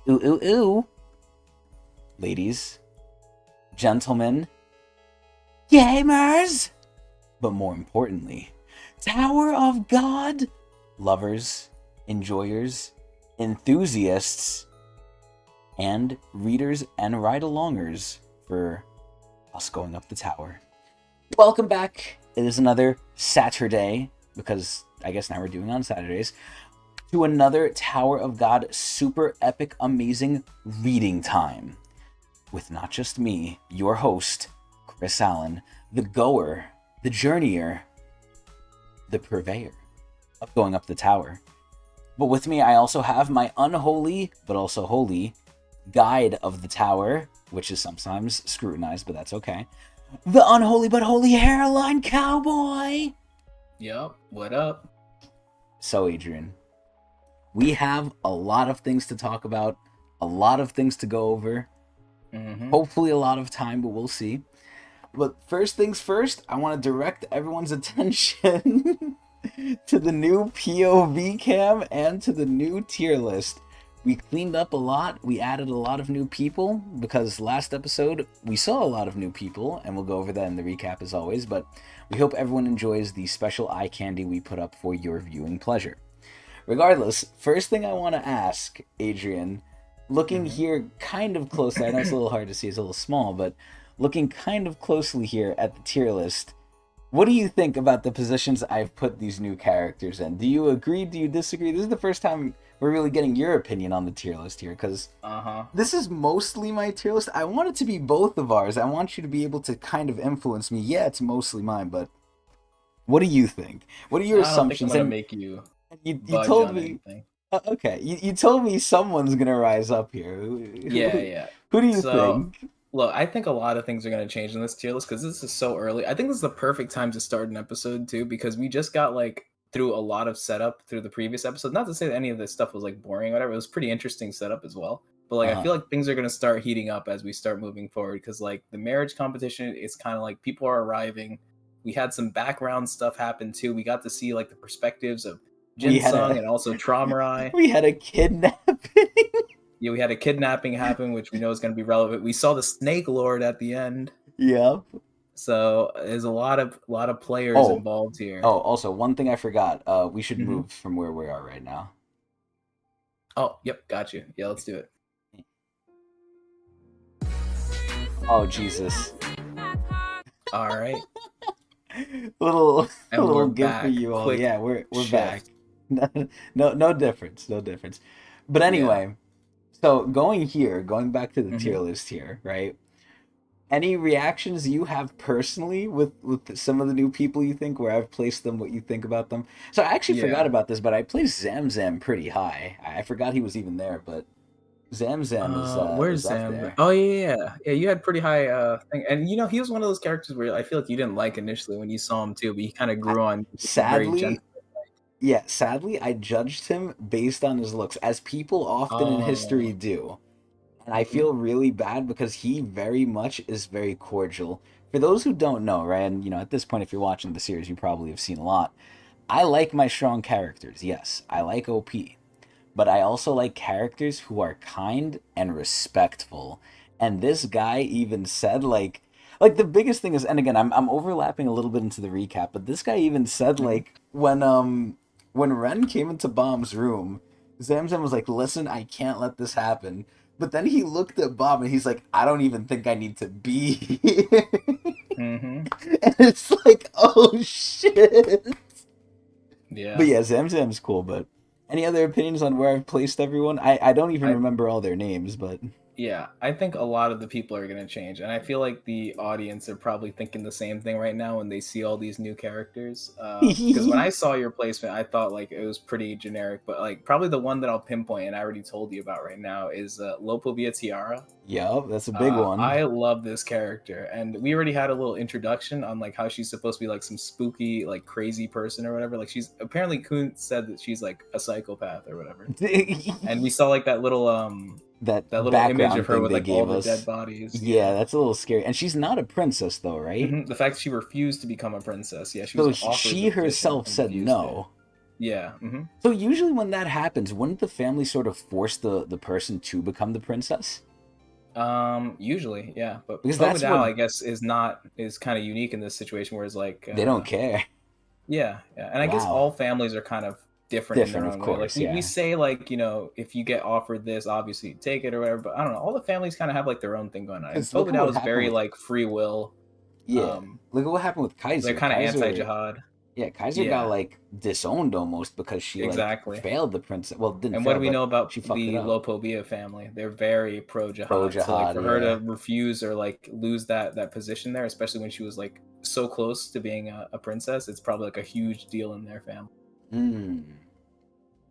Ooh, ooh, ooh. Ladies, gentlemen, gamers, but more importantly, Tower of God lovers, enjoyers, enthusiasts, and readers and ride-alongers for us going up the tower. Welcome back. It is another Saturday, because I guess now we're doing on Saturdays, to another Tower of God super epic, amazing reading time. With not just me, your host, Chris Allen, the goer, the journeyer, the purveyor of going up the tower. But with me, I also have my unholy, but also holy, guide of the tower, which is sometimes scrutinized, but that's okay. The unholy but holy hairline cowboy! Yup, what up? So, Adrian, we have a lot of things to talk about, a lot of things to go over. Hopefully a lot of time, but we'll see. But first things first, I want to direct everyone's attention to the new POV cam and to the new tier list. We cleaned up a lot. We added a lot of new people because last episode we saw a lot of new people, and we'll go over that in the recap as always. But we hope everyone enjoys the special eye candy we put up for your viewing pleasure. Regardless, first thing I want to ask, Adrian, looking here kind of closely, I know it's a little hard to see, it's a little small, but looking kind of closely here at the tier list, what do you think about the positions I've put these new characters in? Do you agree? Do you disagree? This is the first time we're really getting your opinion on the tier list here, because this is mostly my tier list. I want it to be both of ours. I want you to be able to kind of influence me. Yeah, it's mostly mine, but what do you think? What are your assumptions? I don't think I'm going to make you told me anything. Okay, you told me someone's gonna rise up here. Yeah. Who do you think? Look, I think a lot of things are going to change in this tier list because this is so early. I think this is the perfect time to start an episode too, because we just got through a lot of setup through the previous episode. Not to say that any of this stuff was boring or whatever. It was pretty interesting setup as well. But I feel like things are going to start heating up as we start moving forward, because the marriage competition is kind of people are arriving. We had some background stuff happen too. We got to see the perspectives of Jinsung and also Traumarai. We had a kidnapping. Yeah, we had a kidnapping happen, which we know is going to be relevant. We saw the Snake Lord at the end. Yep. So there's a lot of players involved here. Oh, also one thing I forgot. We should move from where we are right now. Oh, yep, got you. Yeah, let's do it. Oh Jesus! All right. little gift back. for you all. Quick yeah, we're shift. back. No difference. But anyway. Yeah. So going back to the tier list here, right? Any reactions you have personally with some of the new people you think, where I've placed them, what you think about them? So I actually forgot about this, but I placed Zamzam pretty high. I forgot he was even there, but Zamzam is where's is Zam? Up there. Oh yeah. You had pretty high thing, and he was one of those characters where I feel like you didn't like initially when you saw him too, but he kind of grew on. Sadly. Yeah, sadly, I judged him based on his looks, as people often in history do. And I feel really bad because he very much is very cordial. For those who don't know, right, and at this point, if you're watching the series, you probably have seen a lot. I like my strong characters, yes. I like OP. But I also like characters who are kind and respectful. And this guy even said, the biggest thing is, and again, I'm overlapping a little bit into the recap, but this guy even said, when Ren came into Bomb's room, Zamzam was like, listen, I can't let this happen. But then he looked at Bomb and he's like, I don't even think I need to be here. And it's like, oh shit. Yeah. But yeah, Zamzam's cool, but any other opinions on where I've placed everyone? I don't even remember all their names, but... Yeah, I think a lot of the people are going to change, and I feel like the audience are probably thinking the same thing right now when they see all these new characters. Because when I saw your placement, I thought it was pretty generic, but probably the one that I'll pinpoint, and I already told you about right now, is Lopovia Tiara. Yep, that's a big one. I love this character, and we already had a little introduction on how she's supposed to be some spooky, crazy person or whatever. She's apparently Kunt said that she's a psychopath or whatever, and we saw that little that little image of her with all the dead bodies. Yeah, that's a little scary. And she's not a princess though, right? The fact that she refused to become a princess. Yeah, she was. So she herself said no. Yeah. So usually when that happens, wouldn't the family sort of force the person to become the princess? Usually, yeah. But Because Poe that's what Vidal, I guess, is kind of unique in this situation, where it's like, they don't care. yeah, yeah. And I guess Wow. all families are kind of different in their Different, of own way. Like course, we yeah. say, like, if you get offered this, obviously you take it or whatever. But I don't know. All the families kind of have like their own thing going on. And Because Poe look at Vidal what is happened very with, like free will. yeah. Look at what happened with They're Kaiser. kind of Kaiser, anti-jihad. yeah, Kaiser got Yeah, like disowned almost because she like exactly. failed the princess. Well, didn't And what do fail, we but know about she fucked it the up. Lopobia family? They're very Pro pro-jihad. So like jihad, for her yeah. to refuse or like lose that position there, especially when she was like so close to being a princess, it's probably like a huge deal in their family. Hmm.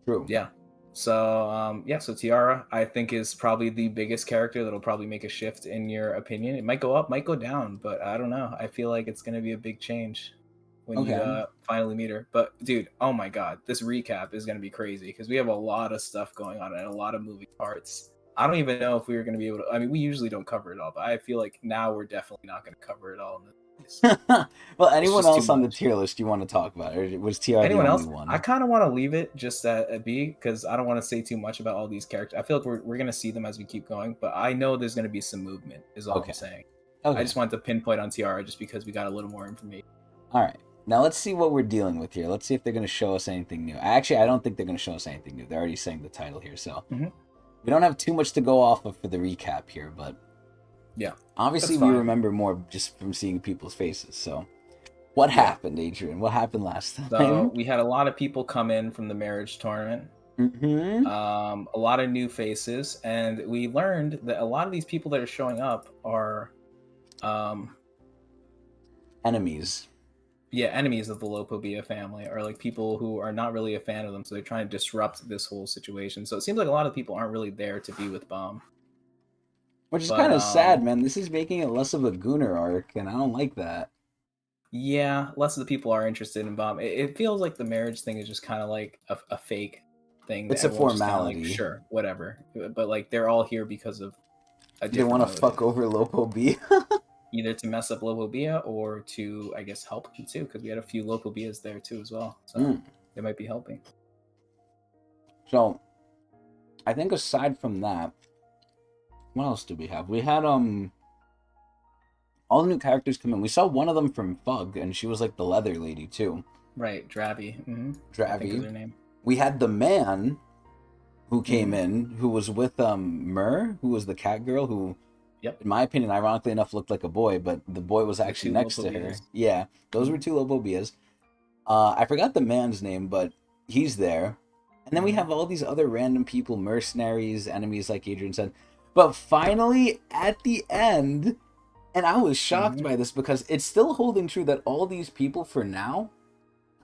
True. Yeah. So yeah, so Tiara I think is probably the biggest character that'll probably make a shift in your opinion. It might go up, might go down, but I don't know. I feel like it's gonna be a big change when you Okay. finally meet her. But dude, oh my god, this recap is gonna be crazy because we have a lot of stuff going on and a lot of moving parts. I don't even know if we were gonna be able to. I mean, we usually don't cover it all, but I feel like now we're definitely not gonna cover it all in this. Well, It's anyone just too else on the much. tier list you want to talk about, or was TR the Anyone only else? I one? kind of want to leave it just at B because I don't want to say too much about all these characters. I feel like we're gonna see them as we keep going, but I know there's gonna be some movement. Is all I'm Okay. saying. I Okay. just want to pinpoint on Tiara just because we got a little more information. All right. Now let's see what we're dealing with here. Let's see if they're going to show us anything new. Actually, I don't think they're going to show us anything new. They're already saying the title here, so Hmm. we don't have too much to go off of for the recap here. But Yeah, obviously, that's we fine. remember more just from seeing people's faces. So, what Yeah. happened, Adrian? What happened last So time? we had a lot of people come in from the marriage tournament. Mm-hmm. A lot of new faces, and we learned that a lot of these people that are showing up are, um, Enemies. yeah, enemies of the Lopobia family, or like people who are not really a fan of them, so they're trying to disrupt this whole situation. So it seems like a lot of people aren't really there to be with Bomb. Which is But kind of sad, man. This is making it less of a Gunner arc, and I don't like that. yeah, less of the people are interested in Bomb. It feels like the marriage thing is just kind of like a fake thing that It's a everyone's just kind of like, formality. sure, whatever. But like they're all here because of a They different want to fuck motive, over Lopo B. either to mess up Lopobia or to, I guess, help him too, because we had a few Lopobias there too as well. So Mm. they might be helping. So, I think aside from that, what else did we have? We had all the new characters come in. We saw one of them from Fug, and she was like the leather lady too. Right, Dravy. I think is Dravi. her name. We had the man who came Mhm. in, who was with Mur, who was the cat girl, who, Yep, in my opinion, ironically enough, looked like a boy, but the boy was the actually two next to her. Lopobias. Yeah, those were Mhm. two Lobobias. I forgot the man's name, but he's there. And then we Mhm. have all these other random people, mercenaries, enemies, like Adrian said. But finally, at the end, and I was shocked Mhm. by this because it's still holding true that all these people for now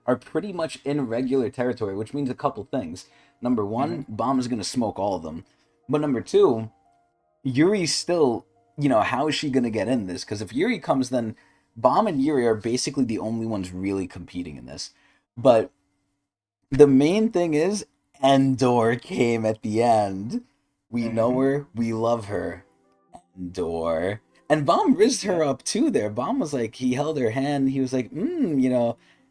are pretty much in regular territory, which means a couple things. Number one, Mhm. Bomb is going to smoke all of them. But number two, Yuri's still, how is she going to get in this? Because if Yuri comes, then Bomb and Yuri are basically the only ones really competing in this. But the main thing is, Endor came at the end. We know Mhm. her, we love her. Endor. And Bomb rizzed Yeah. her up too there. Bomb was like, he held her hand, he was like,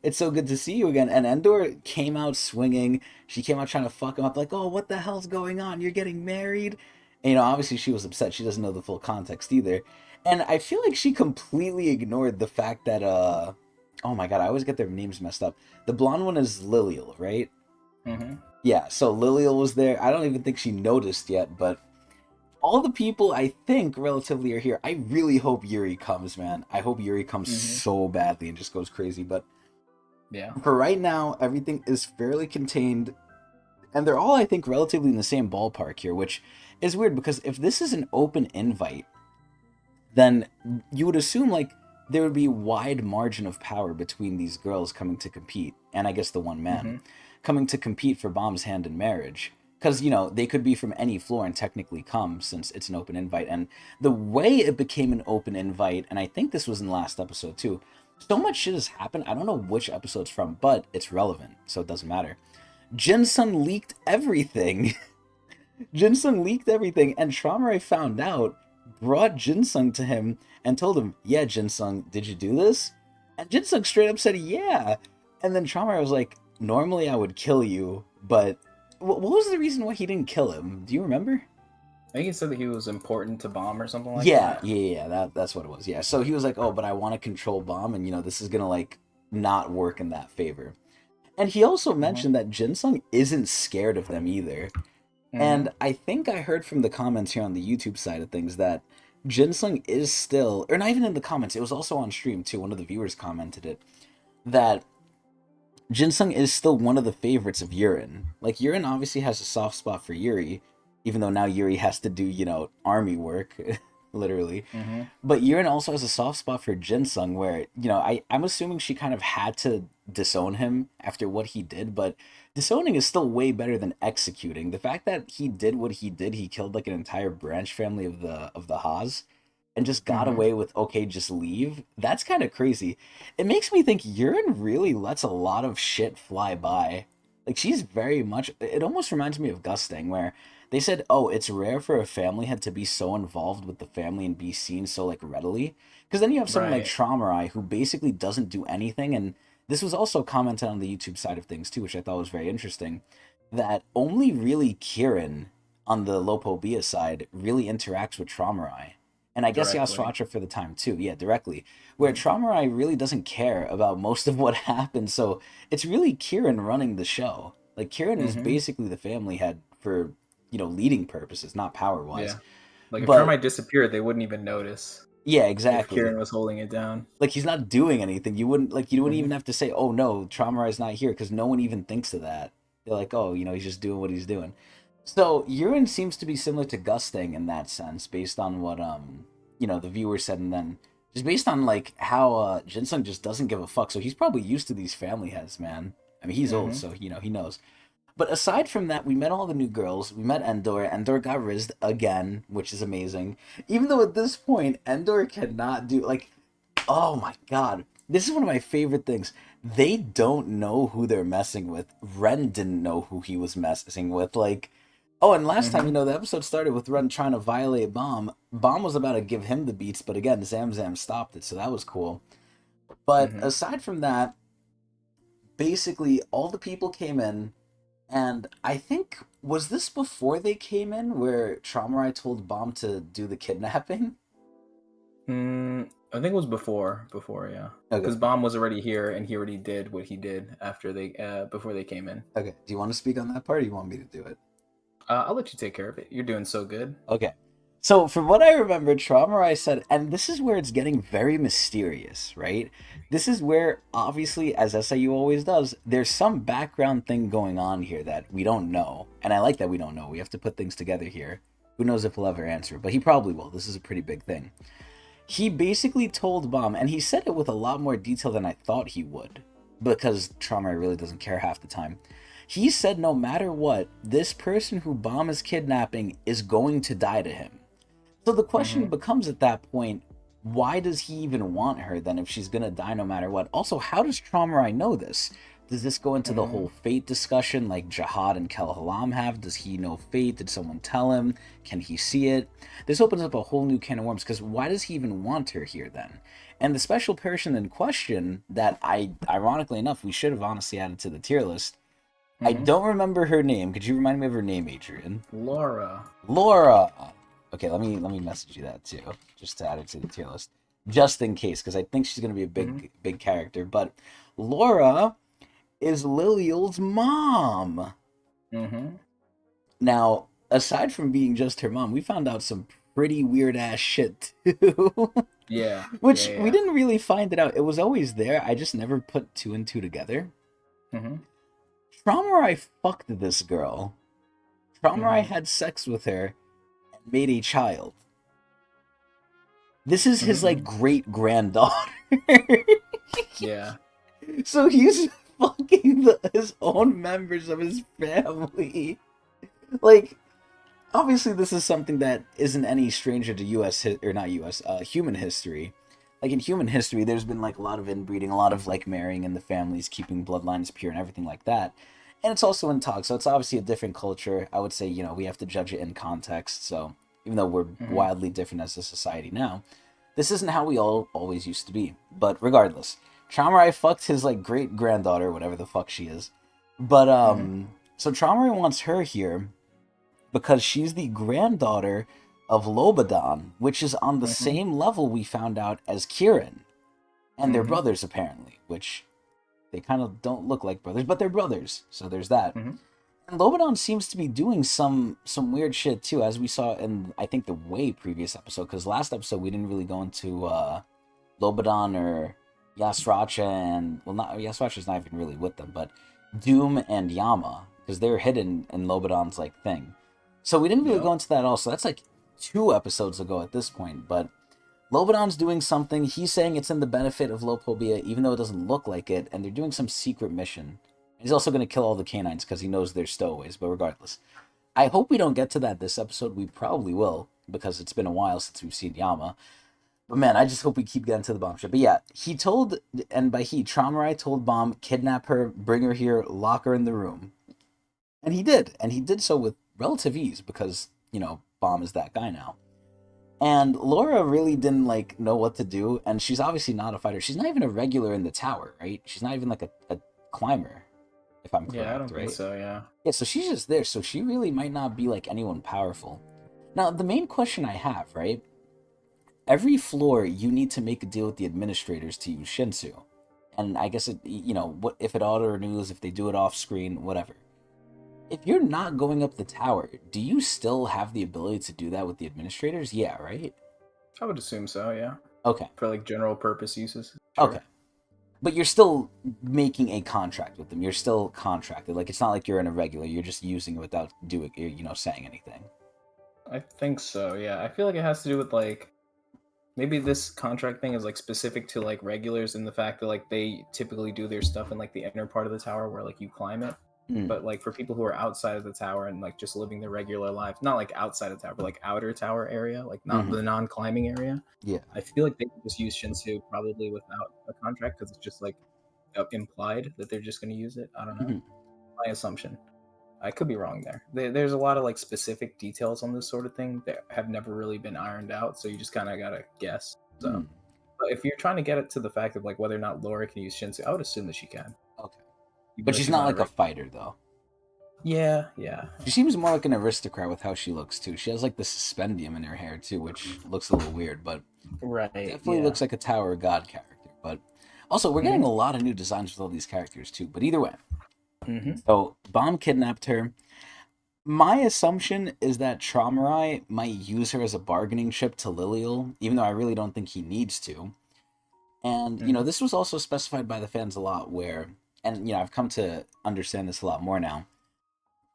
it's so good to see you again. And Endor came out swinging. She came out trying to fuck him up, like, oh, what the hell's going on? You're getting married? And, obviously she was upset. She doesn't know the full context either. And I feel like she completely ignored the fact that, oh my god, I always get their names messed up. The blonde one is Lilial, right? Mhm. Yeah, so Lilial was there. I don't even think she noticed yet, but all the people I think relatively are here. I really hope Yuri comes, man. I hope Yuri comes Mhm. so badly and just goes crazy. But Yeah. for right now, everything is fairly contained. And they're all, I think, relatively in the same ballpark here, which is weird because if this is an open invite, then you would assume like there would be wide margin of power between these girls coming to compete, and I guess the one man Mhm. coming to compete for Bomb's hand in marriage. Because, they could be from any floor and technically come since it's an open invite. And the way it became an open invite, and I think this was in the last episode too, so much shit has happened. I don't know which episode's from, but it's relevant, so it doesn't matter. Jinsun leaked everything. Jinsung leaked everything, and Traumer found out, brought Jinsung to him, and told him, yeah, Jinsung, did you do this? And Jinsung straight up said, yeah. And then Traumer was like, normally I would kill you, but what was the reason why he didn't kill him? Do you remember? I think he said that he was important to Bomb or something like Yeah, that. yeah, yeah. That's what it was. Yeah. So he was like, "Oh, but I want to control Bomb, and this is gonna like not work in that favor." And he also Mm-hmm. mentioned that Jinsung isn't scared of them either. Mm-hmm. And I think I heard from the comments here on the YouTube side of things that Jinsung is still, or not even in the comments, it was also on stream too. One of the viewers commented it that Jinsung is still one of the favorites of Yurin. Like, Yurin obviously has a soft spot for Yuri, even though now Yuri has to do, army work, literally. Mm-hmm. But Yurin also has a soft spot for Jinsung, where, I'm assuming she kind of had to disown him after what he did, but disowning is still way better than executing. The fact that he did what he did, he killed like an entire branch family of the Haas, and just got Mm-hmm. away with, okay, just leave. That's kind of crazy. It makes me think Yurin really lets a lot of shit fly by. Like, she's very much, it almost reminds me of Gusting, where they said, oh, it's rare for a family head to be so involved with the family and be seen so like readily. Because then you have someone like Right. Traumarai who basically doesn't do anything. And this was also commented on the YouTube side of things too, which I thought was very interesting. That only really Kieran on the Lopobia side really interacts with Traumarai. And I guess Directly. Yasratra for the time too, yeah, directly. Where Mm-hmm. Traumarai really doesn't care about most of what happens, so it's really Kieran running the show. Like, Kieran is Mm-hmm. basically the family head for, leading purposes, not power wise. Yeah. Like if But Termite disappeared, they wouldn't even notice yeah, if exactly. Kieran was holding it down. Like, he's not doing anything. You wouldn't Mm-hmm. even have to say, "Oh no, Traumarai's not here," because no one even thinks of that. They're like, "Oh, he's just doing what he's doing." So Urine seems to be similar to Gusting in that sense, based on what the viewer said, and then just based on like how Jinsung just doesn't give a fuck. So he's probably used to these family heads, man. I mean, he's old, Mm-hmm. so he knows. But aside from that, we met all the new girls. We met Endor. Endor got rizzed again, which is amazing. Even though at this point, Endor cannot do like, oh my god, this is one of my favorite things. They don't know who they're messing with. Ren didn't know who he was messing with. Like, oh, and last time, Mm-hmm. the episode started with Ren trying to violate Bomb. Bomb was about to give him the beats, but again, Zamzam stopped it, so that was cool. But Mm-hmm. aside from that, basically all the people came in, and I think, was this before they came in where Traumarai told Bomb to do the kidnapping? I think it was before, yeah, Okay. because Bomb was already here and he already did what he did after they before they came in. Okay. Do you want to speak on that part, or do you want me to do it? I'll let you take care of it. You're doing so good. Okay. So from what I remember, Traumarai said, and this is where it's getting very mysterious, right? This is where, obviously, as SIU always does, there's some background thing going on here that we don't know. And I like that we don't know. We have to put things together here. Who knows if he'll ever answer, but he probably will. This is a pretty big thing. He basically told Bomb, and he said it with a lot more detail than I thought he would, because Traumarai really doesn't care half the time. He said no matter what, this person who Bomb is kidnapping is going to die to him. So the question Mm-hmm. becomes at that point, why does he even want her then if she's gonna die no matter what? Also, how does Traumarai know this? Does this go into the Mm-hmm. whole fate discussion like Jihad and Kel Halam have? Does he know fate? Did someone tell him? Can he see it? This opens up a whole new can of worms, because why does he even want her here then? And the special person in question that ironically enough, we should have honestly added to the tier list. I Mm-hmm. don't remember her name. Could you remind me of her name, Adrian? Laura. Laura. Okay, let me message you that too, just to add it to the tier list, just in case, because I think she's gonna be a Mm-hmm. big character. But Laura is Liliel's mom. Mm-hmm. Now, aside from being just her mom, we found out some pretty weird ass shit too, Yeah. Yeah. which we Yeah. didn't really find it out. It was always there. I just never put two and two together. Mm-hmm. Traumarai fucked this girl. Traumarai Mm-hmm. had sex with her and made a child. This is his like Mm-hmm. great granddaughter. Yeah. So he's fucking his own members of his family. Like, obviously, this is something that isn't any stranger to or not U.S. Human history. Like, in human history, there's been like a lot of inbreeding, a lot of like marrying in the families, keeping bloodlines pure, and everything like that. And it's also in talk, so it's obviously a different culture. I would say, we have to judge it in context. So even though we're Mm-hmm. wildly different as a society now, this isn't how we all always used to be. But regardless, Traumarai fucked his like great granddaughter, whatever the fuck she is, But Mm-hmm. so Traumer wants her here because she's the granddaughter of Lobadan, which is on the Mm-hmm. same level we found out as Kieran. And they're Mm-hmm. brothers apparently, which they kind of don't look like brothers, but they're brothers. So there's that. Mm-hmm. And Lobanon seems to be doing some weird shit too, as we saw in I think the way previous episode. Because last episode we didn't really go into Lobanon or Yasracha, and well, not Yasracha's not even really with them, but Doom and Yama, because they're hidden in Lobadon's like thing. So we didn't really Yep. go into that also. That's like 2 episodes ago at this point, but Lobodon's doing something. He's saying it's in the benefit of Lopobia, even though it doesn't look like it, and they're doing some secret mission. He's also going to kill all the canines because he knows they're stowaways, but regardless. I hope we don't get to that this episode. We probably will, because it's been a while since we've seen Yama. But man, I just hope we keep getting to the bomb ship. But yeah, he told, and by he, Traumarai told Bomb, kidnap her, bring her here, lock her in the room. And he did. And he did so with relative ease because, Bomb is that guy now. And Laura really didn't know what to do, and she's obviously not a fighter. She's not even a regular in the tower, right? She's not even like a climber, if I'm Yeah, I correct, don't think right? so. Yeah. Yeah, so she's just there, so she really might not be like anyone powerful. Now, the main question I have, right? Every floor you need to make a deal with the administrators to use Shinsu. And I guess what if it auto renews, if they do it off screen, whatever. If you're not going up the tower, do you still have the ability to do that with the administrators? Yeah, right? I would assume so. Yeah. Okay. For like general purpose uses. Okay. Sure. But you're still making a contract with them. You're still contracted. Like it's not like you're in a regular. You're just using it without doing, saying anything. I think so. Yeah. I feel like it has to do with like maybe this contract thing is like specific to like regulars in the fact that like they typically do their stuff in like the inner part of the tower where like you climb it. Mm, But like for people who are outside of the tower and like just living their regular lives, not like outside of the tower, but like outer tower area, like not hmm the non-climbing area, Yeah. I feel like they could just use Shinsu probably without a contract because it's just like implied that they're just going to use it. I don't know. hmm My assumption. I could be wrong there. There's a lot of like specific details on this sort of thing that have never really been ironed out, so you just kind of gotta guess. So, Mm, but if you're trying to get it to the fact of like whether or not Laura can use Shinsu, I would assume that she can, okay. even But though she's she's not not a like a regular. fighter though. Yeah, yeah, She seems more like an aristocrat with how she looks too. She has like the suspendium in her hair too, which looks a little weird, but right, definitely yeah. looks like a Tower of God character. But also, we're getting Mm-hmm. a lot of new designs with all these characters too. But either way, Mm-hmm. so Bomb kidnapped her. My assumption is that Traumarai might use her as a bargaining chip to Lilial, even though I really don't think he needs to. And, Mm-hmm. this was also specified by the fans a lot where, and, I've come to understand this a lot more now.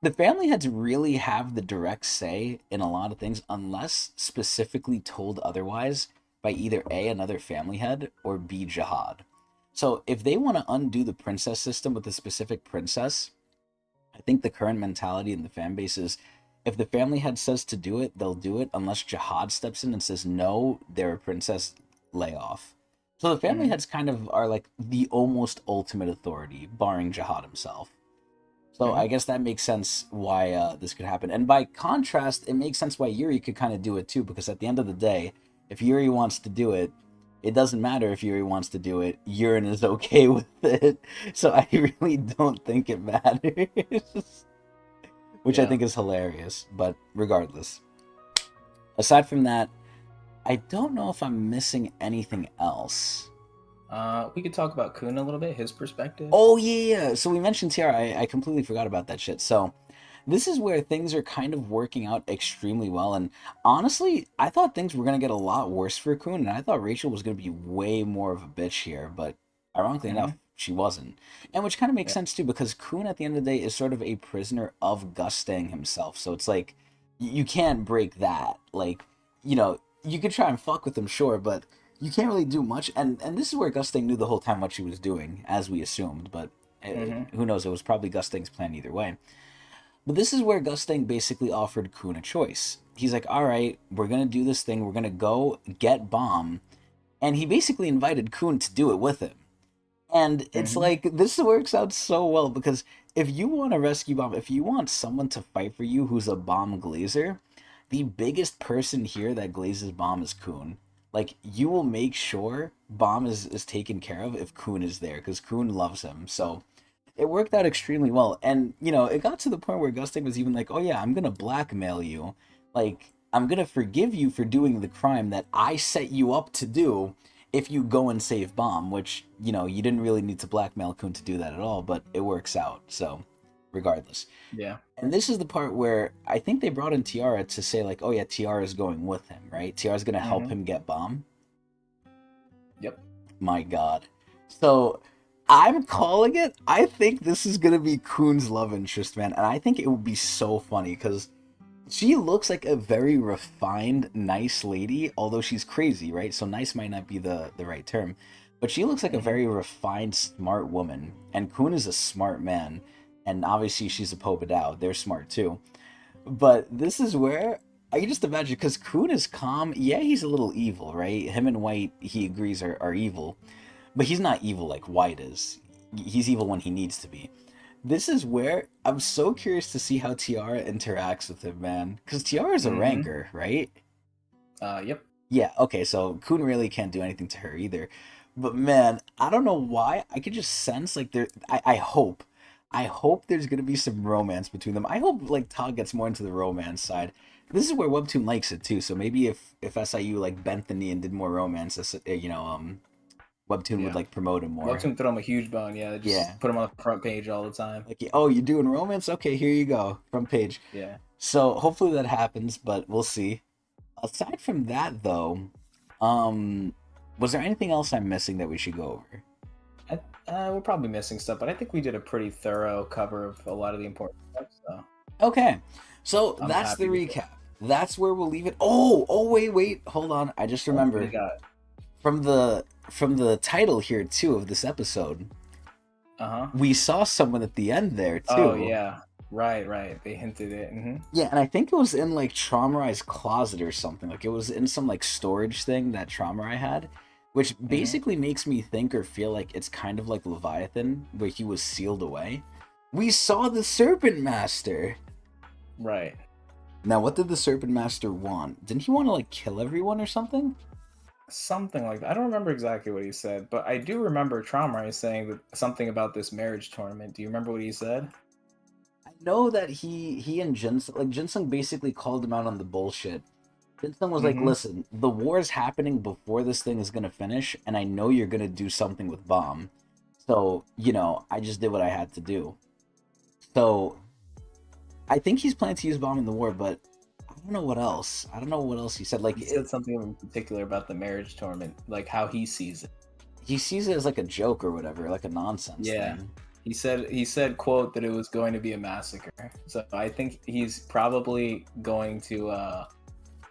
The family heads really have the direct say in a lot of things unless specifically told otherwise by either A, another family head, or B, Jihad. So if they want to undo the princess system with a specific princess, I think the current mentality in the fan base is if the family head says to do it, they'll do it unless Jihad steps in and says no, they're a princess, lay off. So the family Mm-hmm. heads kind of are like the almost ultimate authority, barring Jihad himself. So Mm-hmm. I guess that makes sense why this could happen. And by contrast, it makes sense why Yuri could kind of do it too, because at the end of the day, if Yuri wants to do it, it doesn't matter if Yuri wants to do it. Urine is okay with it. So I really don't think it matters. Which I Yeah. think is hilarious. But regardless, aside from that, I don't know if I'm missing anything else. We could talk about Kun a little bit, his perspective. Oh yeah. So we mentioned Tiara. I completely forgot about that shit. So this is where things are kind of working out extremely well. And honestly, I thought things were gonna get a lot worse for Kun, and I thought Rachel was gonna be way more of a bitch here. But ironically Mm-hmm. enough, she wasn't. And which kind of makes Yeah. sense too, because Kun at the end of the day is sort of a prisoner of Gustang himself. So it's like you can't break that. Like you could try and fuck with him, sure, but you can't really do much. And this is where Gustang knew the whole time what she was doing, as we assumed. But Mm-hmm. who knows? It was probably Gustang's plan either way. But this is where Gustang basically offered Kun a choice. He's like, all right, we're going to do this thing. We're going to go get Bomb. And he basically invited Kun to do it with him. And it's Mm-hmm. like, this works out so well because if you want to rescue Bomb, if you want someone to fight for you who's a Bomb glazer, the biggest person here that glazes Bomb is Kun. Like, you will make sure Bomb is taken care of if Kun is there because Kun loves him. So it worked out extremely well. And, it got to the point where Gusting was even like, oh yeah, I'm gonna blackmail you. Like, I'm gonna forgive you for doing the crime that I set you up to do if you go and save Bomb, which, you didn't really need to blackmail Kun to do that at all, but it works out. So, regardless. Yeah. And this is the part where I think they brought in Tiara to say, like, oh yeah, Tiara's going with him, right? Tiara's gonna help him get Bomb. Yep. My God. So I'm calling it. I think this is gonna be Kun's love interest, man, and I think it would be so funny because she looks like a very refined, nice lady, although she's crazy, right? So nice might not be the right term, but she looks like a very refined, smart woman, and Kun is a smart man, and obviously she's a Pobadao. They're smart too. But this is where I can just imagine because Kun is calm. Yeah, he's a little evil, right? Him and White, he agrees, are evil, but he's not evil like White is. He's evil when he needs to be. This is where I'm so curious to see how Tiara interacts with him, man. Because Tiara's a ranker, right? Yep. Yeah, okay, so Kun really can't do anything to her either. But man, I don't know why. I could just sense like I hope. I hope there's gonna be some romance between them. I hope like Todd gets more into the romance side. This is where Webtoon likes it too. So maybe if SIU like bent the knee and did more romance, Webtoon would like promote him more. Webtoon throw him a huge bone, yeah. Just put him on the front page all the time. Like, oh, you're doing romance? Okay, here you go, front page. Yeah. So hopefully that happens, but we'll see. Aside from that, though, was there anything else I'm missing that we should go over? We're probably missing stuff, but I think we did a pretty thorough cover of a lot of the important stuff. So. Okay, so that's the recap. That's where we'll leave it. Oh, wait, hold on. I just remembered from the title here too of this episode. We saw someone at the end there too. Oh yeah, right. They hinted it. Yeah, and I think it was in like Traumarai's closet or something. Like it was in some like storage thing that Traumarai had. Which basically makes me think or feel like it's kind of like Leviathan, where he was sealed away. We saw the Serpent Master! Right. Now, what did the Serpent Master want? Didn't he want to, like, kill everyone or something? Something like that. I don't remember exactly what he said, but I do remember Traumarai saying something about this marriage tournament. Do you remember what he said? I know that he and Jinsung basically called him out on the bullshit. Jinsung was like, listen, the war's happening before this thing is gonna finish, and I know you're gonna do something with Bomb. So, I just did what I had to do. So, I think he's planning to use Bomb in the war, but I don't know what else. I don't know what else he said. Like, he said something in particular about the marriage tournament, like how he sees it. He sees it as like a joke or whatever, like a nonsense thing. He said, quote, that it was going to be a massacre. So I think he's probably going to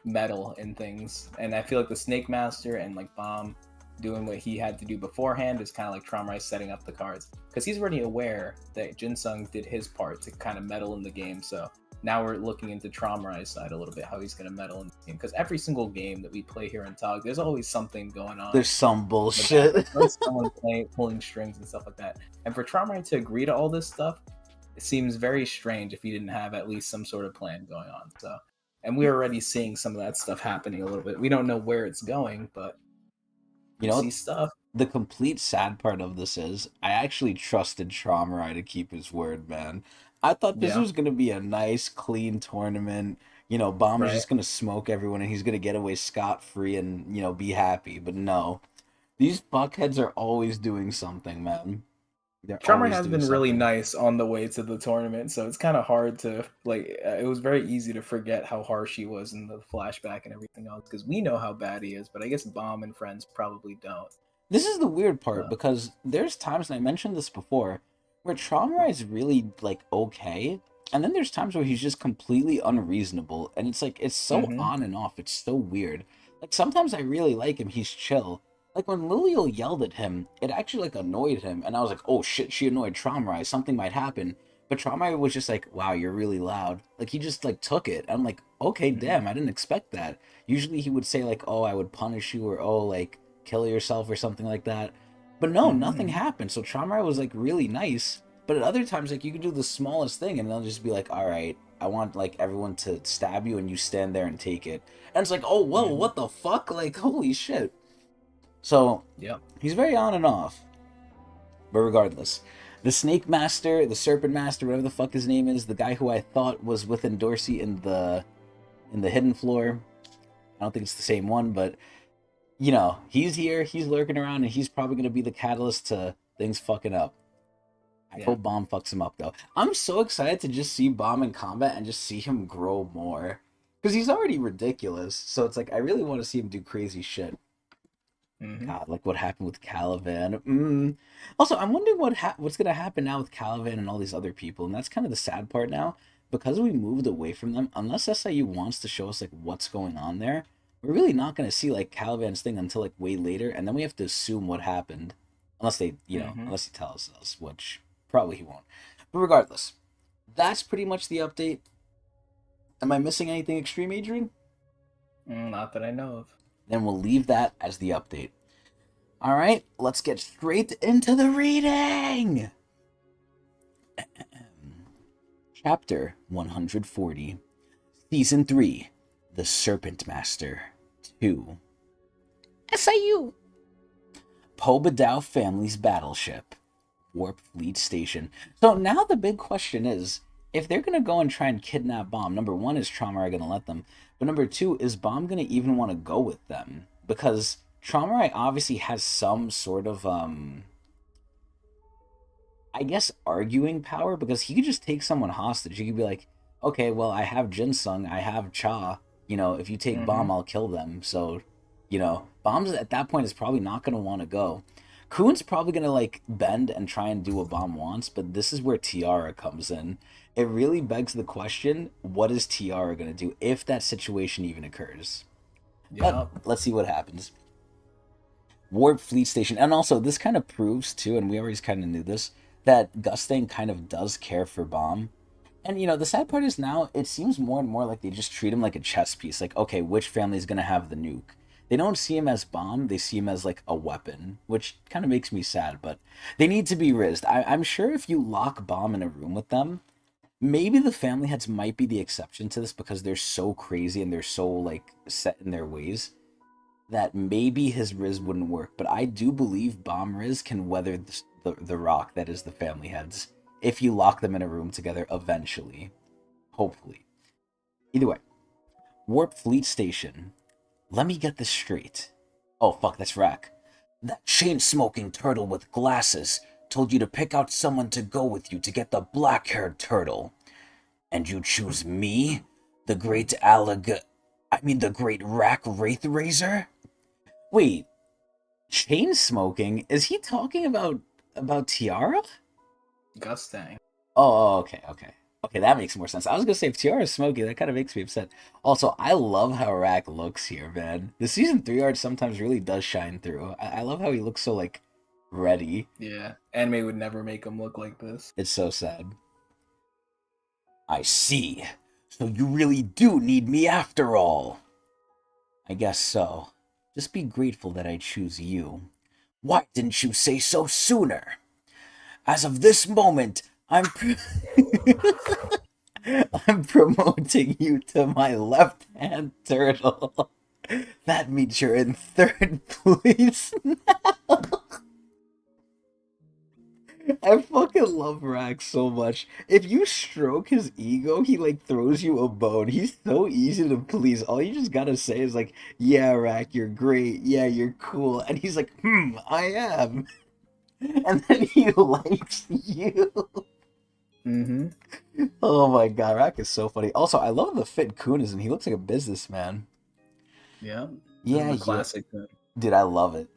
meddle in things. And I feel like the Snake Master and like Bomb doing what he had to do beforehand is kind of like Traumarai setting up the cards. Because he's already aware that Jinsung did his part to kind of meddle in the game. So now we're looking into Traumarai's side a little bit, how he's going to meddle in the game. Because every single game that we play here in TOG, there's always something going on. There's some bullshit. There's someone pulling strings and stuff like that. And for Traumarai to agree to all this stuff, it seems very strange if he didn't have at least some sort of plan going on. So, and we're already seeing some of that stuff happening a little bit. We don't know where it's going, but see stuff. The complete sad part of this is I actually trusted Traumarai to keep his word, man. I thought this was going to be a nice, clean tournament. Bomb is just going to smoke everyone and he's going to get away scot-free and, be happy. But no. These fuckheads are always doing something, man. Traumarai has been really nice on the way to the tournament, so it's kind of hard to, it was very easy to forget how harsh he was in the flashback and everything else, because we know how bad he is, but I guess Bomb and friends probably don't. This is the weird part, because there's times, and I mentioned this before, where Traumarai is really, okay, and then there's times where he's just completely unreasonable, and it's it's so on and off, it's so weird. Sometimes I really like him, he's chill. When Lilial yelled at him, it actually, annoyed him, and I was like, oh shit, she annoyed Traumarai, something might happen. But Traumarai was just like, wow, you're really loud. He just, took it. I'm like, okay, damn, I didn't expect that. Usually he would say, oh, I would punish you, or, oh, kill yourself, or something like that. But no, nothing happened, so Traumarai was, really nice. But at other times, you could do the smallest thing, and they'll just be like, alright, I want, everyone to stab you, and you stand there and take it. And it's like, oh, whoa, what the fuck? Holy shit. So, he's very on and off. But regardless, The Snake Master, the Serpent Master, whatever the fuck his name is, the guy who I thought was within Dorsey in the Hidden Floor. I don't think it's the same one, but he's here, he's lurking around, and he's probably gonna be the catalyst to things fucking up. I hope Bomb fucks him up though. I'm so excited to just see Bomb in combat and just see him grow more. Because he's already ridiculous. So it's like I really want to see him do crazy shit. God, like what happened with Caliban. Also, I'm wondering what's gonna happen now with Caliban and all these other people, and that's kind of the sad part now. Because we moved away from them, unless SIU wants to show us like what's going on there, we're really not gonna see like Caliban's thing until like way later, and then we have to assume what happened. Unless they, unless he tells us, which probably he won't. But regardless, that's pretty much the update. Am I missing anything extreme, Adrian? Not that I know of. Then we'll leave that as the update. All right, let's get straight into the reading. Chapter 140, Season 3, The Serpent Master 2. SIU. Pobadao family's battleship, Warp Fleet Station. So now the big question is, if they're going to go and try and kidnap Bomb, number one, is Traumarai going to let them? But number two, is Bomb going to even want to go with them? Because Traumarai obviously has some sort of, I guess, arguing power, because he could just take someone hostage. He could be like, okay, well, I have Jinsung, I have Cha, if you take Bomb, I'll kill them. So, Bomb's at that point is probably not going to want to go. Kuhn's probably going to, like, bend and try and do what Bomb wants, but this is where Tiara comes in. It really begs the question, what is Tiara going to do if that situation even occurs? But let's see what happens. Warp Fleet Station. And also, this kind of proves, too, and we always kind of knew this, that Gustang kind of does care for Bomb. And, the sad part is now, it seems more and more like they just treat him like a chess piece. Like, okay, which family is going to have the nuke? They don't see him as Bomb, they see him as, like, a weapon, which kind of makes me sad, but they need to be rizzed. I'm sure if you lock Bomb in a room with them, maybe the family heads might be the exception to this because they're so crazy and they're so, like, set in their ways that maybe his Riz wouldn't work. But I do believe Bomb Riz can weather the rock that is the family heads if you lock them in a room together eventually. Hopefully. Either way. Warp Fleet Station. Let me get this straight. Oh, fuck, that's Rack. That chain-smoking turtle with glasses told you to pick out someone to go with you to get the black-haired turtle. And you choose me? The great the great Rack Wraith Razor? Wait, chain-smoking? Is he talking about Tiara? Gustang. Oh, okay. Okay, that makes more sense. I was gonna say, if Tiara's smoky, that kind of makes me upset. Also, I love how Rack looks here, man. The Season 3 art sometimes really does shine through. I love how he looks so, like, ready. Yeah, anime would never make him look like this. It's so sad. I see. So you really do need me after all. I guess so. Just be grateful that I choose you. Why didn't you say so sooner? As of this moment, I'm promoting you to my left-hand turtle. That means you're in third place now. I fucking love Rack so much. If you stroke his ego, he like throws you a bone. He's so easy to please. All you just gotta say is like, yeah, Rack, you're great. Yeah, you're cool. And he's like, I am. And then he likes you. Oh my god, Rack is so funny. Also, I love the fit Kuhn is in. He looks like a businessman. Yeah. Yeah, classic. Dude, I love it.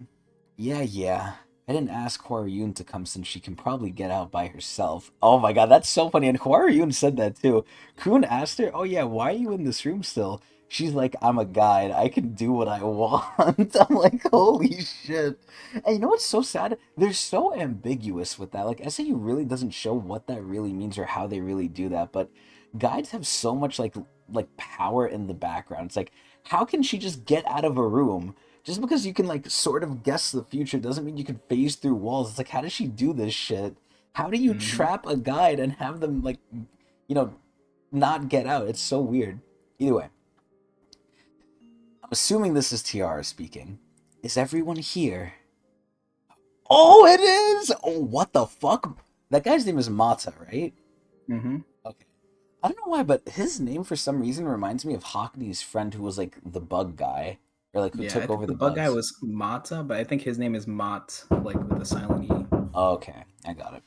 Yeah. I didn't ask Huaruyun to come since she can probably get out by herself. Oh my god, that's so funny. And Huaruyun said that too. Kuhn asked her, oh yeah, why are you in this room still? She's like, I'm a guide. I can do what I want. I'm like, holy shit. And you know what's so sad? They're so ambiguous with that. Like, SAU really doesn't show what that really means or how they really do that. But guides have so much, like power in the background. It's like, how can she just get out of a room? Just because you can, like, sort of guess the future doesn't mean you can phase through walls. It's like, how does she do this shit? How do you trap a guide and have them, like, not get out? It's so weird. Either way. I'm assuming this is Tiara speaking. Is everyone here? Oh, it is! Oh, what the fuck? That guy's name is Mata, right? Mm-hmm. Okay. I don't know why, but his name for some reason reminds me of Hockney's friend who was like the bug guy, or like who Yeah, I took think over the the bug guy bugs. was Mata, but I think his name is Mott, like with a silent E. Okay, I got it.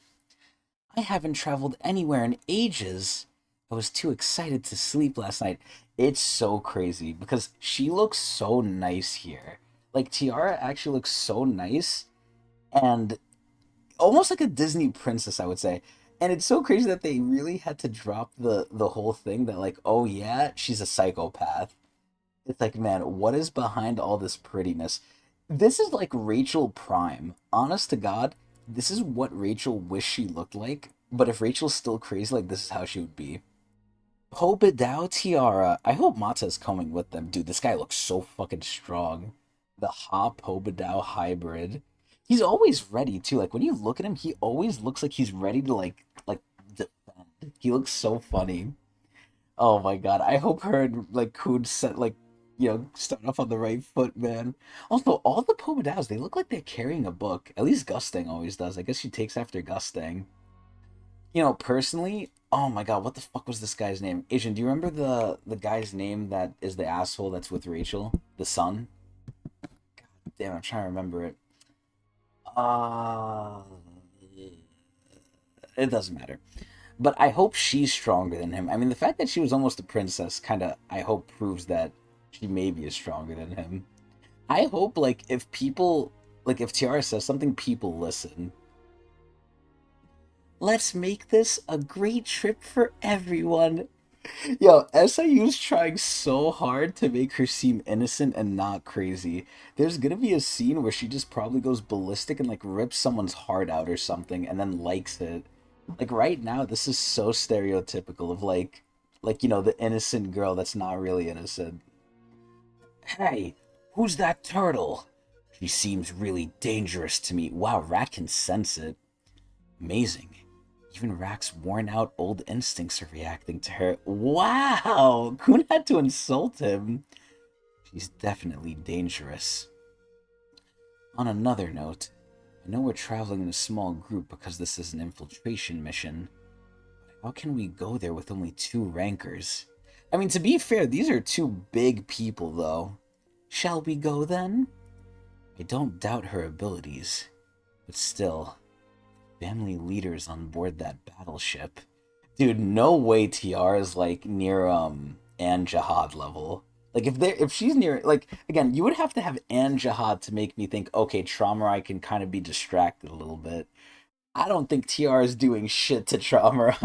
I haven't traveled anywhere in ages. I was too excited to sleep last night. It's so crazy because she looks so nice here. Like Tiara actually looks so nice and almost like a Disney princess, I would say. And it's so crazy that they really had to drop the whole thing that like, oh yeah, she's a psychopath. It's like, man, what is behind all this prettiness? This is like Rachel Prime. Honest to God, this is what Rachel wished she looked like. But if Rachel's still crazy, like this is how she would be. Pobedao Tiara. I hope Mata's coming with them. Dude, this guy looks so fucking strong. The Ha Pobedao hybrid. He's always ready too. Like when you look at him, he always looks like he's ready to like defend. He looks so funny. Oh my god, I hope her and like Kun set like start off on the right foot, man. Also, all the Pomadows, they look like they're carrying a book. At least Gusting always does. I guess she takes after Gusting. Personally, oh my god, what the fuck was this guy's name? Asian, do you remember the guy's name that is the asshole that's with Rachel? The son? Damn, I'm trying to remember it. Uh it doesn't matter. But I hope she's stronger than him. I mean, the fact that she was almost a princess kind of, I hope, proves that she maybe is stronger than him. I hope, like, if people, like, if Tiara says something, people listen. Let's make this a great trip for everyone. Yo, SIU's trying so hard to make her seem innocent and not crazy. There's gonna be a scene where she just probably goes ballistic and like rips someone's heart out or something and then likes it. Like right now, this is so stereotypical of the innocent girl that's not really innocent. Hey, who's that turtle? She seems really dangerous to me. Wow, Rat can sense it. Amazing. Even Rak's worn out old instincts are reacting to her. Wow! Kun had to insult him. She's definitely dangerous. On another note, I know we're traveling in a small group because this is an infiltration mission. How can we go there with only two rankers? I mean, to be fair, these are two big people, though. Shall we go then? I don't doubt her abilities, but still, family leaders on board that battleship. Dude, no way Tiara's like near Anne Jihad level. Like if she's near like again, you would have to have Anne Jihad to make me think, okay, Trauma I can kind of be distracted a little bit. I don't think Tiara's doing shit to Trauma.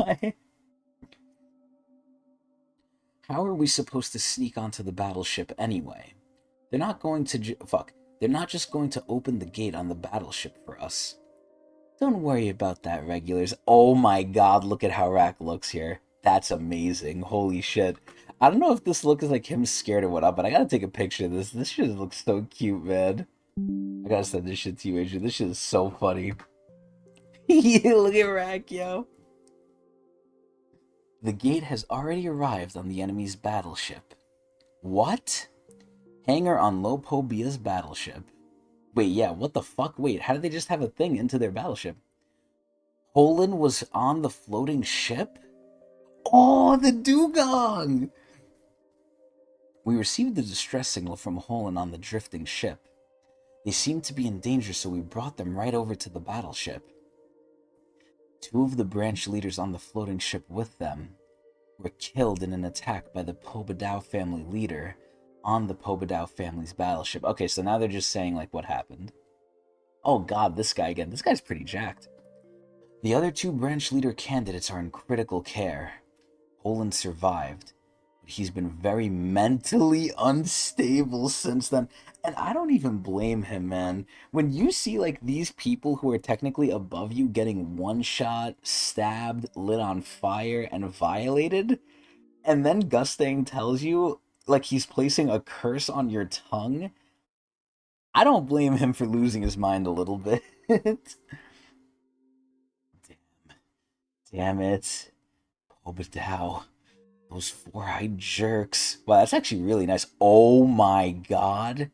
How are we supposed to sneak onto the battleship anyway? They're not going to fuck. They're not just going to open the gate on the battleship for us. Don't worry about that, regulars. Oh my god, look at how Rack looks here. That's amazing. Holy shit. I don't know if this look is like him scared or what, but I gotta take a picture of this. This shit looks so cute, man. I gotta send this shit to you, Adrian. This shit is so funny. Look at Rack, yo. The gate has already arrived on the enemy's battleship. What? Hangar on Lopobia's battleship. Wait, yeah, what the fuck? Wait, how did they just have a thing into their battleship? Poland was on the floating ship? Oh, the dugong! We received the distress signal from Holland on the drifting ship. They seemed to be in danger, so we brought them right over to the battleship. Two of the branch leaders on the floating ship with them were killed in an attack by the Pobedao family leader on the Pobedao family's battleship. Okay, so now they're just saying, like, what happened. Oh god, this guy again. This guy's pretty jacked. The other two branch leader candidates are in critical care. Poland survived, but he's been very mentally unstable since then. And I don't even blame him, man. When you see like these people who are technically above you getting one shot, stabbed, lit on fire, and violated, and then Gustang tells you like he's placing a curse on your tongue, I don't blame him for losing his mind a little bit. Damn. Damn it. Obadao. Those four-eyed jerks. Wow, that's actually really nice. Oh my god.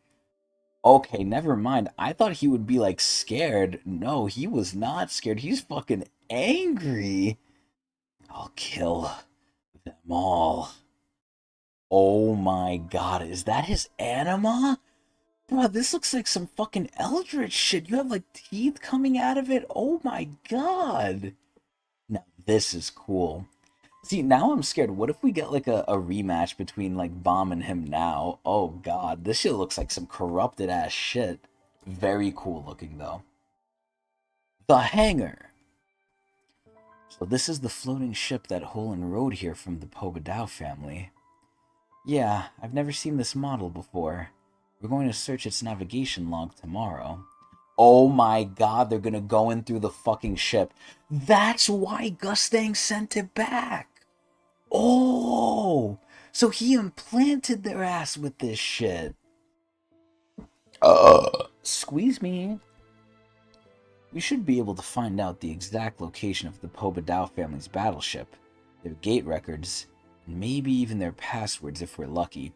Okay, never mind. I thought he would be like scared. No, he was not scared. He's fucking angry. I'll kill them all. Oh my god, is that his anima? Bro, this looks like some fucking eldritch shit. You have like teeth coming out of it. Oh my god. Now this is cool. See, now I'm scared. What if we get like a rematch between like Bomb and him now? Oh god, this shit looks like some corrupted ass shit. Very cool looking though. The hangar. So this is the floating ship that Holland rode here from the Pobadao family. Yeah, I've never seen this model before. We're going to search its navigation log tomorrow. Oh my god, they're gonna go in through the fucking ship. That's why Gustang sent it back. Oh, so he implanted their ass with this shit. Squeeze me. We should be able to find out the exact location of the Pobadao family's battleship, their gate records, and maybe even their passwords if we're lucky.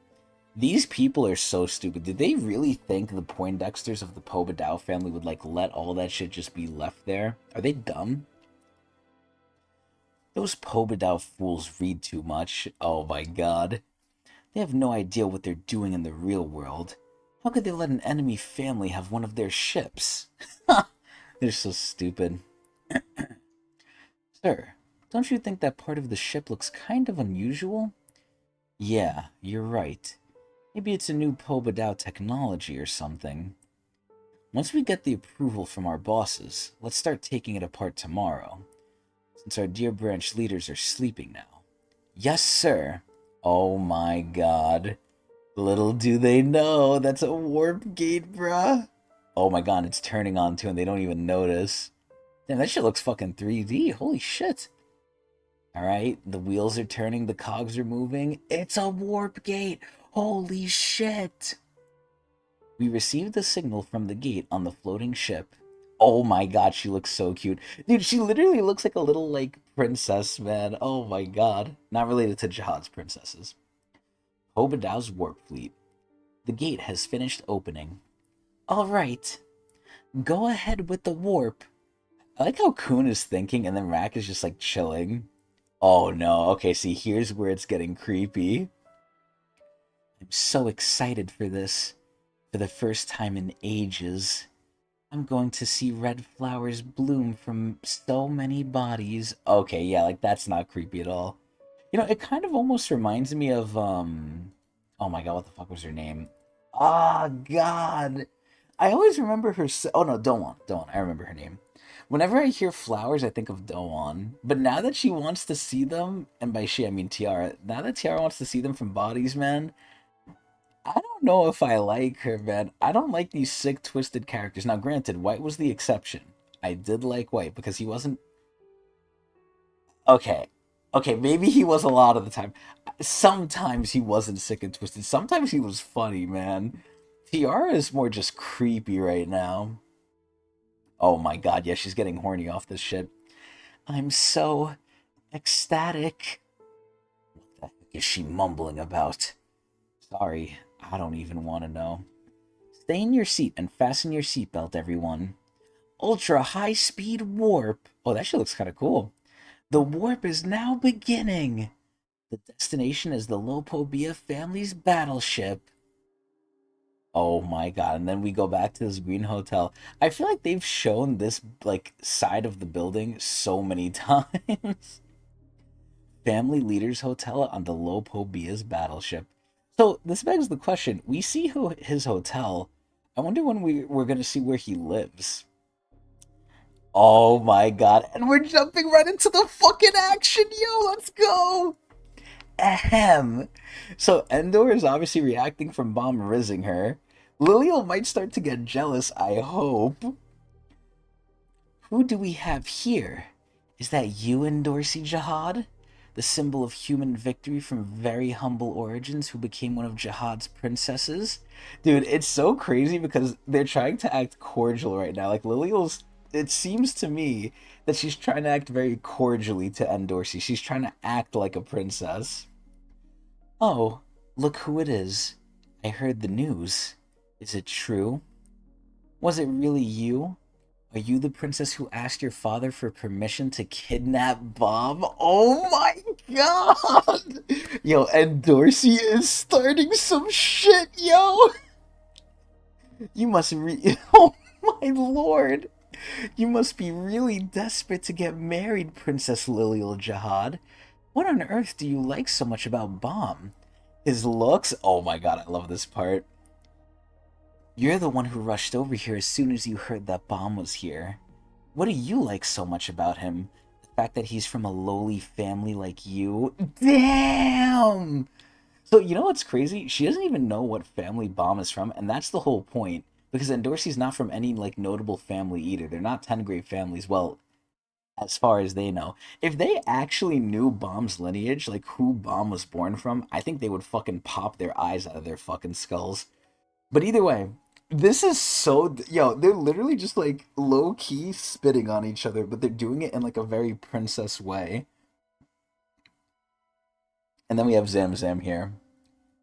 These people are so stupid. Did they really think the Poindexters of the Pobadao family would like let all that shit just be left there? Are they dumb? Those Pobadao fools read too much. Oh my god. They have no idea what they're doing in the real world. How could they let an enemy family have one of their ships? They're so stupid. Sir, don't you think that part of the ship looks kind of unusual? Yeah, you're right. Maybe it's a new Pobadao technology or something. Once we get the approval from our bosses, let's start taking it apart tomorrow, since our dear branch leaders are sleeping now. Yes, sir. Oh my god. Little do they know, that's a warp gate, bruh. Oh my god, it's turning on too and they don't even notice. Damn, that shit looks fucking 3D. Holy shit. Alright, the wheels are turning, the cogs are moving. It's a warp gate. Holy shit. We received the signal from the gate on the floating ship. Oh my god, she looks so cute. Dude, she literally looks like a little, like, princess, man. Oh my god. Not related to Jihad's princesses. Pobadao's warp fleet. The gate has finished opening. Alright, go ahead with the warp. I like how Kun is thinking and then Rack is just like chilling. Oh no, okay, see, here's where it's getting creepy. I'm so excited for this. For the first time in ages. I'm going to see red flowers bloom from so many bodies. Okay, yeah, like that's not creepy at all. You know, it kind of almost reminds me of, oh my god, what the fuck was her name? Ah, god. I always remember her, oh no, Doan, I remember her name. Whenever I hear flowers, I think of Doan. But now that she wants to see them, and by she I mean Tiara, now that Tiara wants to see them from bodies, man, I don't know if I like her, man. I don't like these sick, twisted characters. Now, granted, White was the exception. I did like White because he wasn't. Okay. Okay, maybe he was a lot of the time. Sometimes he wasn't sick and twisted. Sometimes he was funny, man. Tiara is more just creepy right now. Oh my god, yeah, she's getting horny off this shit. I'm so ecstatic. What the heck is she mumbling about? Sorry, I don't even want to know. Stay in your seat and fasten your seatbelt, everyone. Ultra high speed warp. Oh, that shit looks kind of cool. The warp is now beginning. The destination is the Lopobia family's battleship. Oh my god, and then we go back to this green hotel. I feel like they've shown this, like, side of the building so many times. Family Leaders Hotel on the Lopobia's battleship. So, this begs the question, we see his hotel. I wonder when we're gonna see where he lives. Oh my god, and we're jumping right into the fucking action, yo, let's go! Ahem. So Endor is obviously reacting from Bomb rizzing her. Lilial might start to get jealous, I hope. Who do we have here? Is that you, Endorsi Jihad? The symbol of human victory from very humble origins who became one of Jihad's princesses? Dude, it's so crazy because they're trying to act cordial right now. Like, Lilial's... It seems to me that she's trying to act very cordially to Endorsi. She's trying to act like a princess. Oh, look who it is. I heard the news. Is it true? Was it really you? Are you the princess who asked your father for permission to kidnap Bob? Oh my god! Yo, and Dorsey is starting some shit, yo! You must oh my lord! You must be really desperate to get married, Princess Lilial Jihad. What on earth do you like so much about Bomb? His looks? Oh my god, I love this part. You're the one who rushed over here as soon as you heard that Bomb was here. What do you like so much about him? The fact that he's from a lowly family like you? Damn! So, you know what's crazy? She doesn't even know what family Bomb is from, and that's the whole point. Because Endorsi's not from any, like, notable family either. They're not 10 great families. Well, as far as they know. If they actually knew Bomb's lineage, like who Bomb was born from, I think they would fucking pop their eyes out of their fucking skulls. But either way, this is so yo, they're literally just like low key spitting on each other, but they're doing it in like a very princess way. And then we have Zam Zam here.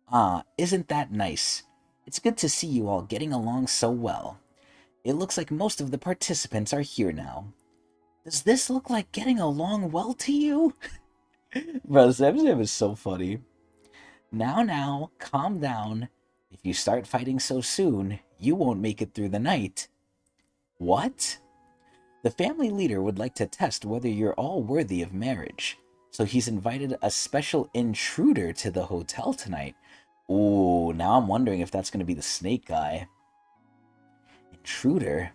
Ah, isn't that nice? It's good to see you all getting along so well. It looks like most of the participants are here now. Does this look like getting along well to you? Bro, Zam Zam is so funny. Now, calm down. If you start fighting so soon, you won't make it through the night. What? The family leader would like to test whether you're all worthy of marriage, so he's invited a special intruder to the hotel tonight. Ooh, now I'm wondering if that's going to be the snake guy. Intruder?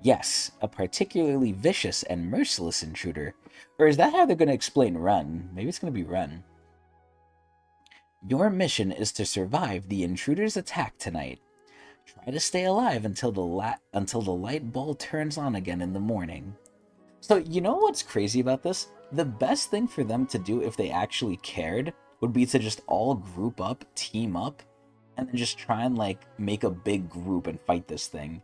Yes, a particularly vicious and merciless intruder. Or is that how they're going to explain REN? Maybe it's going to be REN. Your mission is to survive the intruder's attack tonight. Try to stay alive until the light bulb turns on again in the morning. So, you know what's crazy about this? The best thing for them to do if they actually cared would be to just all group up, team up, and then just try and, like, make a big group and fight this thing.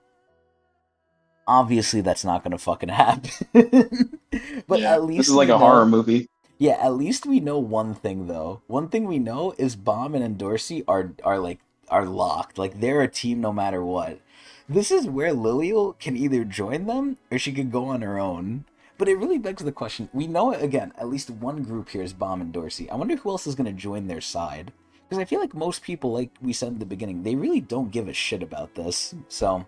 Obviously, that's not gonna fucking happen. But Yeah, at least this is like a horror movie. Yeah, at least we know one thing though. One thing we know is Bomb and Endorsi are locked. Like they're a team no matter what. This is where Lilial can either join them or she could go on her own. But it really begs the question. We know again, at least one group here is Bomb and Dorsey. I wonder who else is gonna join their side. Because I feel like most people, like we said in the beginning, they really don't give a shit about this. So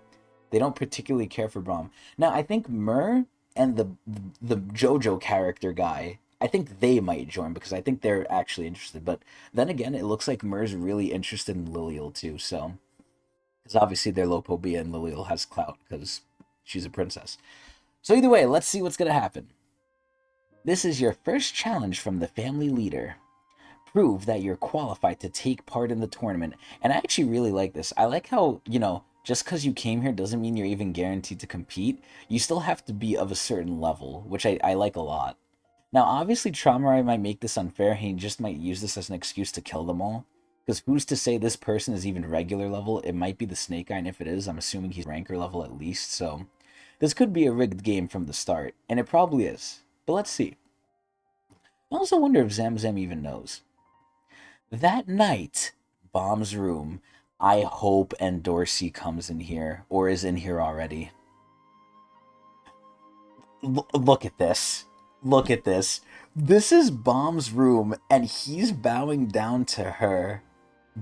they don't particularly care for Bomb. Now I think Mur and the JoJo character guy, I think they might join because I think they're actually interested. But then again, it looks like Mur's really interested in Lilial too. So, because obviously they're Lopobia and Lilial has clout because she's a princess. So either way, let's see what's gonna happen. This is your first challenge from the family leader. Prove that you're qualified to take part in the tournament. And I actually really like this. I like how, just because you came here doesn't mean you're even guaranteed to compete. You still have to be of a certain level, which I like a lot. Now, obviously, Traumarai might make this unfair, and he just might use this as an excuse to kill them all. Because who's to say this person is even regular level? It might be the Snake Guy, and if it is, I'm assuming he's ranker level at least, so... This could be a rigged game from the start, and it probably is. But let's see. I also wonder if Zamzam even knows. That night, Bomb's room. I hope Endorsi comes in here, or is in here already. Look at this. Look at this. This is Bomb's room, and he's bowing down to her.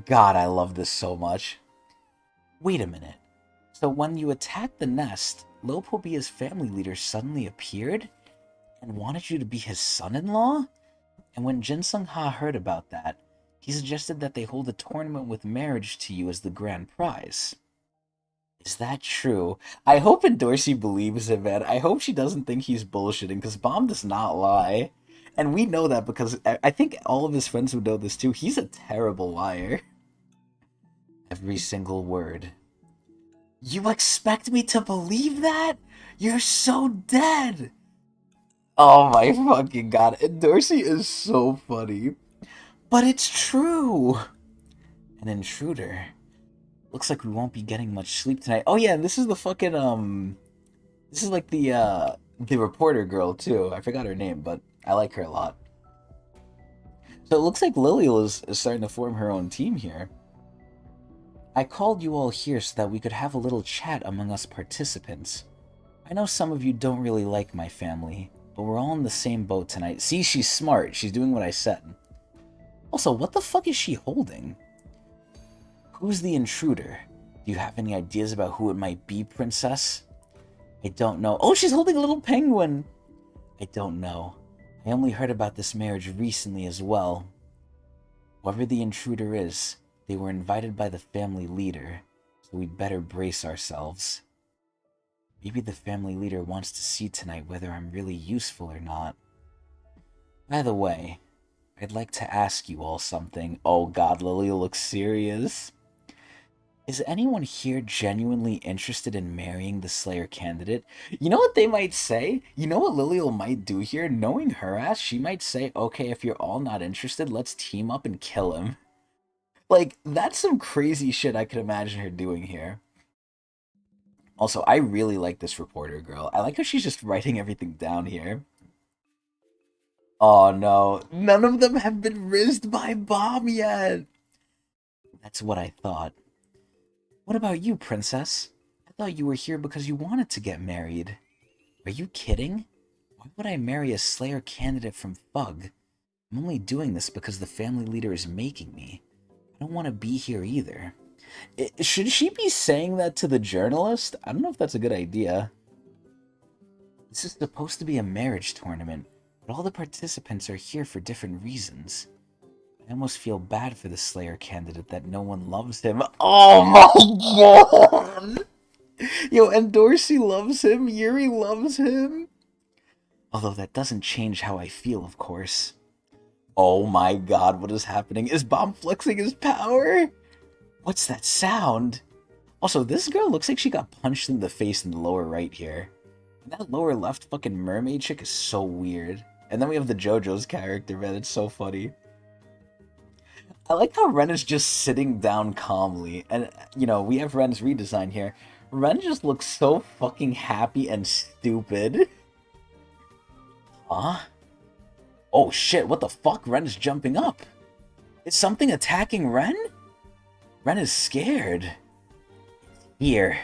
God, I love this so much. Wait a minute. So when you attacked the nest, Lopobia's family leader suddenly appeared and wanted you to be his son-in-law? And when Jinsung Ha heard about that, he suggested that they hold a tournament with marriage to you as the grand prize. Is that true? I hope Endorsi believes him, man. I hope she doesn't think he's bullshitting, because Bomb does not lie. And we know that because I think all of his friends would know this too. He's a terrible liar. Every single word. You expect me to believe that? You're so dead! Oh my fucking god. Endorsi is so funny. But it's true! An intruder. Looks like we won't be getting much sleep tonight. Oh yeah, and this is the fucking, this is like the reporter girl too. I forgot her name, but I like her a lot. So it looks like Lilial is starting to form her own team here. I called you all here so that we could have a little chat among us participants. I know some of you don't really like my family, but we're all in the same boat tonight. See, she's smart. She's doing what I said. Also, what the fuck is she holding? Who's the intruder? Do you have any ideas about who it might be, princess? I don't know. Oh, she's holding a little penguin! I don't know. I only heard about this marriage recently as well. Whoever the intruder is, they were invited by the family leader, so we'd better brace ourselves. Maybe the family leader wants to see tonight whether I'm really useful or not. By the way, I'd like to ask you all something. Oh god, Lily looks serious. Is anyone here genuinely interested in marrying the Slayer candidate? You know what they might say? You know what Lilial might do here? Knowing her ass, she might say, okay, if you're all not interested, let's team up and kill him. Like, that's some crazy shit I could imagine her doing here. Also, I really like this reporter girl. I like how she's just writing everything down here. Oh no, none of them have been rizzed by Bomb yet! That's what I thought. What about you, princess? I thought you were here because you wanted to get married. Are you kidding? Why would I marry a Slayer candidate from Fug? I'm only doing this because the family leader is making me. I don't want to be here either. Should she be saying that to the journalist? I don't know if that's a good idea. This is supposed to be a marriage tournament, but all the participants are here for different reasons. I almost feel bad for the Slayer candidate that no one loves him. Oh my god! Yo, and Dorsey loves him, Yuri loves him. Although that doesn't change how I feel, of course. Oh my god, what is happening? Is Bomb flexing his power? What's that sound? Also, this girl looks like she got punched in the face in the lower right here. That lower left fucking mermaid chick is so weird. And then we have the JoJo's character, man, it's so funny. I like how Ren is just sitting down calmly. And, you know, we have Ren's redesign here. Ren just looks so fucking happy and stupid. Huh? Oh shit, what the fuck? Ren is jumping up. Is something attacking Ren? Ren is scared. Here.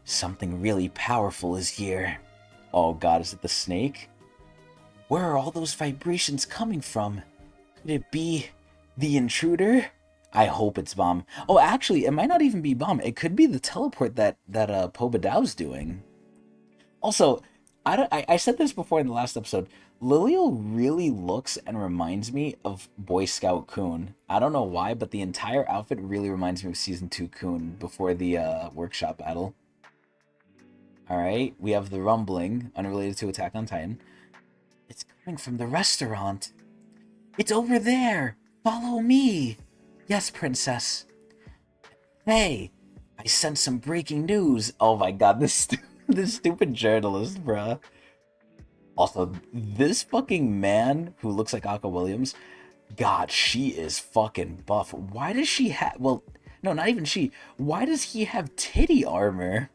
Something really powerful is here. Oh god, is it the snake? Where are all those vibrations coming from? Could it be the intruder? I hope it's Bomb. Oh, actually, it might not even be Bomb. It could be the teleport that Pobadao's doing. Also, I said this before in the last episode. Lilial really looks and reminds me of Boy Scout Kun. I don't know why, but the entire outfit really reminds me of Season 2 Kun before the workshop battle. Alright, we have the rumbling, unrelated to Attack on Titan. It's coming from the restaurant. It's over there! Follow me! Yes, princess. Hey, I sent some breaking news. Oh my god, this stupid journalist, bruh. Also, this fucking man who looks like Aka Williams, god, she is fucking buff. Why does she have... Well, no, not even she. Why does he have titty armor?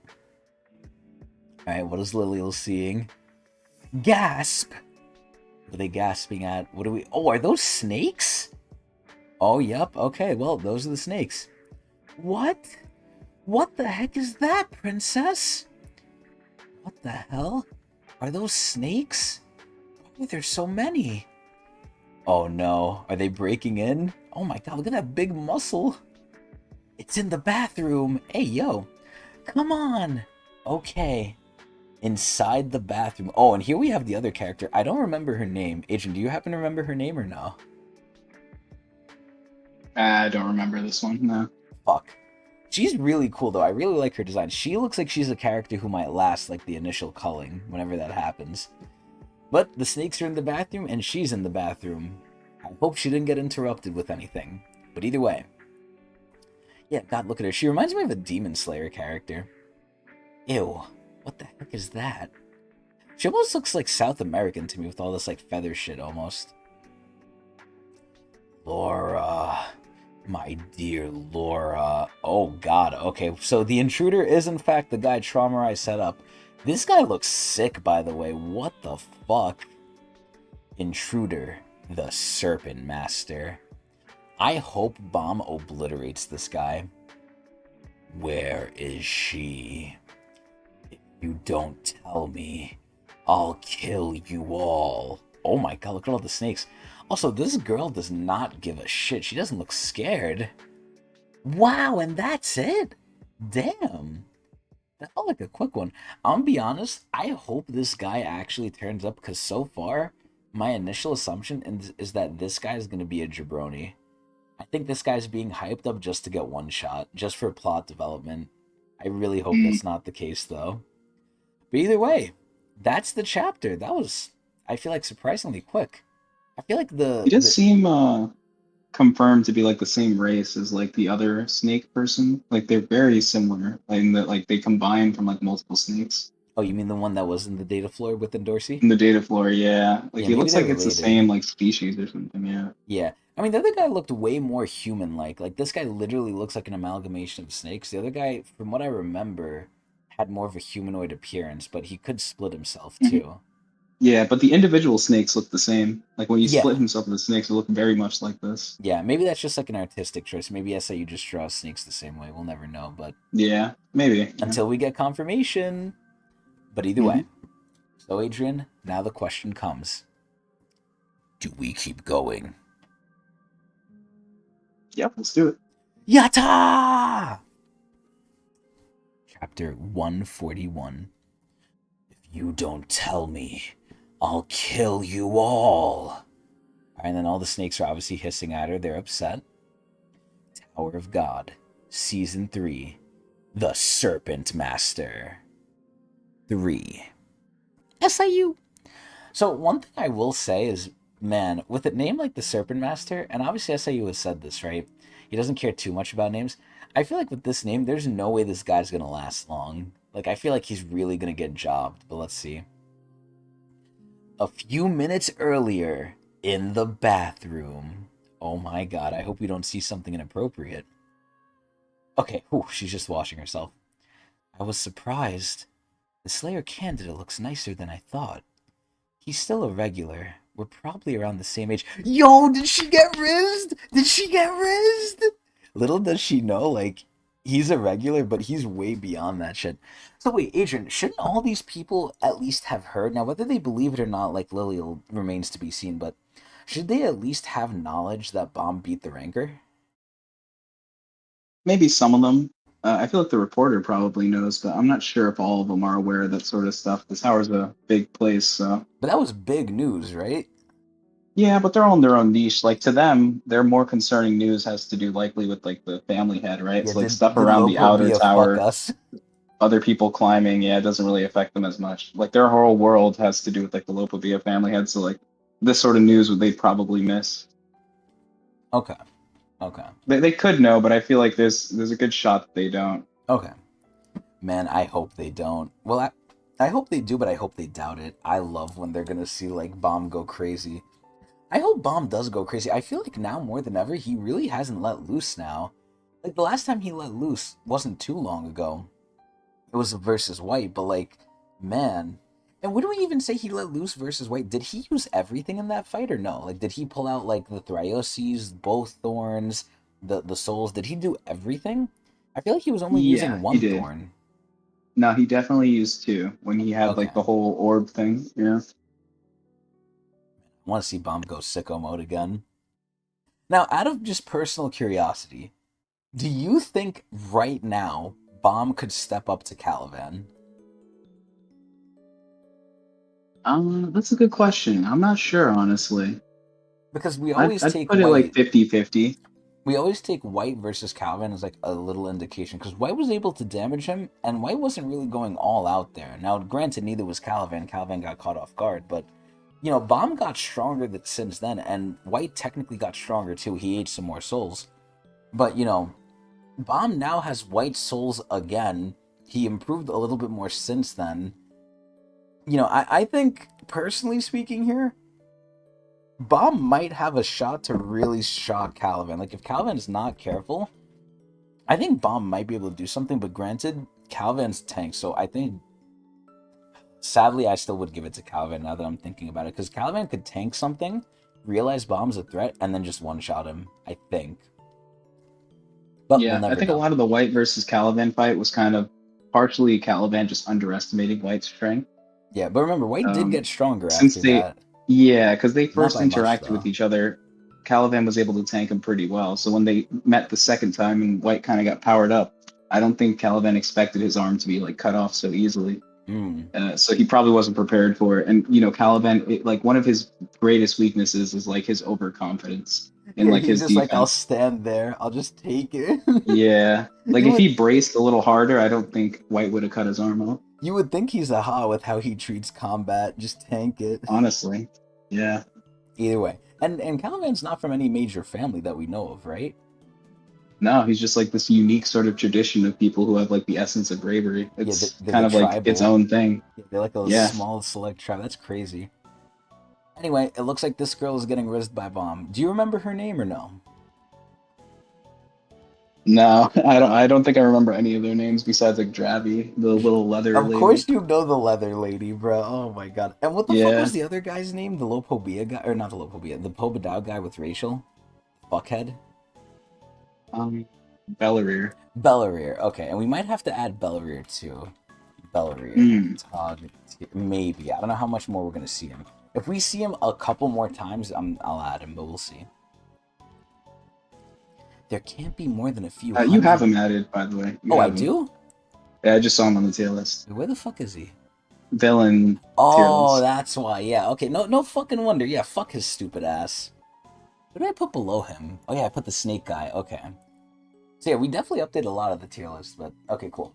Alright, what is Lilial seeing? Gasp! What are they gasping at? What are we... Oh, are those snakes? Oh, yep. Okay, well, those are the snakes. What? What the heck is that, princess? What the hell? Are those snakes? Why are there so many? Oh no, are they breaking in? Oh my god, look at that big muscle. It's in the bathroom. Hey, yo. Come on. Okay. Inside the bathroom. Oh, and here we have the other character. I don't remember her name. Agent, do you happen to remember her name or no? I don't remember this one, no. Fuck. She's really cool, though. I really like her design. She looks like she's a character who might last, like, the initial culling, whenever that happens. But the snakes are in the bathroom, and she's in the bathroom. I hope she didn't get interrupted with anything. But either way. Yeah, god, look at her. She reminds me of a Demon Slayer character. Ew. What the heck is that? She almost looks like South American to me with all this, like, feather shit, almost. Laura... My dear Laura. Oh god, okay. So the intruder is in fact the guy Traumarai set up. This guy looks sick, by the way. What the fuck? Intruder, the Serpent Master. I hope Bomb obliterates this guy. Where is she? If You don't tell me, I'll kill you all. Oh my god, look at all the snakes. Also, this girl does not give a shit. She doesn't look scared. Wow, and that's it? Damn. That felt like a quick one. I'll be honest, I hope this guy actually turns up, because so far, my initial assumption is that this guy is going to be a jabroni. I think this guy's being hyped up just to get one shot, just for plot development. I really hope that's not the case, though. But either way, that's the chapter. That was, I feel like, surprisingly quick. I feel like He does seem confirmed to be like the same race as like the other snake person. Like they're very similar, in that like they combine from like multiple snakes. Oh, you mean the one that was in the data floor within Dorsey? In the data floor, yeah. Like Yeah, he maybe looks they're like it's the related. same like species or something, yeah. Yeah. I mean, the other guy looked way more human-like. Like, this guy literally looks like an amalgamation of snakes. The other guy, from what I remember, had more of a humanoid appearance, but he could split himself, Mhm. too. Yeah, but the individual snakes look the same. Like when you Yeah. split himself into snakes, it look very much like this. Yeah, maybe that's just like an artistic choice. Maybe SIU just draws snakes the same way. We'll never know, but Yeah, maybe. Yeah. until we get confirmation. But either way. So, Adrian, now the question comes. Do we keep going? Yep, let's do it. Yatta! Chapter 141. If you don't tell me, I'll kill you all. And then all the snakes are obviously hissing at her. They're upset. Tower of God, Season 3. The Serpent Master. 3. SIU. So one thing I will say is, man, with a name like the Serpent Master, and obviously SIU has said this, right? He doesn't care too much about names. I feel like with this name, there's no way this guy's gonna last long. Like, I feel like he's really gonna get jobbed, but let's see. A few minutes earlier, in the bathroom. Oh my god, I hope we don't see something inappropriate. Okay, whew, she's just washing herself. I was surprised. The Slayer candidate looks nicer than I thought. He's still a regular. We're probably around the same age. Yo, did she get rizzed? Did she get rizzed? Little does she know, like, he's a regular, but he's way beyond that shit. So wait, Adrian, shouldn't all these people at least have heard? Now, whether they believe it or not, like, Lily remains to be seen, but should they at least have knowledge that Bomb beat the Ranker? Maybe some of them. I feel like the reporter probably knows, but I'm not sure if all of them are aware of that sort of stuff. This Tower's a big place, so. But that was big news, right? Yeah, but they're all in their own niche. Like to them, their more concerning news has to do likely with like the family head, right? Yeah, So like stuff did around the Loco be outer a fuck tower, us? other people climbing, yeah, it doesn't really affect them as much. Like their whole world has to do with like the Lopavia family head, so like this sort of news would they probably miss. Okay. Okay. They could know, but I feel like there's a good shot that they don't. Okay. Man, I hope they don't. Well, I hope they do, but I hope they doubt it. I love when they're gonna see, like, Bomb go crazy. I hope Bomb does go crazy. I feel like now more than ever, he really hasn't let loose now. Like, the last time he let loose wasn't too long ago. It was versus White, but, like, man. And wouldn't we even say he let loose versus White? Did he use everything in that fight or no? Like, did he pull out, like, the Thryoses, both Thorns, the Souls? Did he do everything? I feel like he was only Yeah, using he one did. Thorn. No, he definitely used two when he had Okay. like the whole orb thing. Yeah. I want to see Bomb go sicko mode again. Now, out of just personal curiosity, do you think right now Bomb could step up to Caliban? That's a good question. I'm not sure, honestly. Because we I'd, always I'd take put it like White. 50-50. We always take White versus Caliban as like a little indication because White was able to damage him, and White wasn't really going all out there. Now, granted, neither was Caliban. Caliban got caught off guard, but you know, Bomb got stronger since then, and White technically got stronger too. He ate some more souls, but you know, Bomb now has white souls again. He improved a little bit more since then. You know, I think, personally speaking here, Bomb might have a shot to really shock Caliban. Like, if Caliban's not careful, I think Bomb might be able to do something, but granted, Caliban's tank, so I think, sadly, I still would give it to Caliban now that I'm thinking about it, because Caliban could tank something, realize Bomb's a threat, and then just one-shot him, I think. But we'll Yeah, I never think a know. lot of the White versus Caliban fight was kind of partially Caliban just underestimating White's strength. Yeah, but remember, White did Um, get stronger since after they, that. yeah, because they Not first by much, interacted with though. each other, Caliban was able to tank him pretty well. So when they met the second time and White kind of got powered up, I don't think Caliban expected his arm to be like cut off so easily. Mm. So he probably wasn't prepared for it. And you know, Caliban, like one of his greatest weaknesses is like his overconfidence in Yeah, like he's his just like, I'll defense. stand there. I'll just take it. Yeah, like You if would he braced a little harder, I don't think White would have cut his arm off. you would think he's a ha with how he treats combat. Just tank it. Honestly, yeah. Either way. And Caliban's not from any major family that we know of, right? No, he's just like this unique sort of tradition of people who have like the essence of bravery. Yeah, It's they're the kind of like its tribal. own thing. Yeah, they're like a Yeah. small select tribe. That's crazy. Anyway, it looks like this girl is getting rizzed by bomb. Do you remember her name or no? No, I don't think I remember any of their names besides like Dravi, the little leather Of lady. course you know the leather lady, bro. Oh my god. And what the fuck was Yeah. the other guy's name? The Lopobia guy? Or not the Lopobia, the Pobadao guy with Rachel? Fuckhead? Um Bellerir. Bellerir. Okay, and we might have to add Bellerir too. Bellerir. Mm. Todd. Maybe. I don't know how much more we're gonna see him. If we see him a couple more times, I'll add him, but we'll see. There can't be more than a few You have hundred. him added, by the way. You Oh, I have him. do? Yeah, I just saw him on the tier list. Where the fuck is he? Villain tier Oh, list. that's why. Yeah. Okay. No fucking wonder. Yeah. Fuck his stupid ass. What did I put below him? Oh yeah, I put the snake guy. Okay. So yeah, we definitely updated a lot of the tier list, but okay, cool.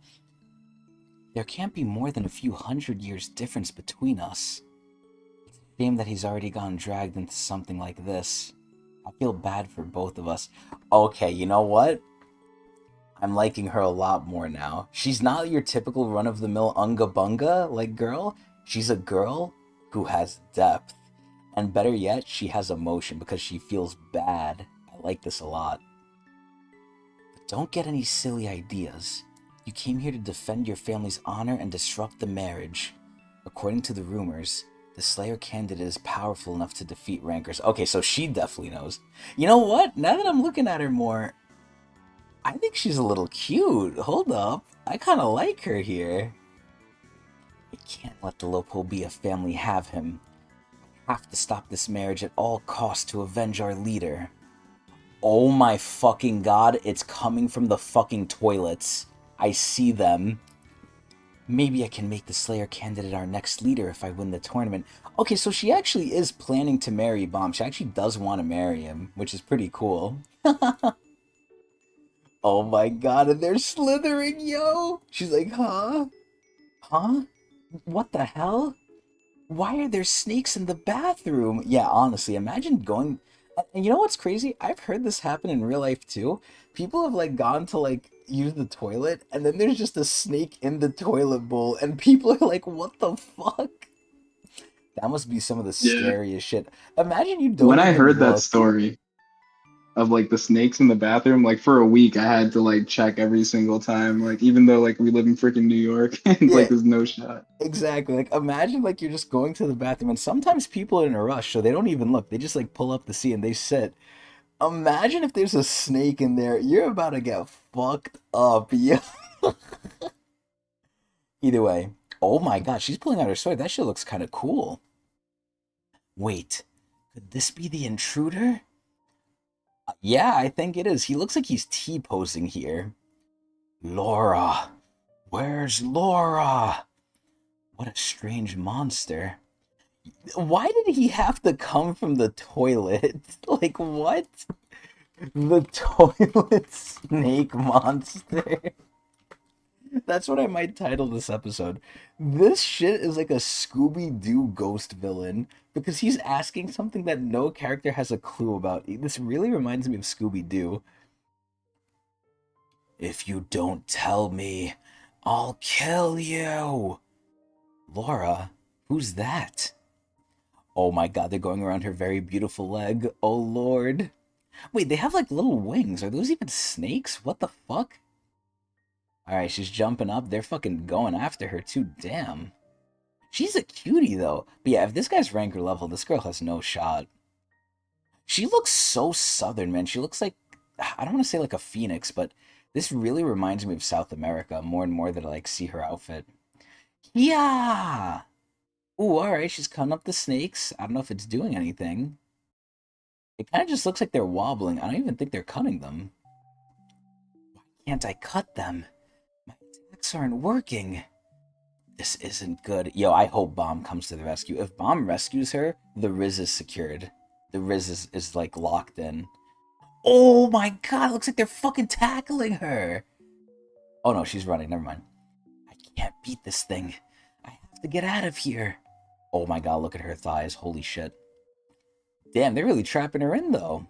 There can't be more than a few hundred years difference between us. Shame that he's already gotten dragged into something like this. I feel bad for both of us. Okay, you know what? I'm liking her a lot more now. She's not your typical run-of-the-mill unga bunga like girl. She's a girl who has depth. And better yet, she has emotion because she feels bad. I like this a lot. But don't get any silly ideas. You came here to defend your family's honor and disrupt the marriage. According to the rumors, the Slayer candidate is powerful enough to defeat Rankers. Okay, so she definitely knows. You know what? Now that I'm looking at her more, I think she's a little cute. Hold up. I kind of like her here. I can't let the Lopobia family have him. I have to stop this marriage at all costs to avenge our leader. Oh my fucking god, it's coming from the fucking toilets. I see them. Maybe I can make the Slayer candidate our next leader if I win the tournament. Okay, so she actually is planning to marry Bomb. She actually does want to marry him, which is pretty cool. Oh my god, and they're slithering, yo! She's like, huh? Huh? What the hell? Why are there snakes in the bathroom? Yeah, honestly, imagine going. And you know what's crazy? I've heard this happen in real life too. People have like gone to like use the toilet, and then there's just a snake in the toilet bowl, and people are like, what the fuck? That must be some of the Yeah. scariest shit. Imagine you don't When I even heard that look. story of like the snakes in the bathroom, like for a week I had to like check every single time. Like even though like we live in freaking New York and Yeah, like there's no shot. exactly. Like imagine like you're just going to the bathroom, and sometimes people are in a rush, so they don't even look. They just like pull up the seat and they sit. Imagine if there's a snake in there. You're about to get fucked up. Yeah. Either way. Oh my god, she's pulling out her sword. That shit looks kind of cool. Wait, could this be the intruder? Yeah, I think it is. He looks like he's T-posing here. Laura. Where's Laura? What a strange monster. Why did he have to come from the toilet? Like, what? The toilet snake monster. That's what I might title this episode. This shit is like a Scooby Doo ghost villain because he's asking something that no character has a clue about. This really reminds me of Scooby Doo. If you don't tell me, I'll kill you. Laura, who's that? Oh my god, they're going around her very beautiful leg. Oh lord. Wait, they have like little wings. Are those even snakes? What the fuck? Alright, she's jumping up. They're fucking going after her too. Damn. She's a cutie though. But yeah, if this guy's ranker level, this girl has no shot. She looks so southern, man. She looks like, I don't want to say like a phoenix, but This really reminds me of South America more and more that I like see her outfit. Yeah. Ooh, all right. She's cutting up the snakes. I don't know if it's doing anything. It kind of just looks like they're wobbling. I don't even think they're cutting them. Why can't I cut them? My attacks aren't working. This isn't good. Yo, I hope Bomb comes to the rescue. If Bomb rescues her, the Riz is secured. The Riz is like locked in. Oh my god, it looks like they're fucking tackling her. Oh no, she's running. Never mind. I can't beat this thing. I have to get out of here. Oh my god, look at her thighs. Holy shit. Damn, they're really trapping her in though.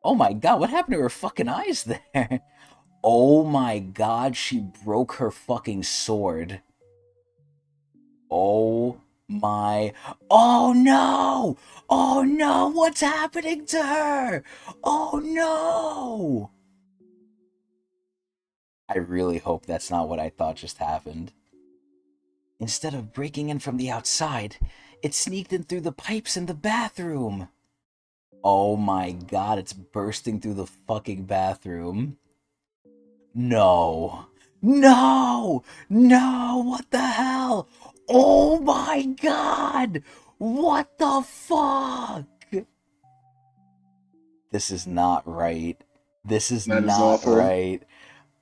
Oh my god, what happened to her fucking eyes there? Oh my god, she broke her fucking sword. Oh my... Oh no! Oh no! What's happening to her? Oh no! I really hope that's not what I thought just happened. Instead of breaking in from the outside, it sneaked in through the pipes in the bathroom. Oh my god, it's bursting through the fucking bathroom. No. No! No! What the hell? Oh my god! What the fuck? This is not right. This is That is not awful. right.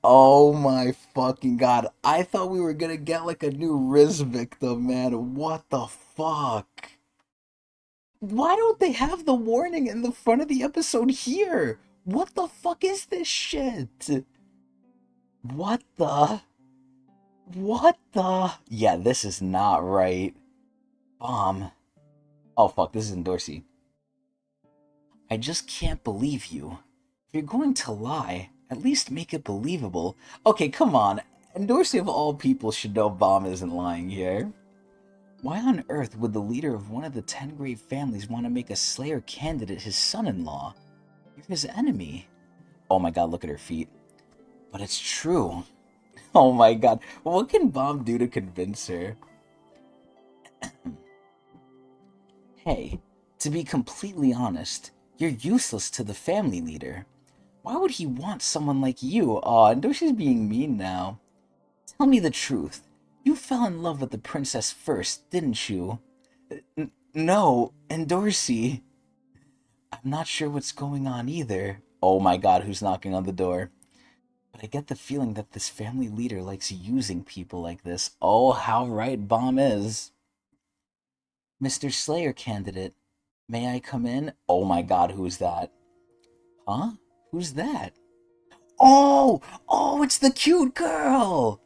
Oh my fucking god. I thought we were gonna get like a new Riz victim, man. What the fuck? Why don't they have the warning in the front of the episode here? What the fuck is this shit? What the? What the? Yeah, this is not right. Bomb. Oh fuck, this isn't Dorsey. I just can't believe you. If you're going to lie, at least make it believable. Okay, come on. And Dorsey of all people should know Bomb isn't lying here. Why on earth would the leader of one of the 10 great families want to make a Slayer candidate his son-in-law? You're his enemy. Oh my god, look at her feet. But it's true. Oh my god. What can Bomb do to convince her? Hey, to be completely honest, you're useless to the family leader. Why would he want someone like you? Aw, and Doshi's being mean now. Tell me the truth. You fell in love with the princess first, didn't you? No, and Dorsey. I'm not sure what's going on either. Oh my god, who's knocking on the door? But I get the feeling that this family leader likes using people like this. Oh, how right Bomb is. Mr. Slayer candidate, may I come in? Oh my god, who's that? Huh? Who's that? Oh! Oh, it's the cute girl!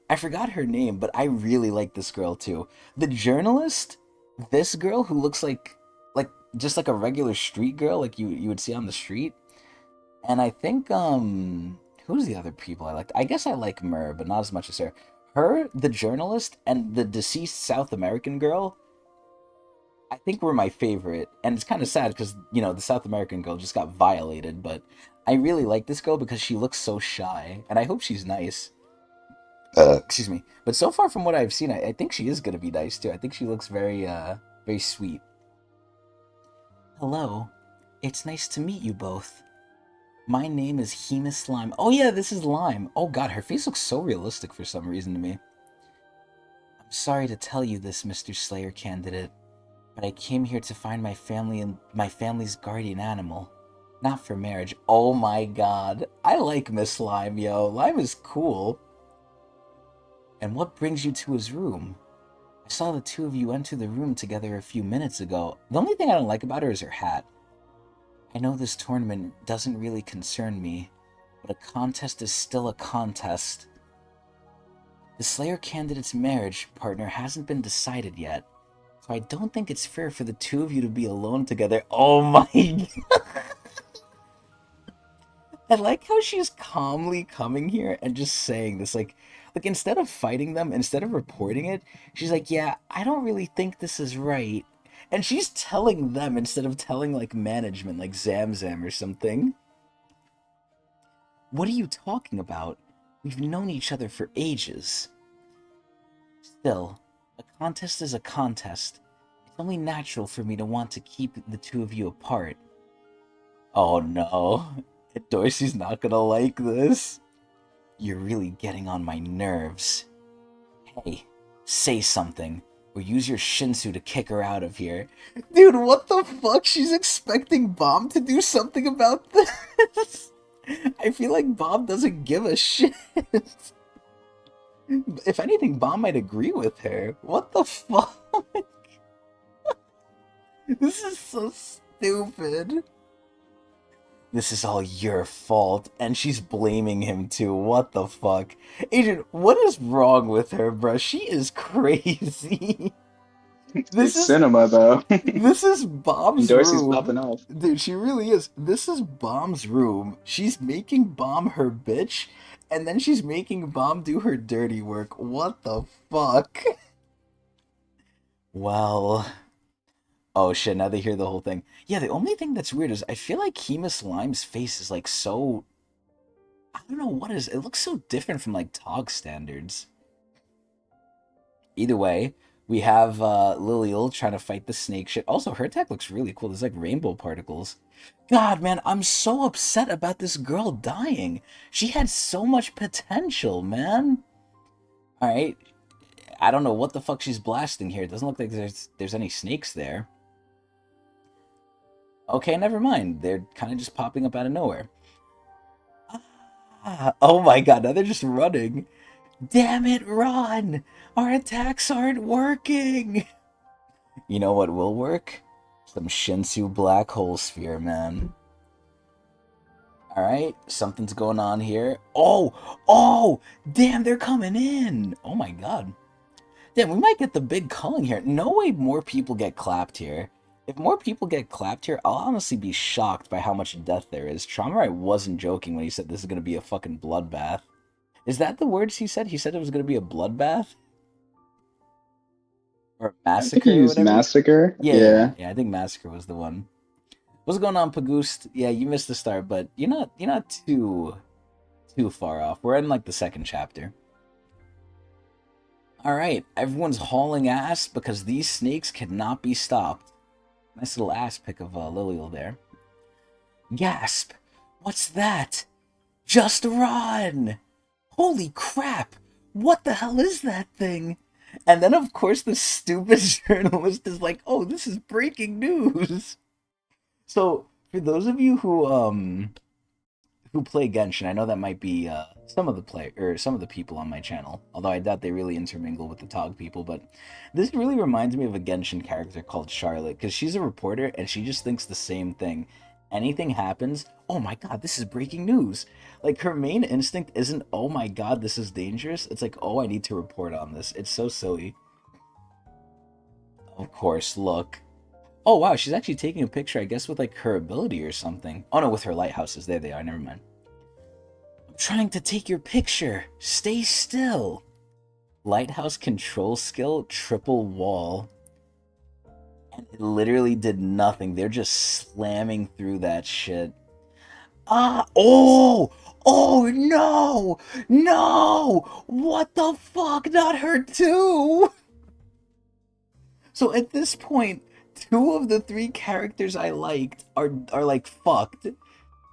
I forgot her name, but I really like this girl too. The journalist? This girl who looks like just like a regular street girl like you would see on the street. And I think who's the other people I liked? I guess I like Mur, but not as much as her. Her, the journalist, and the deceased South American girl, I think were my favorite. And it's kind of sad because, you know, the South American girl just got violated, but I really like this girl because she looks so shy, and I hope she's nice. Excuse me. But so far from what I've seen, I think she is gonna be nice too. I think she looks very sweet. Hello. It's nice to meet you both. My name is Hema Slime. Oh yeah, this is Lime. Oh god, her face looks so realistic for some reason to me. I'm sorry to tell you this, Mr. Slayer candidate, but I came here to find my family and my family's guardian animal. Not for marriage. Oh my god. I like Miss Lime, yo. Lime is cool. And what brings you to his room? I saw the two of you enter the room together a few minutes ago. The only thing I don't like about her is her hat. I know this tournament doesn't really concern me, but a contest is still a contest. The Slayer candidate's marriage partner hasn't been decided yet, so I don't think it's fair for the two of you to be alone together. Oh my god. I like how she's calmly coming here and just saying this, like instead of fighting them, instead of reporting it, she's like, yeah, I don't really think this is right. And she's telling them instead of telling, like, management, like Zamzam or something. What are you talking about? We've known each other for ages. Still, a contest is a contest. It's only natural for me to want to keep the two of you apart. Oh no. Dorsey's not gonna like this. You're really getting on my nerves. Hey, say something, or use your Shinsu to kick her out of here. Dude, what the fuck? She's expecting Bomb to do something about this? I feel like Bomb doesn't give a shit. If anything, Bomb might agree with her. What the fuck? This is so stupid. This is all your fault, and she's blaming him too. What the fuck? Adrian, what is wrong with her, bro? She is crazy. It's cinema, though. This is Bomb's Dorsey's room. popping off. Dude, she really is. This is Bomb's room. She's making Bomb her bitch, and then she's making Bomb do her dirty work. What the fuck? Well... Oh shit, now they hear the whole thing. Yeah, the only thing that's weird is I feel like Kima Slime's face is like so... I don't know what it is. It looks so different from like Tog standards. Either way, we have Lilial trying to fight the snake shit. Also, her attack looks really cool. There's like rainbow particles. God, man, I'm so upset about this girl dying. She had so much potential, man. Alright. I don't know what the fuck she's blasting here. It doesn't look like there's any snakes there. Okay, never mind. They're kind of just popping up out of nowhere. Ah, oh my god, now they're just running. Damn it, run! Our attacks aren't working! You know what will work? Some Shinsu Black Hole Sphere, man. Alright, something's going on here. Oh! Oh! Damn, they're coming in! Oh my god. Damn, we might get the big culling here. No way more people get clapped here. If more people get clapped here, I'll honestly be shocked by how much death there is. Traumarai wasn't joking when he said this is going to be a fucking bloodbath. Is that the words he said? He said it was going to be a bloodbath? Or massacre? I think he used massacre. Yeah, I think massacre was the one. What's going on, Pagoost? Yeah, you missed the start, but you're not too far off. We're in like the second chapter. Alright, everyone's hauling ass because these snakes cannot be stopped. Nice little ass pick of Lilial there. Gasp! What's that? Just run! Holy crap! What the hell is that thing? And then, of course, the stupid journalist is like, oh, this is breaking news! So, for those of you who play Genshin, I know that might be some of the people on my channel, although I doubt they really intermingle with the Tog people, but this really reminds me of a Genshin character called Charlotte, because she's a reporter and she just thinks the same thing. Anything happens, oh my god, this is breaking news. Like, her main instinct isn't, oh my god, this is dangerous. It's like, oh, I need to report on this. It's so silly. Of course, look. Oh wow, she's actually taking a picture, I guess, with like her ability or something. Oh no, with her lighthouses. There they are, never mind. I'm trying to take your picture. Stay still. Lighthouse control skill, triple wall. And it literally did nothing. They're just slamming through that shit. Ah, oh! Oh no! No! What the fuck? Not her too! So at this point, 2 of the 3 characters I liked are like fucked.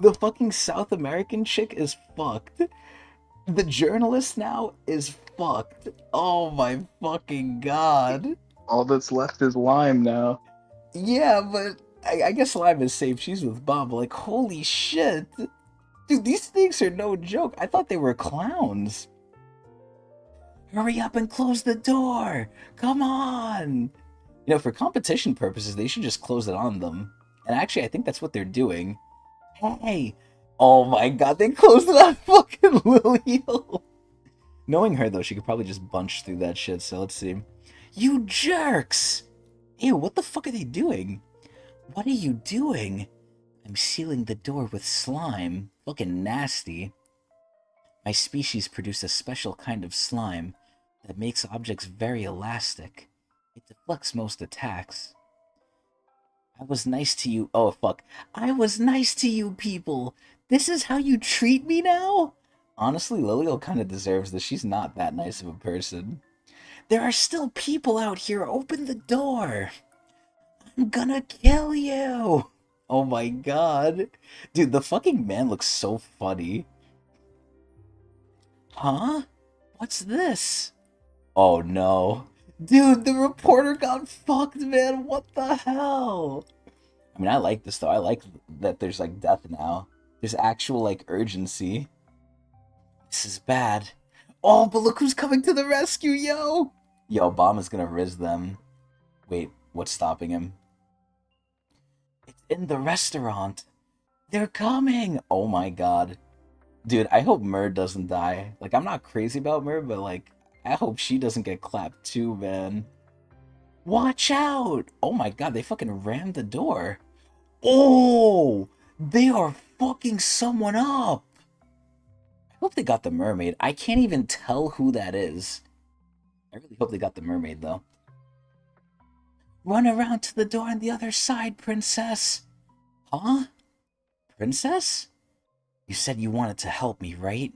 The fucking South American chick is fucked. The journalist now is fucked. Oh my fucking god. All that's left is Lime now. Yeah, but I guess Lime is safe. She's with Bob. Like, holy shit. Dude, these things are no joke. I thought they were clowns. Hurry up and close the door. Come on. You know, for competition purposes, they should just close it on them. And actually, I think that's what they're doing. Hey! Oh my god, they closed it on fucking Lilial! Knowing her, though, she could probably just bunch through that shit, so let's see. You jerks! Ew, what the fuck are they doing? What are you doing? I'm sealing the door with slime. Fucking nasty. My species produce a special kind of slime that makes objects very elastic. It deflects most attacks. I was nice to you. Oh, fuck. I was nice to you people. This is how you treat me now? Honestly, Lilial kind of deserves this. She's not that nice of a person. There are still people out here. Open the door. I'm gonna kill you. Oh my god. Dude, the fucking man looks so funny. Huh? What's this? Oh no. Dude, the reporter got fucked, man. What the hell? I mean, I like this though. I like that there's like death now. There's actual like urgency. This is bad. Oh, but look who's coming to the rescue, yo! Yo, Obama's gonna riz them. Wait, what's stopping him? It's in the restaurant. They're coming! Oh my god. Dude, I hope Mur doesn't die. Like, I'm not crazy about Mur, but like, I hope she doesn't get clapped too, man. Watch out! Oh my god, they fucking rammed the door. Oh! They are fucking someone up! I hope they got the mermaid. I can't even tell who that is. I really hope they got the mermaid, though. Run around to the door on the other side, princess! Huh? Princess? You said you wanted to help me, right?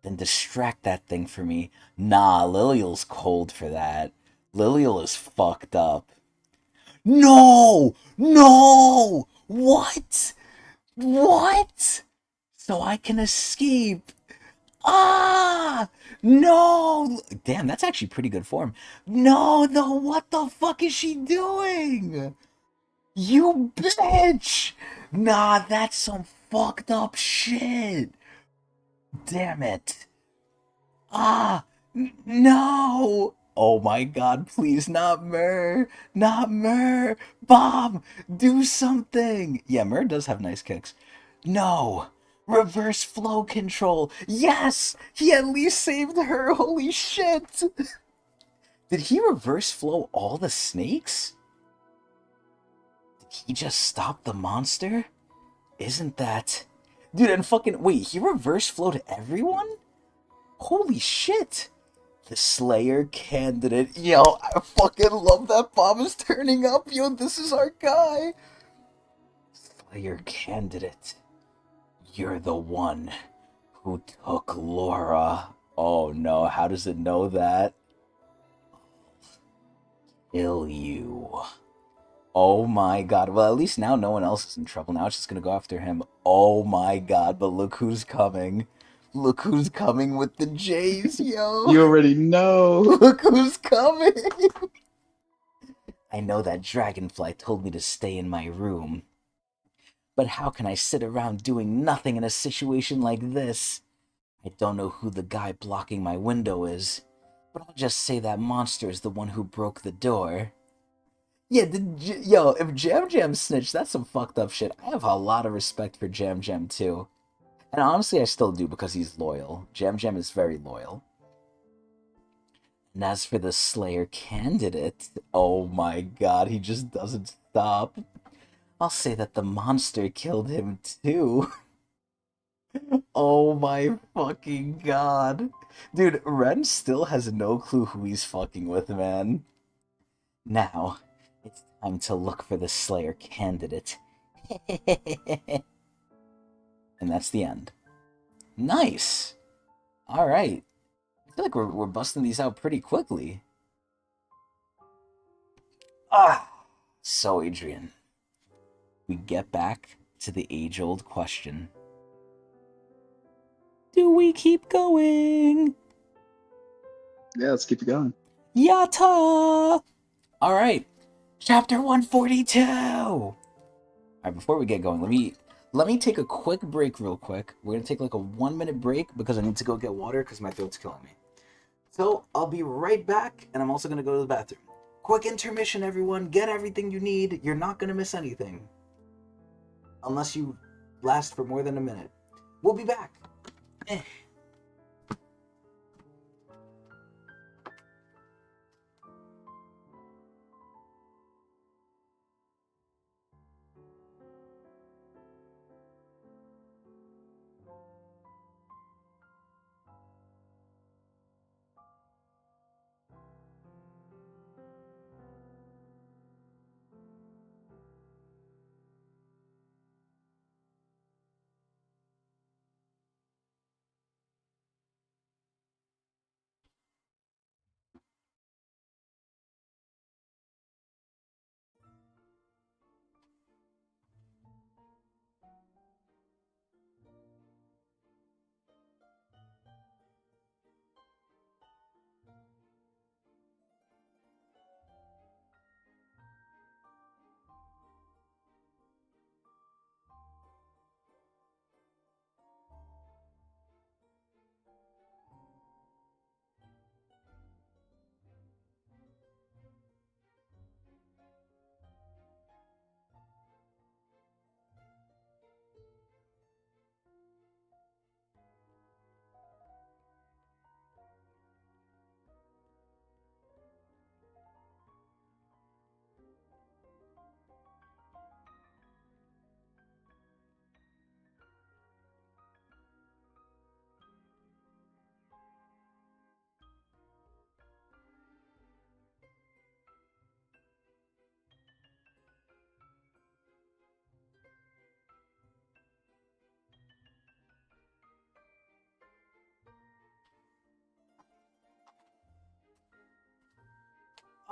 Then distract that thing for me. Nah, Liliel's cold for that. Liliel is fucked up. No! No! What? What? So I can escape. Ah! No! Damn, that's actually pretty good form. No, no, what the fuck is she doing? You bitch! Nah, that's some fucked up shit. Damn it. Ah! No! Oh my god, please, not Mur! Not Mur! Bob! Do something! Yeah, Mur does have nice kicks. No! Reverse flow control! Yes! He at least saved her! Holy shit! Did he reverse flow all the snakes? Did he just stop the monster? Isn't that... Dude, and fucking... Wait, he reverse flowed everyone? Holy shit! The Slayer candidate. Yo, I fucking love that Bob is turning up. Yo, this is our guy. Slayer candidate. You're the one who took Laura. Oh no, how does it know that? Kill you. Oh my god. Well, at least now no one else is in trouble. Now it's just gonna go after him. Oh my god, but look who's coming. Look who's coming with the J's, yo. You already know. Look who's coming. I know that dragonfly told me to stay in my room. But how can I sit around doing nothing in a situation like this? I don't know who the guy blocking my window is, but I'll just say that monster is the one who broke the door. Yeah, yo, if Jam Jam snitched, that's some fucked up shit. I have a lot of respect for Jam Jam too. And honestly, I still do because he's loyal. Jam Jam is very loyal. And as for the Slayer candidate, oh my god, he just doesn't stop. I'll say that the monster killed him too. Oh my fucking god. Dude, Ren still has no clue who he's fucking with, man. Now, it's time to look for the Slayer candidate. And that's the end. Nice! Alright. I feel like we're busting these out pretty quickly. Ah! So, Adrian, we get back to the age-old question. Do we keep going? Yeah, let's keep it going. Yatta! Alright, chapter 142! Alright, before we get going, let me take a quick break real quick. We're gonna take like a 1-minute break because I need to go get water because my throat's killing me. So, I'll be right back, and I'm also gonna go to the bathroom. Quick intermission, everyone. Get everything you need. You're not gonna miss anything. Unless you last for more than a minute. We'll be back.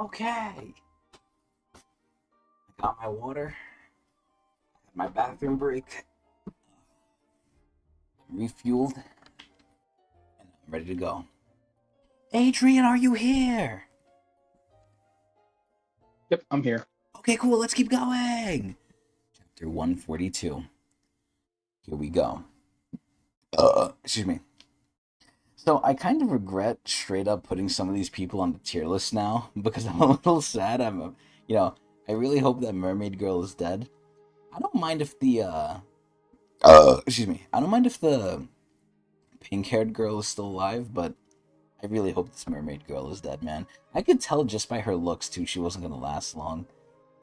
Okay. I got my water. My bathroom break. I'm refueled. And I'm ready to go. Adrian, are you here? Yep, I'm here. Okay, cool. Let's keep going. Chapter 142. Here we go. Excuse me. So I kind of regret straight up putting some of these people on the tier list now because I'm a little sad. I really hope that Mermaid Girl is dead. I don't mind if excuse me. I don't mind if the pink-haired girl is still alive, but I really hope this Mermaid Girl is dead, man. I could tell just by her looks too she wasn't gonna last long.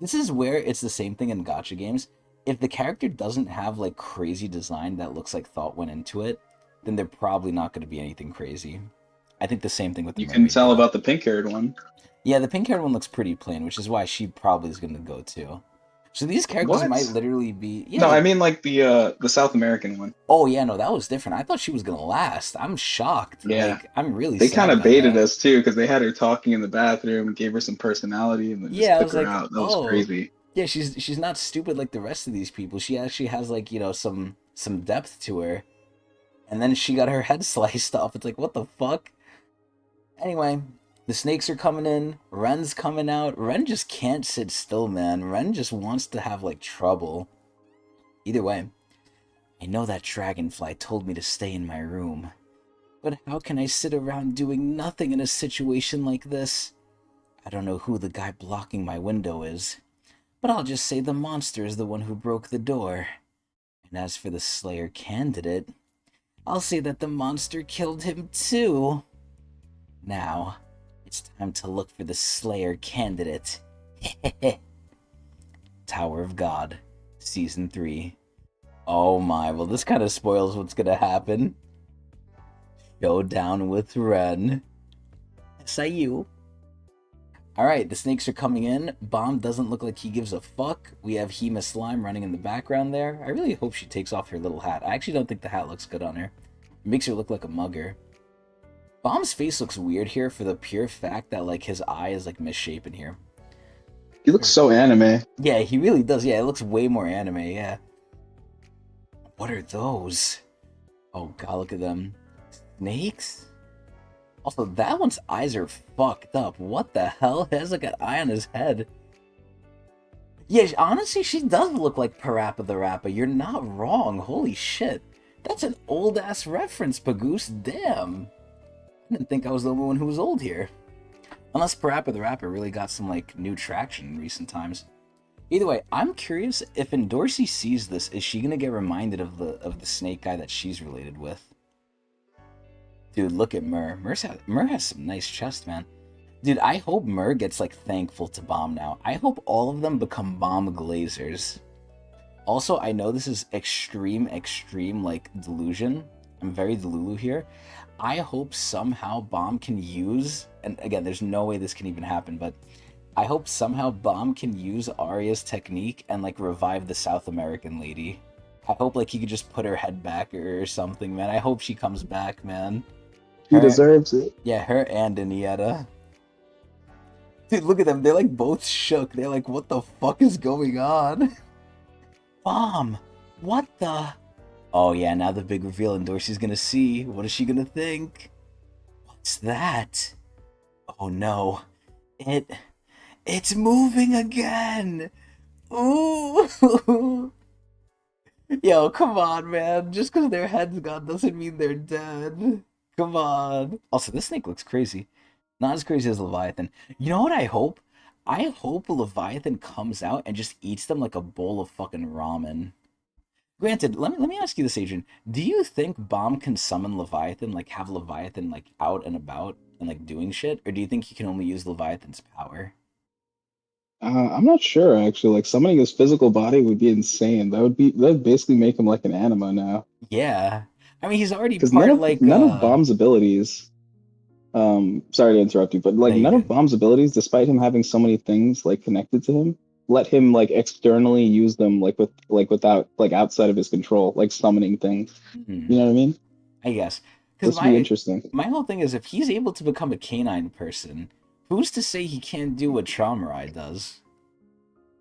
This is where it's the same thing in gacha games. If the character doesn't have like crazy design that looks like thought went into it, then they're probably not going to be anything crazy. I think the same thing with the You can Mermaid tell Girl. about the pink-haired one. Yeah, the pink-haired one looks pretty plain, which is why she probably is going to go too. So these characters might What? literally be No, yeah. I mean like the South American one. Oh yeah, no, that was different. I thought she was going to last. I'm shocked. Yeah. Like I'm really They sad kind of about baited that. us too because they had her talking in the bathroom, gave her some personality, and then just Yeah, I took was her like, out. That was "Oh, crazy. yeah, she's not stupid like the rest of these people. She actually has like, some depth to her." And then she got her head sliced off. It's like, what the fuck? Anyway, the snakes are coming in. Ren's coming out. Ren just can't sit still, man. Ren just wants to have, like, trouble. Either way, I know that dragonfly told me to stay in my room. But how can I sit around doing nothing in a situation like this? I don't know who the guy blocking my window is. But I'll just say the monster is the one who broke the door. And as for the Slayer candidate, I'll say that the monster killed him too. Now, it's time to look for the Slayer candidate. Tower of God, Season 3. Oh my, well, this kind of spoils what's gonna happen. Showdown with Ren. SIU. Alright, the snakes are coming in. Bomb doesn't look like he gives a fuck. We have Hema Slime running in the background there. I really hope she takes off her little hat. I actually don't think the hat looks good on her. It makes her look like a mugger. Bomb's face looks weird here for the pure fact that, like, his eye is, like, misshapen here. He looks so anime. Yeah, he really does. Yeah, it looks way more anime, yeah. What are those? Oh god, look at them. Snakes? Also, that one's eyes are fucked up. What the hell? He has, like, an eye on his head. Yeah, honestly, she does look like Parappa the Rapper. You're not wrong. Holy shit. That's an old-ass reference, Pagoose. Damn. I didn't think I was the only one who was old here. Unless Parappa the Rapper really got some, like, new traction in recent times. Either way, I'm curious if Dorsey sees this, is she gonna get reminded of the snake guy that she's related with? Dude, look at Mur. Mur has some nice chest, man. Dude, I hope Mur gets, like, thankful to Bomb now. I hope all of them become Bomb Glazers. Also, I know this is extreme, like, delusion. I'm very delulu here. I hope somehow Bomb can use, and again, there's no way this can even happen, but I hope somehow Bomb can use Arya's technique and, like, revive the South American lady. I hope, like, he could just put her head back or something, man. I hope she comes back, man. He Her, deserves it. yeah, her and Anietta. Dude, look at them. They're, like, both shook. They're like, what the fuck is going on? Bomb! What the? Oh, yeah, now the big reveal, and Dorsey's gonna see. What is she gonna think? What's that? Oh, no. It's moving again! Ooh! Yo, come on, man. Just because their head's gone doesn't mean they're dead. Come on. Also, this snake looks crazy. Not as crazy as Leviathan. You know what I hope? I hope Leviathan comes out and just eats them like a bowl of fucking ramen. Granted, let me ask you this, Adrian. Do you think Bomb can summon Leviathan, like have Leviathan like out and about and like doing shit? Or do you think he can only use Leviathan's power? I'm not sure actually. Like summoning his physical body would be insane. That would basically make him like an anima now. Yeah. I mean, he's already Because part like none of Bomb's abilities. Sorry to interrupt you, but like no, you're none of good. Bomb's abilities, despite him having so many things like connected to him, let him like externally use them without like outside of his control, like summoning things. Hmm. You know what I mean? I guess. Because This would be interesting. my whole thing is if he's able to become a canine person, Who's to say he can't do what Trauma Ride does?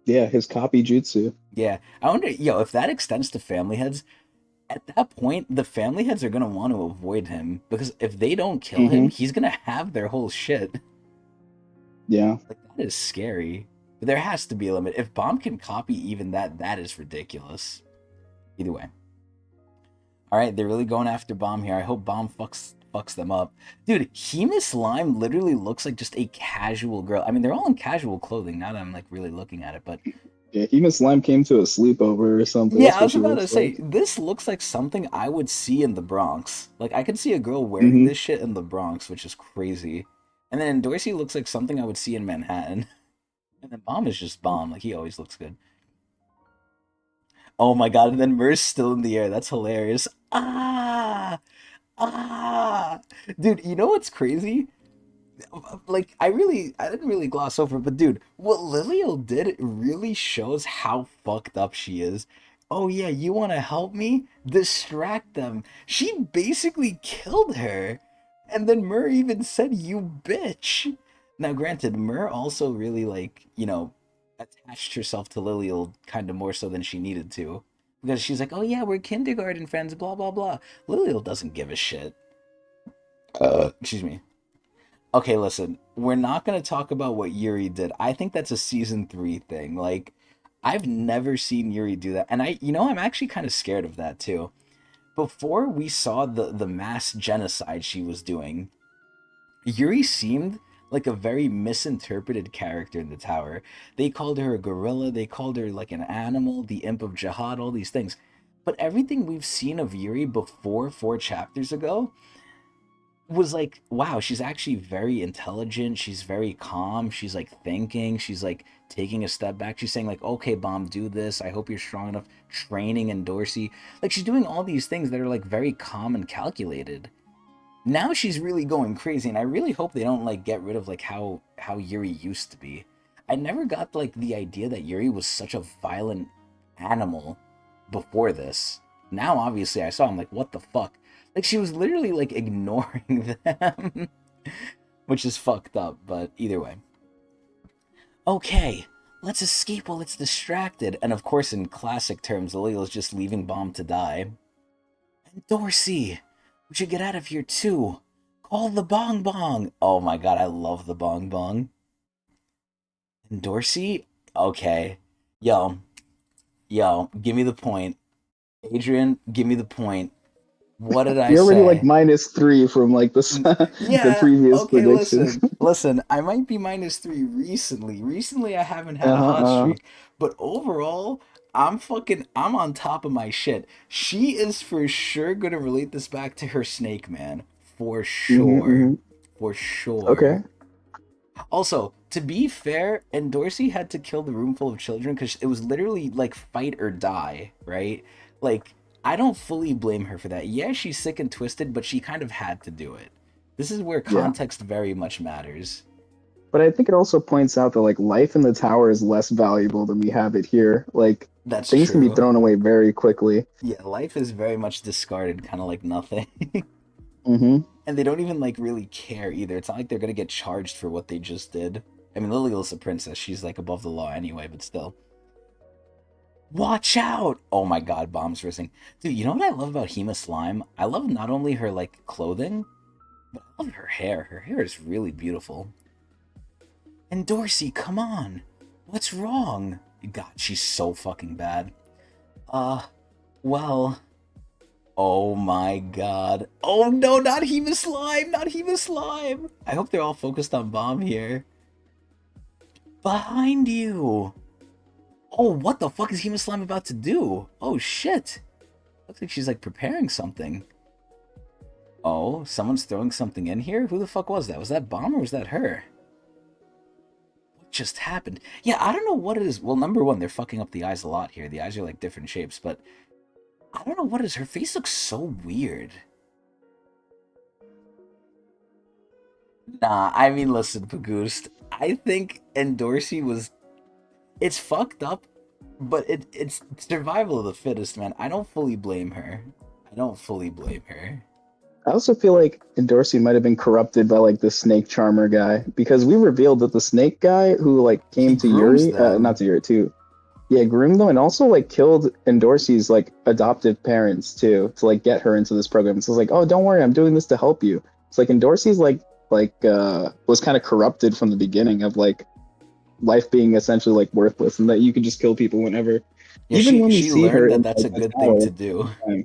Yeah, his copy jutsu. Yeah, I wonder, yo, if that extends to family heads, at that point, the family heads are gonna want to avoid him because if they don't kill him, Mm-hmm. he's gonna have their whole shit. Yeah. Like that is scary. But there has to be a limit. If Bomb can copy even that, that is ridiculous. Either way. All right, they're really going after Bomb here. I hope Bomb fucks them up. Dude, Hema Slime literally looks like just a casual girl. I mean, they're all in casual clothing now that I'm like really looking at it, but Yeah, he Miss Slime came to a sleepover or something. yeah, That's I what was she about to looks say, like. this looks like something I would see in the Bronx. Like, I could see a girl wearing Mm-hmm. this shit in the Bronx, which is crazy. And then Dorsey looks like something I would see in Manhattan. And then Bomb is just Bomb. Like, he always looks good. Oh my god, and then Mer's still in the air. That's hilarious. Ah! Ah! Dude, you know what's crazy? Like I didn't really gloss over it, but dude, what Lilial did really shows how fucked up she is. Oh yeah, you want to help me? Distract them. She basically killed her. And then Mur even said, "You bitch." Now granted, Mur also really like, attached herself to Lilial kind of more so than she needed to. Because she's like, "Oh yeah, we're kindergarten friends, blah blah blah." Lilial doesn't give a shit. Excuse me. Okay, listen, we're not going to talk about what Yuri did. I think that's a season 3 thing. Like, I've never seen Yuri do that. And I'm actually kind of scared of that too. Before we saw the mass genocide she was doing, Yuri seemed like a very misinterpreted character in the tower. They called her a gorilla, they called her like an animal, the imp of jihad, all these things. But everything we've seen of Yuri before 4 chapters ago was like, wow, she's actually very intelligent. She's very calm. She's like thinking. She's like taking a step back. She's saying, like, okay, Bomb, do this. I hope you're strong enough. Training in Dorsey. Like, she's doing all these things that are like very calm and calculated. Now she's really going crazy, and I really hope they don't like get rid of like how Yuri used to be. I never got like the idea that Yuri was such a violent animal before this. Now obviously I saw him like, what the fuck? Like she was literally like ignoring them. Which is fucked up, but either way. Okay, let's escape while it's distracted. And of course in classic terms, Lilia's just leaving Bomb to die. And Dorsey, we should get out of here too. Call the bong bong. Oh my god, I love the bong bong. And Dorsey? Okay. Yo, give me the point. Adrian, give me the point. What did I You're already like say? -3 from like the Yeah, previous okay, predictions. listen, I might be -3 recently. Recently, I haven't had a hot Uh-huh. streak, but overall, I'm on top of my shit. She is for sure gonna relate this back to her snake man. For Mm-hmm, sure. mm-hmm. For sure. Okay. Also, to be fair, and Dorsey had to kill the room full of children because it was literally like fight or die, right? Like, I don't fully blame her for that. Yeah, she's sick and twisted, but she kind of had to do it. This is where Yeah. context very much matters. But I think it also points out that like life in the tower is less valuable than we have it here. Like That's things can be true. thrown away very quickly. Yeah, life is very much discarded, kind of like nothing. Mm-hmm. And they don't even like really care either. It's not like they're gonna get charged for what they just did. I mean, Liliel's a princess. She's like above the law anyway, but still. Watch out! Oh my god, bombs racing. Dude, you know what I love about Hema Slime? I love not only her, like, clothing, but I love her hair. Her hair is really beautiful. And Dorsey, come on! What's wrong? God, she's so fucking bad. Well... Oh my god. Oh no, not Hema Slime! Not Hema Slime! I hope they're all focused on Bomb here. Behind you! Oh, what the fuck is Hema Slime about to do? Oh shit! Looks like she's like preparing something. Oh, someone's throwing something in here? Who the fuck was that? Was that Bomb or was that her? What just happened? Yeah, I don't know what it is. Well, number one, they're fucking up the eyes a lot here. The eyes are like different shapes, but I don't know what it is. Her face looks so weird. Nah, I mean, listen, Pagoost. I think Endorsey was... It's fucked up, but it's survival of the fittest, man. I don't fully blame her. I don't fully blame her. I also feel like Dorsey might have been corrupted by like the snake charmer guy because we revealed that the snake guy who like He came to grooms Yuri, them. not to Yuri too, yeah, groomed them and also like killed Dorsey's like adoptive parents too to like get her into this program. So it's like, oh, don't worry, I'm doing this to help you. It's like Dorsey's was kind of corrupted from the beginning of like life being essentially like worthless and that you can just kill people whenever. Yeah, Even when we she see her learned that in that's like a the good thing to tower, do.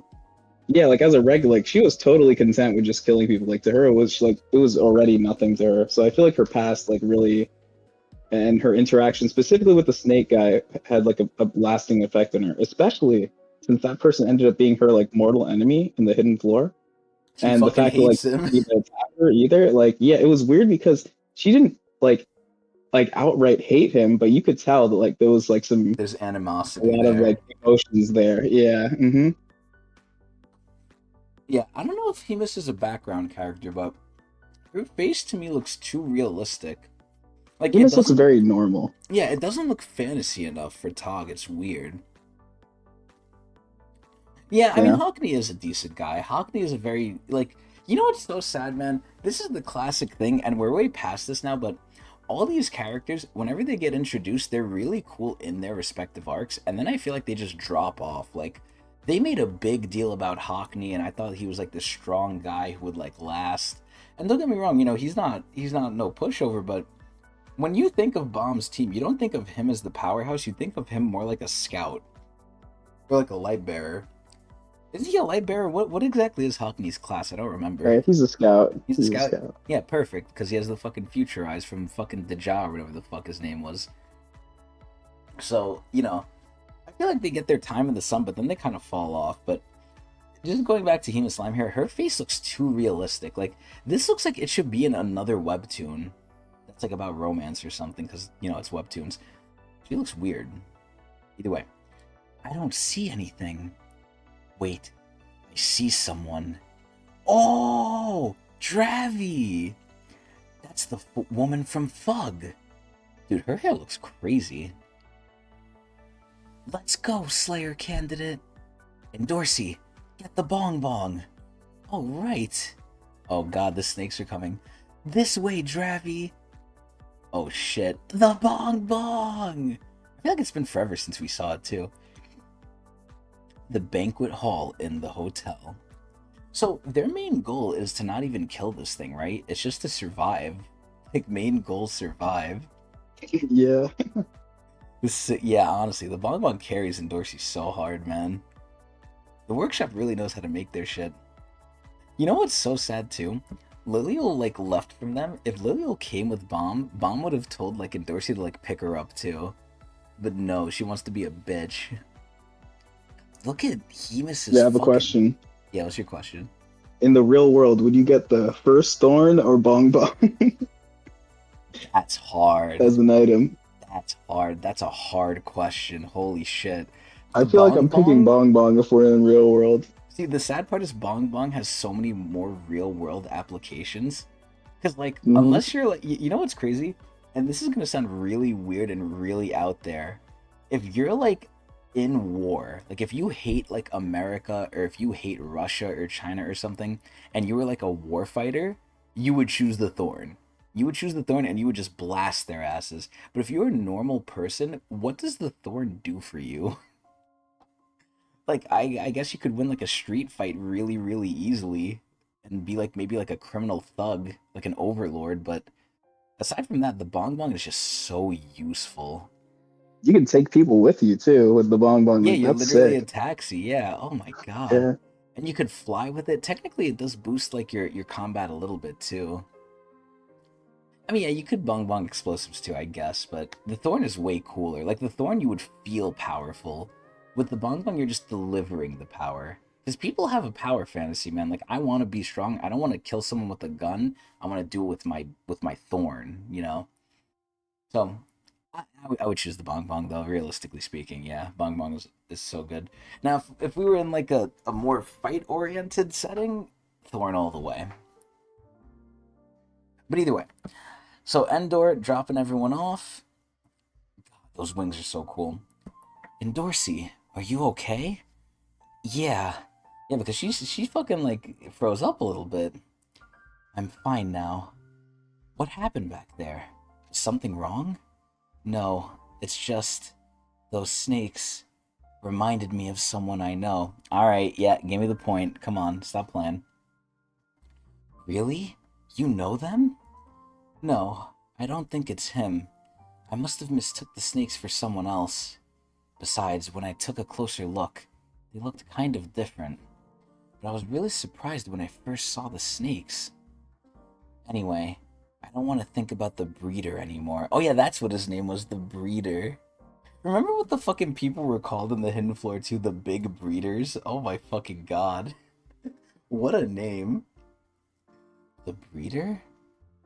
yeah, like as a regular, like she was totally content with just killing people. Like to her, it was like it was already nothing to her. So I feel like her past, like really, and her interaction specifically with the snake guy had like a lasting effect on her, especially since that person ended up being her like mortal enemy in the hidden floor. She And the fucking fact that like hates him. she didn't attack her either, like yeah, it was weird because she didn't like outright hate him, but you could tell that like there was like some There's a animosity lot of there. like emotions there. Yeah. Yeah, I don't know if Hemus is a background character, but her face to me looks too realistic. Like it Enos looks doesn't. very normal. Yeah, it doesn't look fantasy enough for Tog. It's weird. Yeah, I mean, Yeah. Hockney is a decent guy. Hockney is a very, like, you know what's so sad, man? This is the classic thing, and we're way past this now, but all these characters, whenever they get introduced, they're really cool in their respective arcs, and then I feel like they just drop off. Like, they made a big deal about Hockney, and I thought he was, like, the strong guy who would, like, last. And don't get me wrong, he's not no pushover, but when you think of Bomb's team, you don't think of him as the powerhouse, you think of him more like a scout, or like a light bearer. Is he a light bearer? What exactly is Hockney's class? I don't remember. He's a scout. He's a He's a scout? scout. Yeah, perfect, because he has the fucking future eyes from fucking Deja or whatever the fuck his name was. So, I feel like they get their time in the sun, but then they kind of fall off. But just going back to Hema Slime here, her face looks too realistic. Like, this looks like it should be in another webtoon that's like about romance or something, because, it's webtoons. She looks weird. Either way, I don't see anything. Wait, I see someone. Oh, Dravi! That's the woman from Fug. Dude, her hair looks crazy. Let's go, Slayer candidate. And Dorsey, get the bong bong. All right. Oh god, the snakes are coming. This way, Dravi. Oh shit, the bong bong! I feel like it's been forever since we saw it too. The banquet hall in the hotel. So their main goal is to not even kill this thing, right? It's just to survive. Like, main goal, survive. Yeah. Yeah, honestly, the Bonbon carries in Dorsey so hard, man. The workshop really knows how to make their shit. You know what's so sad too? Lilial like left from them. If Lilial came with Bomb would have told like Dorsey to like pick her up too. But no, she wants to be a bitch. Look at Hemus's Yeah, I have a fucking... question. Yeah, what's your question? In the real world, would you get the first thorn or bong bong That's hard. as an item? That's hard. That's a hard question. Holy shit. I The feel like Bong I'm picking Bong? bong bong if we're in real world. See, the sad part is Bong Bong has so many more real world applications. Because, like, Mm-hmm. unless you're like, you know what's crazy? And this is going to sound really weird and really out there. If you're like in war, like if you hate like America or if you hate Russia or China or something, and you were like a war fighter, you would choose the Thorn. You would choose the Thorn and you would just blast their asses. But if you're a normal person, what does the Thorn do for you? Like, I guess you could win like a street fight really, really easily and be like maybe like a criminal thug, like an overlord, but aside from that, the Bong Bong is just so useful. You can take people with you too with the bong bong. Yeah, Like you're that's literally a sick. taxi. Yeah. Oh my god. Yeah. And you could fly with it. Technically, it does boost like your combat a little bit too. I mean, yeah, you could bong bong explosives too, I guess, but the Thorn is way cooler. Like the Thorn, you would feel powerful. With the bong bong, you're just delivering the power. Because people have a power fantasy, man. Like I want to be strong. I don't want to kill someone with a gun. I want to do it with my Thorn. So I would choose the Bong Bong though. Realistically speaking, yeah, Bong Bong is so good. Now, if we were in like a more fight oriented setting, Thorn all the way. But either way, so Endor dropping everyone off. God, those wings are so cool. And Dorsey, are you okay? Yeah. Yeah, because she fucking like froze up a little bit. I'm fine now. What happened back there? Is something wrong? No, it's just those snakes reminded me of someone I know. Alright, yeah, give me the point. Come on, stop playing. Really? You know them? No, I don't think it's him. I must have mistook the snakes for someone else. Besides, when I took a closer look, they looked kind of different. But I was really surprised when I first saw the snakes. Anyway, I don't want to think about the breeder anymore. Oh yeah, that's what his name was, the breeder. Remember what the fucking people were called in the Hidden Floor too? The big breeders? Oh my fucking god. What a name. The breeder?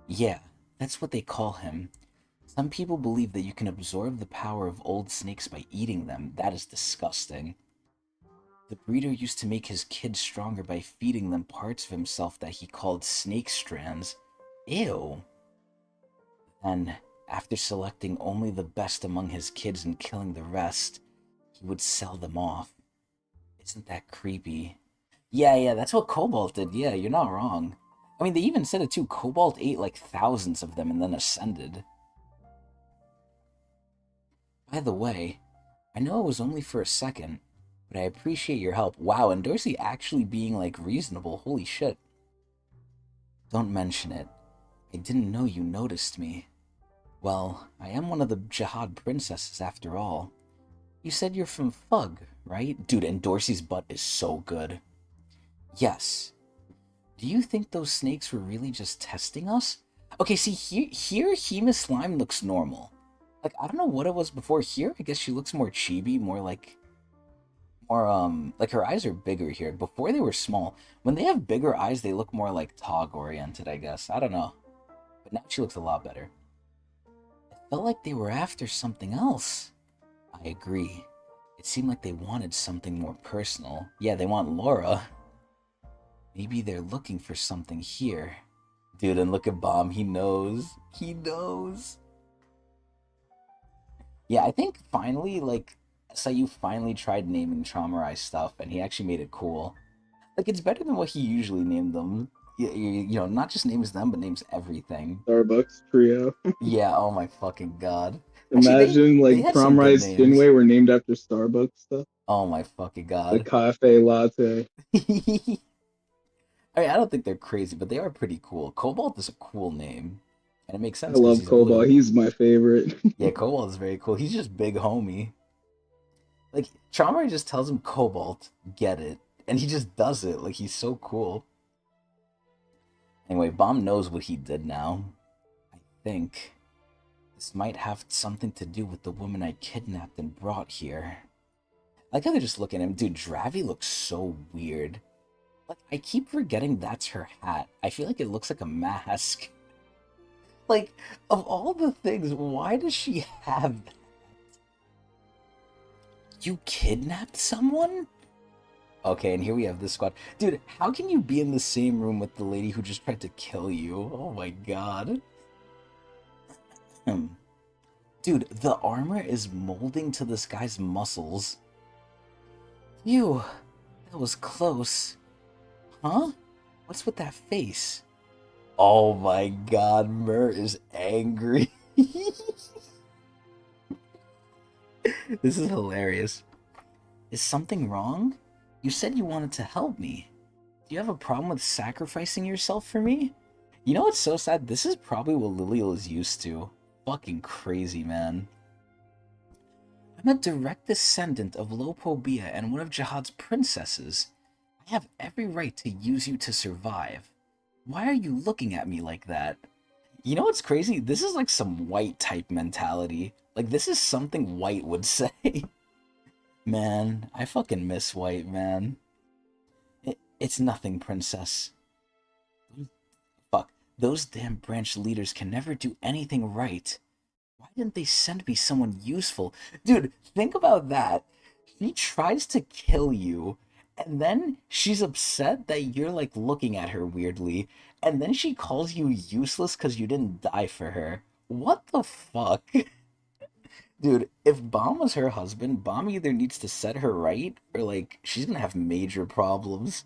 Yeah, that's what they call him. Some people believe that you can absorb the power of old snakes by eating them. That is disgusting. The breeder used to make his kids stronger by feeding them parts of himself that he called snake strands. Ew. Then, after selecting only the best among his kids and killing the rest, he would sell them off. Isn't that creepy? Yeah, that's what Cobalt did. Yeah, you're not wrong. I mean, they even said it too. Cobalt ate like thousands of them and then ascended. By the way, I know it was only for a second, but I appreciate your help. Wow, and Dorsey actually being like reasonable. Holy shit. Don't mention it. I didn't know you noticed me. Well, I am one of the Jihad princesses after all. You said you're from Fug, right? Dude, and Dorsey's butt is so good. Yes. Do you think those snakes were really just testing us? Okay, see, here Hema Slime looks normal. Like, I don't know what it was before. Here, I guess she looks more chibi, more like... like her eyes are bigger here. Before they were small. When they have bigger eyes, they look more like Tog-oriented, I guess. I don't know. But now she looks a lot better. It felt like they were after something else. I agree. It seemed like they wanted something more personal. Yeah, they want Laura. Maybe they're looking for something here. Dude, and look at Bomb. He knows. He knows. Yeah, I think finally, like, SIU finally tried naming Traumarized stuff, and he actually made it cool. Like, it's better than what he usually named them. You know, not just names them, but names everything. Starbucks trio. Yeah, oh my fucking god. Actually, Imagine they like had some good Promrise names. Skinway were named after Starbucks stuff. Oh my fucking The god. cafe latte. I mean, I don't think they're crazy, but they are pretty cool. Cobalt is a cool name. And it makes I sense because love he's Cobalt. blue. He's my favorite. Yeah, Cobalt is very cool. He's just big homie. Like, Charmer just tells him Cobalt, get it. And he just does it. Like, he's so cool. Anyway, Bomb knows what he did now. I think this might have something to do with the woman I kidnapped and brought here. I like how they're just looking at him. Dude, Dravi looks so weird. Like, I keep forgetting that's her hat. I feel like it looks like a mask. Like, of all the things, why does she have that? You kidnapped someone? Okay, and here we have this squad. Dude, how can you be in the same room with the lady who just tried to kill you? Oh my god. Dude, the armor is molding to this guy's muscles. Phew, that was close. Huh? What's with that face? Oh my god, Mur is angry. This is hilarious. Is something wrong? You said you wanted to help me. Do you have a problem with sacrificing yourself for me? You know what's so sad? This is probably what Lilial is used to. Fucking crazy, man. I'm a direct descendant of Lopobia and one of Jihad's princesses. I have every right to use you to survive. Why are you looking at me like that? You know what's crazy? This is like some white type mentality. Like, this is something White would say. Man, I fucking miss White, man. It's nothing, princess. Fuck. Those damn branch leaders can never do anything right. Why didn't they send me someone useful? Dude, think about that. She tries to kill you, and then she's upset that you're like looking at her weirdly, and then she calls you useless because you didn't die for her. What the fuck? Dude, if Bomb was her husband, Bomb either needs to set her right or like she's gonna have major problems.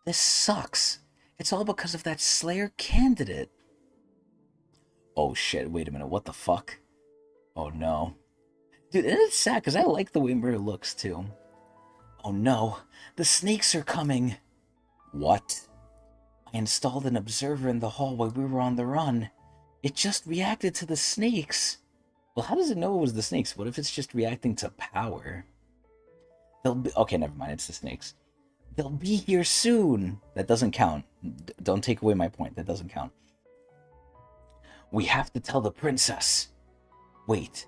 This sucks. It's all because of that Slayer candidate. Oh shit, wait a minute, what the fuck? Oh no. Dude, and it's sad because I like the way Mir looks too. Oh no, the snakes are coming. What? I installed an observer in the hall while we were on the run. It just reacted to the snakes. Well, how does it know it was the snakes? What if it's just reacting to power? They'll be... Okay, never mind, it's the snakes. They'll be here soon. That doesn't count. Don't take away my point. That doesn't count. We have to tell the princess. Wait.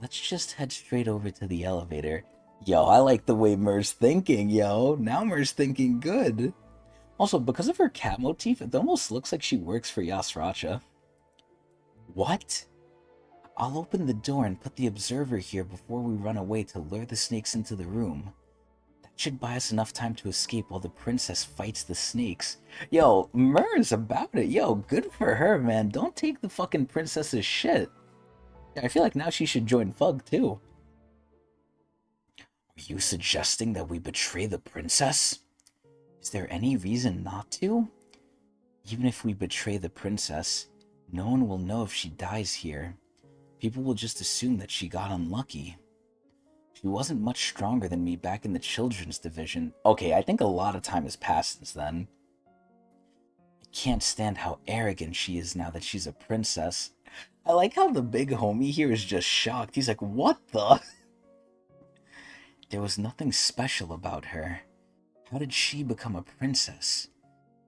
Let's just head straight over to the elevator. Yo, I like the way Mer's thinking, yo. Now Mer's thinking good. Also, because of her cat motif, it almost looks like she works for Yasracha. What? I'll open the door and put the observer here before we run away to lure the snakes into the room. That should buy us enough time to escape while the princess fights the snakes. Yo, Mer's about it. Yo, good for her, man. Don't take the fucking princess's shit. I feel like now she should join Fug, too. Are you suggesting that we betray the princess? Is there any reason not to? Even if we betray the princess, no one will know if she dies here. People will just assume that she got unlucky. She wasn't much stronger than me back in the children's division. Okay, I think a lot of time has passed since then. I can't stand how arrogant she is now that she's a princess. I like how the big homie here is just shocked. He's like, what the? There was nothing special about her. How did she become a princess?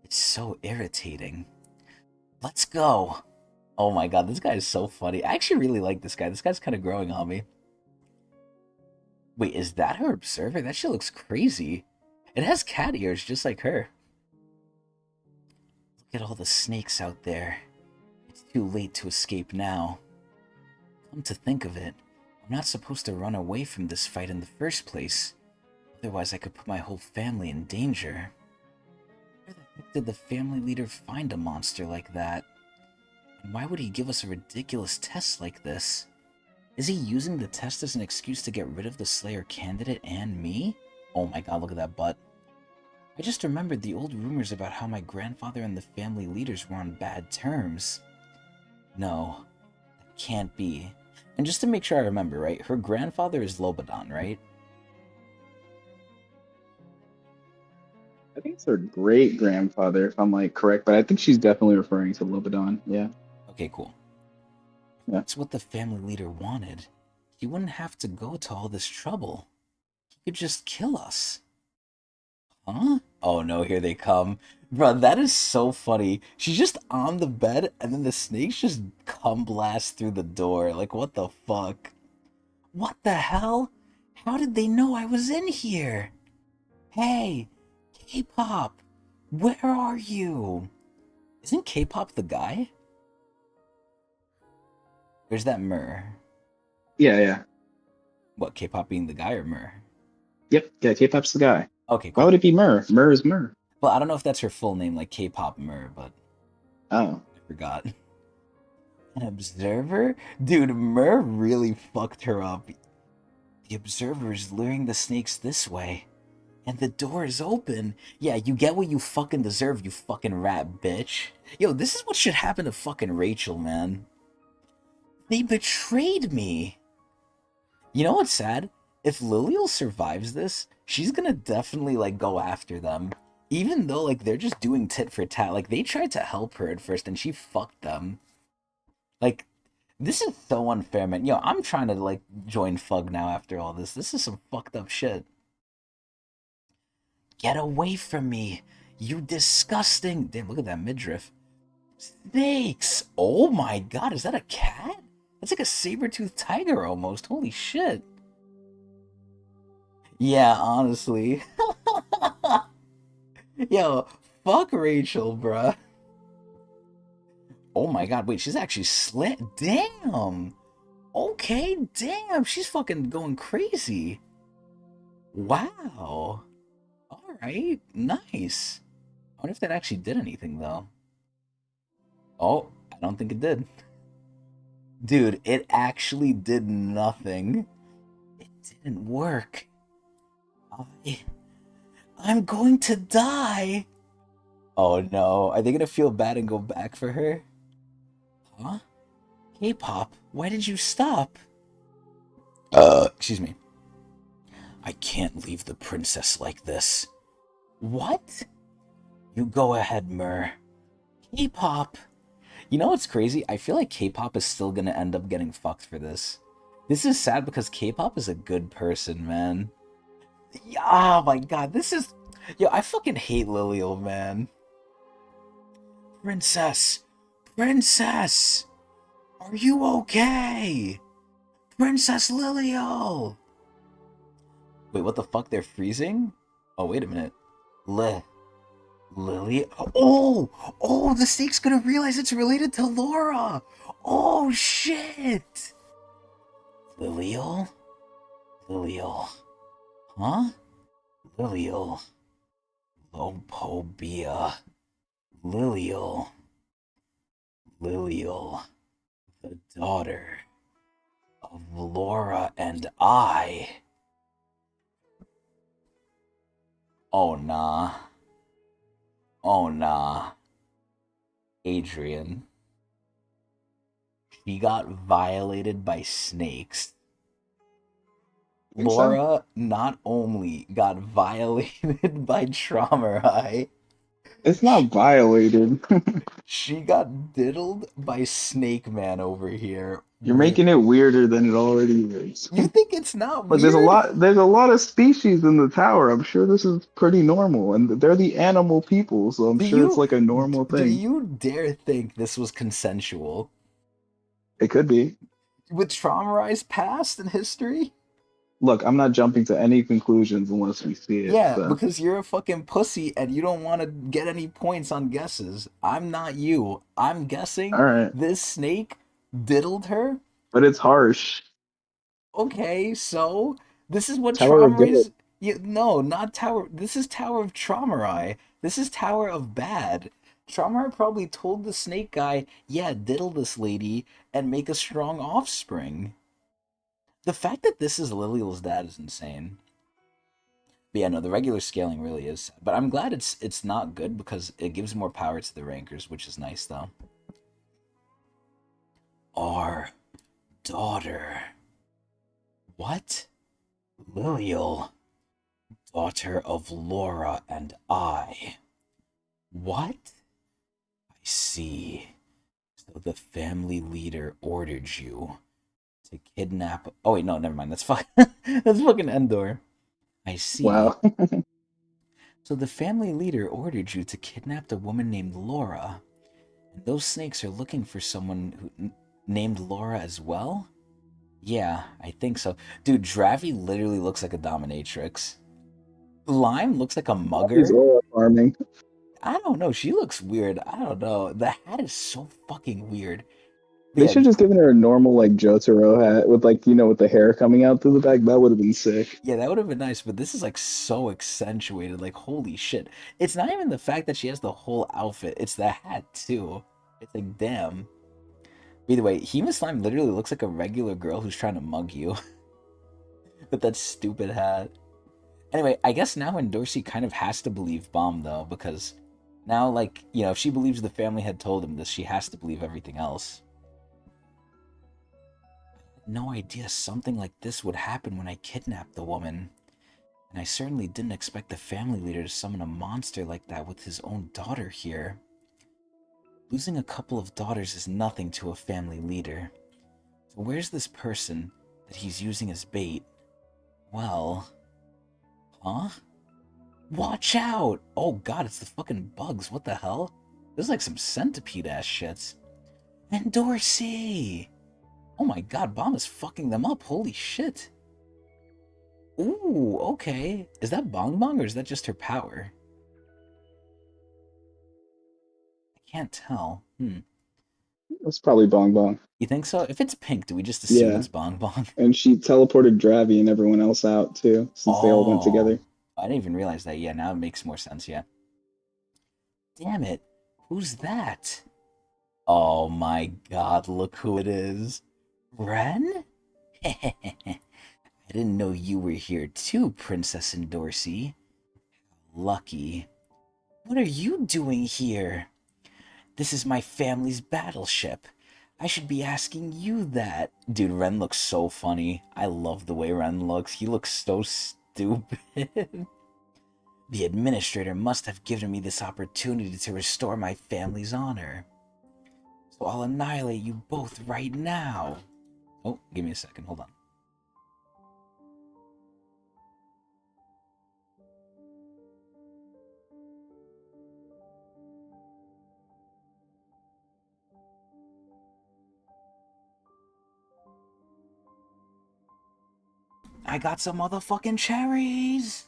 It's so irritating. Let's go. Oh my god, this guy is so funny. I actually really like this guy. This guy's kind of growing on me. Wait, is that her observer? That shit looks crazy. It has cat ears just like her. Look at all the snakes out there. It's too late to escape now. Come to think of it, I'm not supposed to run away from this fight in the first place. Otherwise, I could put my whole family in danger. Where the heck did the family leader find a monster like that? And why would he give us a ridiculous test like this? Is he using the test as an excuse to get rid of the Slayer candidate and me? Oh my god, look at that butt. I just remembered the old rumors about how my grandfather and the family leaders were on bad terms. No, that can't be. And just to make sure I remember, right, her grandfather is Lobadan, right? I think it's her great grandfather, if I'm like correct, but I think she's definitely referring to Lobadan. Yeah. Okay, cool. Yeah. That's what the family leader wanted. He wouldn't have to go to all this trouble. He could just kill us. Huh? Oh no, here they come. Bruh, that is so funny. She's just on the bed, and then the snakes just come blast through the door. Like, what the fuck? What the hell? How did they know I was in here? Hey, K-pop, where are you? Isn't K-pop the guy? There's that Myrrh. Yeah, yeah. What, K-pop being the guy or Myrrh? Yep, yeah, K-pop's the guy. Okay, Why cool. would it be Myrrh? Myrrh is Myrrh. Well, I don't know if that's her full name, like K-pop Myrrh, but Oh. I forgot. An observer? Dude, Myrrh really fucked her up. The observer is luring the snakes this way. And the door is open. Yeah, you get what you fucking deserve, you fucking rat bitch. Yo, this is what should happen to fucking Rachel, man. They betrayed me. You know what's sad? If Lilial survives this, she's gonna definitely, like, go after them. Even though, like, they're just doing tit for tat. Like, they tried to help her at first, and she fucked them. Like, this is so unfair, man. Yo, I'm trying to, like, join Fug now after all this. This is some fucked up shit. Get away from me, you disgusting... Damn, look at that midriff. Snakes! Oh my god, is that a cat? That's like a saber-toothed tiger almost. Holy shit. Yeah, honestly. Yo, fuck Rachel, bruh. Oh my god, wait, she's actually slit. Damn! Okay, damn, she's fucking going crazy. Wow. Alright, nice. I wonder if that actually did anything, though. Oh, I don't think it did. Dude, it actually did nothing. It didn't work. I, I'm going to die. Oh no, are they gonna feel bad and go back for her? Huh? K-pop, why did you stop? Excuse me. I can't leave the princess like this. What? You go ahead, Myrrh. K-pop. You know what's crazy? I feel like K-pop is still gonna end up getting fucked for this. This is sad because K-pop is a good person, man. Oh my god, this is... Yo, I fucking hate Lilial, man. Princess! Princess! Are you okay? Princess Lilial! Wait, what the fuck? They're freezing? Oh, wait a minute. Lily? Oh! Oh, the snake's gonna realize it's related to Laura! Oh, shit! Lilial? Lilial. Huh? Lilial. Lopobia. Lilial. Lilial. The daughter of Laura and I. Oh, nah. Oh, nah. Adrian. She got violated by snakes. Think so? Laura not only got violated by Traumarai, It's not violated. she got diddled by Snake Man over here. You're making it weirder than it already is. You think it's not Like weird? there's a lot of species in the tower. I'm sure this is pretty normal, and they're the animal people, so I'm Do sure it's you like a normal do thing. you dare think this was consensual? It could be. With Traumarai's past and history? Look, I'm not jumping to any conclusions unless we see it. Yeah, So, because you're a fucking pussy and you don't want to get any points on guesses. I'm not you. I'm guessing all right, this snake diddled her. but it's harsh. Okay, so this is what Tower of Good. Traumarai's... No, not Tower... This is Tower of Traumarai. This is Tower of Bad. Traumarai probably told the snake guy, yeah, diddle this lady and make a strong offspring. The fact that this is Lilial's dad is insane. But yeah, no, the regular scaling really is. But I'm glad it's not good because it gives more power to the rankers, which is nice though. Our daughter. What? Lilial. Daughter of Laura and I. What? I see. So the family leader ordered you to kidnap... Oh wait, no, never mind. That's that's fucking Endor. I see. Wow. So the family leader ordered you to kidnap a woman named Laura. And those snakes are looking for someone named Laura as well? Yeah, I think so. Dude, Dravi literally looks like a dominatrix. Lime looks like a He's mugger. aura farming. I don't know. She looks weird. I don't know. The hat is so fucking weird. But They yeah, should just given her a normal like Jotaro hat with like with the hair coming out through the back. That would have been sick. yeah, that would have been nice. But this is like so accentuated. Like, holy shit. It's not even the fact that she has the whole outfit. It's the hat too. It's like, damn. Either way, Hema Slime literally looks like a regular girl who's trying to mug you with that stupid hat. Anyway, I guess now Dorsey kind of has to believe Bomb though, because now, like, if she believes the family had told him this, she has to believe everything else. I had no idea something like this would happen when I kidnapped the woman. And I certainly didn't expect the family leader to summon a monster like that with his own daughter here. Losing a couple of daughters is nothing to a family leader. So where's this person that he's using as bait? Well... Huh? Watch out! Oh god, it's the fucking bugs. What the hell? This is like some centipede-ass shits. And Dorsey! Oh my god, Bomb is fucking them up. Holy shit. Ooh, okay. Is that Bong Bong or is that just her power? I can't tell. That's probably Bong Bong. You think so? If it's pink, do we just assume Yeah, it's Bong Bong? and she teleported Dravi and everyone else out too, since they all went Oh, together. I didn't even realize that. Yeah, now it makes more sense, yeah. Damn it. Who's that? Oh my god, look who it is. Ren? I didn't know you were here too, Princess Endorsi. Lucky. What are you doing here? This is my family's battleship. I should be asking you that. Dude, Ren looks so funny. I love the way Ren looks. He looks so stupid. The administrator must have given me this opportunity to restore my family's honor. So I'll annihilate you both right now. Oh, give me a second. Hold on. I got some motherfucking cherries.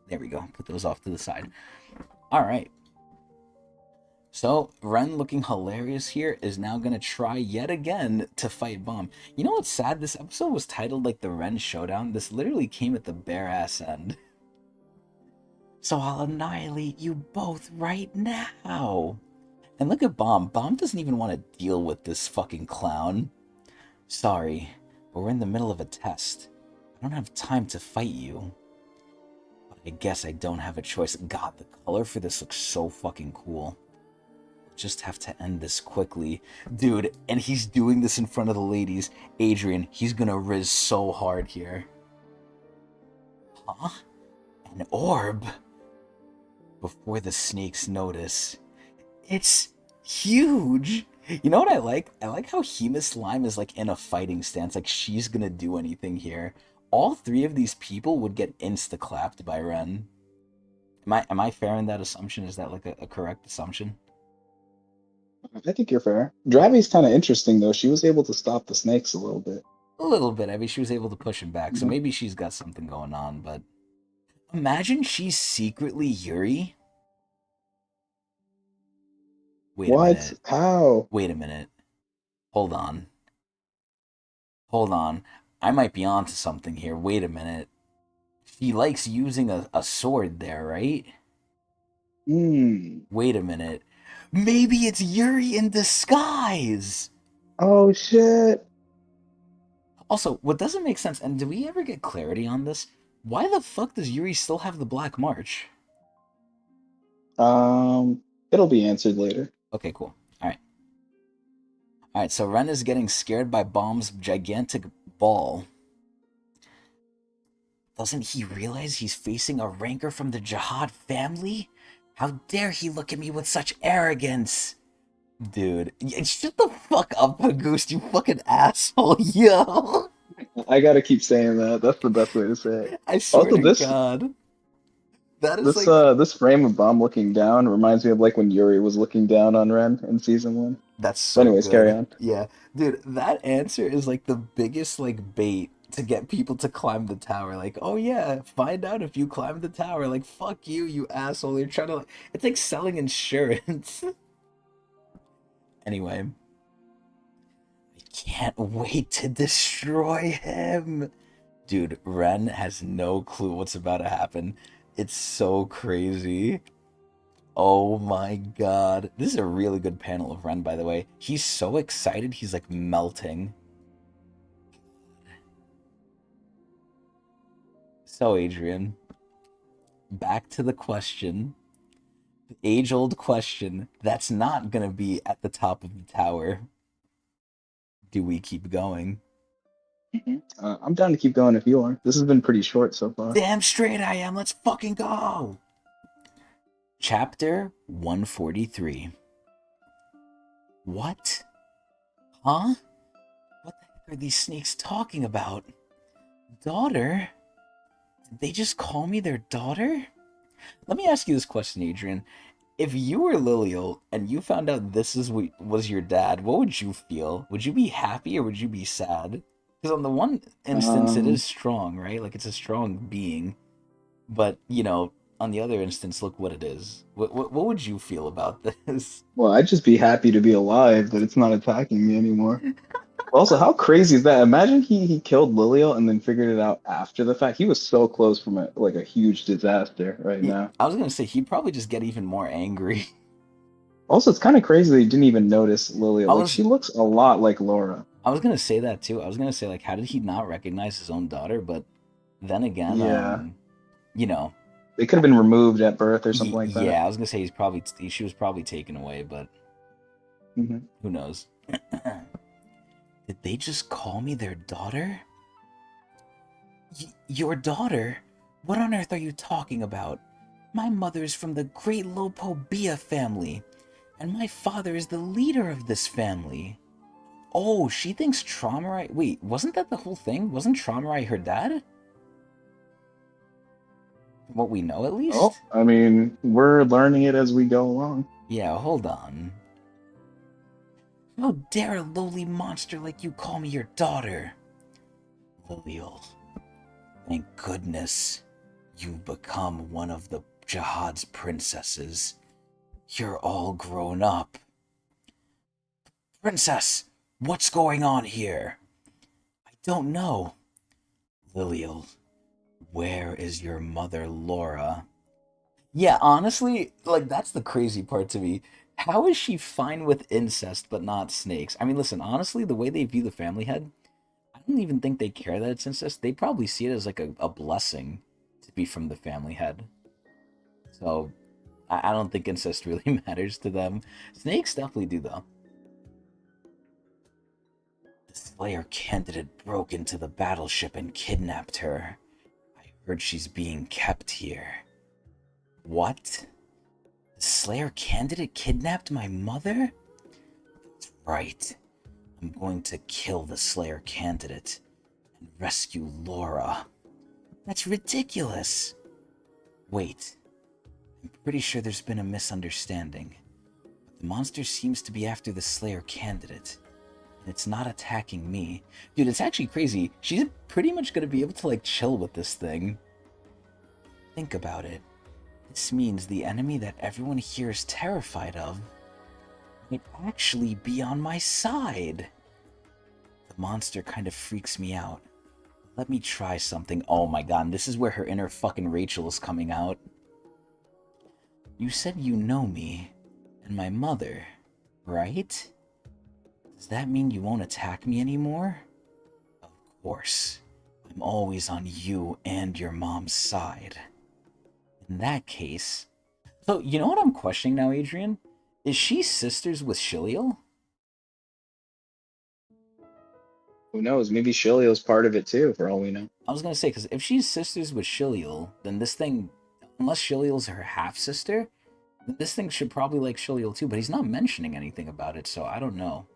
There we go. Put those off to the side. All right. So, Ren, looking hilarious here, is now going to try yet again to fight Bomb. You know what's sad? This episode was titled like the Ren Showdown. This literally came at the bare ass end. So I'll annihilate you both right now. And look at Bomb. Bomb doesn't even want to deal with this fucking clown. Sorry, but we're in the middle of a test. I don't have time to fight you. But I guess I don't have a choice. God, the color for this looks so fucking cool. Just have to end this quickly. Dude, and he's doing this in front of the ladies. Adrian, he's gonna riz so hard here. Huh? An orb? Before the snakes notice. It's huge! You know what I like? I like how Hema Slime is like in a fighting stance, like she's gonna do anything here. All three of these people would get insta-clapped by Ren. Am I fair in that assumption? Is that like a correct assumption? I think you're fair. Dravi's kind of interesting though. She was able to stop the snakes a little bit. A little bit. I mean, she was able to push him back, so maybe she's got something going on, but... Imagine she's secretly Yuri? Wait a What? minute. How? Wait a minute. Hold on. Hold on. I might be onto something here. Wait a minute. She likes using a sword there, right? Hmm. Wait a minute. Maybe it's Yuri in disguise! Oh shit. Also, what doesn't make sense, and do we ever get clarity on this? Why the fuck does Yuri still have the Black March? It'll be answered later. Okay, cool. Alright. Alright, so Ren is getting scared by Bomb's gigantic ball. Doesn't he realize he's facing a rancor from the Jihad family? How dare he look at me with such arrogance? Dude, shut the fuck up, Pagoose, you fucking asshole, yo! I gotta keep saying that. That's the best way to say it. I swear Also, to God. That is like... this frame of Bomb looking down reminds me of like when Yuri was looking down on Ren in season 1. That's But so anyways, carry good. on. Yeah. Dude, that answer is like the biggest like bait to get people to climb the tower. Like, oh yeah, find out if you climb the tower. Like, fuck you, you asshole. You're trying to like... It's like selling insurance. Anyway. I can't wait to destroy him. Dude, Ren has no clue what's about to happen. It's so crazy. Oh my god. This is a really good panel of Ren, by the way. He's so excited, he's like melting. So, Adrian, back to the question. The age-old question that's not gonna be at the top of the tower. Do we keep going? I'm down to keep going if you are. This has been pretty short so far. Damn straight I am. Let's fucking go. Chapter 143. What? Huh? What the heck are these snakes talking about? Daughter? Did they just call me their daughter? Let me ask you this question, Adrian. If you were Lilial and you found out this was your dad, what would you feel? Would you be happy or would you be sad? Because on the one instance, it is strong, right? Like, it's a strong being. But, you know, on the other instance, look what it is. What would you feel about this? Well, I'd just be happy to be alive that it's not attacking me anymore. Also, how crazy is that? Imagine he killed Lilial and then figured it out after the fact. He was so close from a huge disaster right now. I was going to say, he'd probably just get even more angry. Also, it's kind of crazy that you didn't even notice Lilia. I Like, was she looks a lot like Laura. I was gonna say that too. I was gonna say like, how did he not recognize his own daughter? But then again, Yeah. you know, They could have been removed at birth or something like that. yeah, I was gonna say she was probably taken away, but Hmm. who knows? Did they just call me their daughter? Your daughter? What on earth are you talking about? My mother is from the great Lopobia family, and my father is the leader of this family. Oh, she thinks Traumarai. Wait, wasn't that the whole thing? Wasn't Traumarai her dad? From what we know, at Oh, least? I mean, we're learning it as we go along. Yeah, hold on. How dare a lowly monster like you call me your daughter? Lilial, thank goodness you've become one of the Jihad's princesses. You're all grown up. Princess, what's going on here? I don't know. Lilial, where is your mother, Laura? Yeah, honestly, like, that's the crazy part to me. How is she fine with incest but not snakes? I mean, listen, honestly, the way they view the family head, I don't even think they care that it's incest. They probably see it as like a blessing to be from the family head. So I don't think incest really matters to them. Snakes definitely do, though. The Slayer candidate broke into the battleship and kidnapped her. I heard she's being kept here. What? The Slayer candidate kidnapped my mother? That's right. I'm going to kill the Slayer candidate and rescue Laura. That's ridiculous. Wait, I'm pretty sure there's been a misunderstanding. The monster seems to be after the Slayer candidate, and it's not attacking me. Dude, it's actually crazy. She's pretty much gonna be able to, like, chill with this thing. Think about it. This means the enemy that everyone here is terrified of might actually be on my side. The monster kind of freaks me out. Let me try something. Oh my god, and this is where her inner fucking Rachel is coming out. You said you know me and my mother, right? Does that mean you won't attack me anymore? Of course. I'm always on you and your mom's side. In that case... So, you know what I'm questioning now, Adrian? Is she sisters with Shiliel? Who knows? Maybe Shilio's part of it too, for all we know. I was gonna say, because if she's sisters with Shiliel, then this thing... Unless Shiliel's her half-sister, then this thing should probably like Shiliel too, but he's not mentioning anything about it, so I don't know.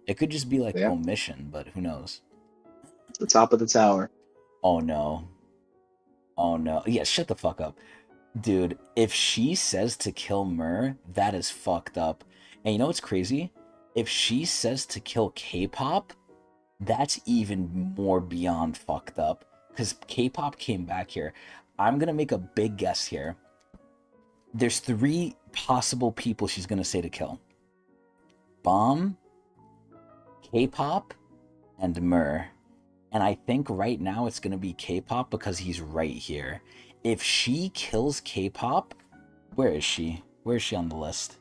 It could just be like Yeah, omission, but who knows? the top of the tower. Oh no. Oh no. Yeah, shut the fuck up. Dude, if she says to kill Myrrh, that is fucked up. And you know what's crazy? If she says to kill K-pop, that's even more beyond fucked up. Because K-pop came back here. I'm gonna make a big guess here. There's 3 possible people she's gonna say to kill. Bomb, K-pop, and Myrrh. And I think right now it's gonna be K-pop because he's right here. If she kills K-pop, where is she? Where is she on the list?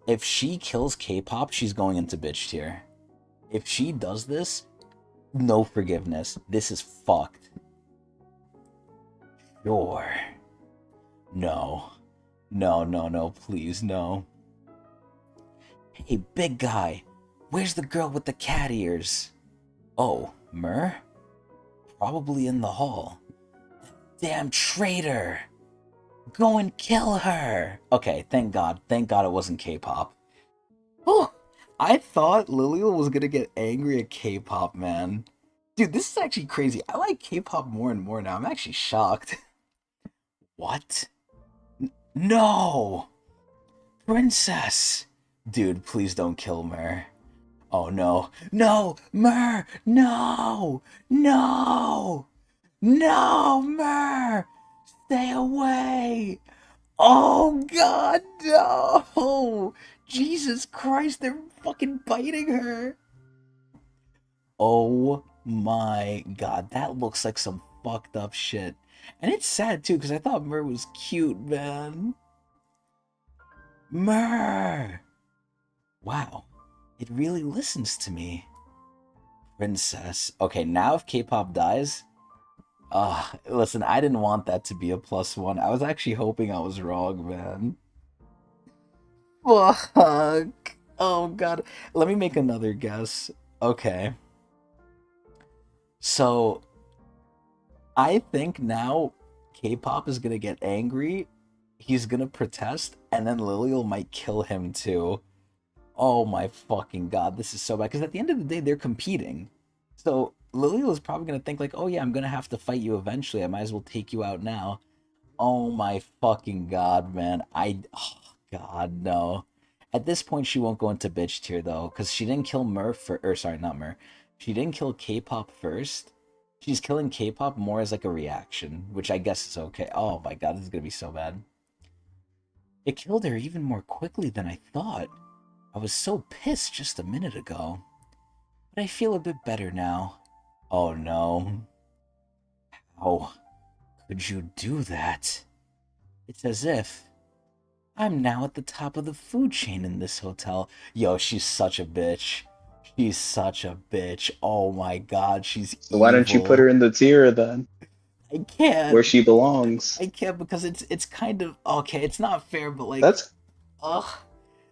If she kills K-pop, she's going into bitch tier. If she does this, no forgiveness. This is fucked. Sure. No. No, no, no, please, no. Hey, big guy. Where's the girl with the cat ears? Oh, Myrrh? Probably in the hall. Damn traitor! Go and kill her! Okay, thank God. Thank God it wasn't K-pop. Oh, I thought Lilial was gonna get angry at K-pop, man. Dude, this is actually crazy. I like K-pop more and more now. I'm actually shocked. What? No! Princess! Dude, please don't kill Mer. Oh no. No! Mer! No! No! No, Mer! Stay away! Oh god, no! Jesus Christ, they're fucking biting her! Oh my god, that looks like some fucked up shit. And it's sad too, because I thought Mer was cute, man. Mer! Wow. It really listens to me. Princess. Okay, now if K-pop dies... listen, I didn't want that to be a +1. I was actually hoping I was wrong, man. Fuck. Oh, God. Let me make another guess. Okay. So, I think now K-pop is gonna get angry. He's gonna protest, and then Lilial might kill him too. Oh my fucking god, this is so bad. Because at the end of the day, they're competing. So Lilial is probably gonna think like, oh yeah, I'm gonna have to fight you eventually. I might as well take you out now. Oh my fucking god, man. Oh god, no. At this point, she won't go into bitch tier though, because she didn't kill or sorry, not Mer. She didn't kill K-pop first. She's killing K-pop more as like a reaction, which I guess is okay. Oh my god, this is gonna be so bad. It killed her even more quickly than I thought. I was so pissed just a minute ago. But I feel a bit better now. Oh no. How could you do that? It's as if I'm now at the top of the food chain in this hotel. Yo, she's such a bitch. She's such a bitch. Oh my god, she's So why don't you put her evil. in the tier then, I can't. where she belongs? I can't because it's kind of okay, it's not fair, but like That's ugh.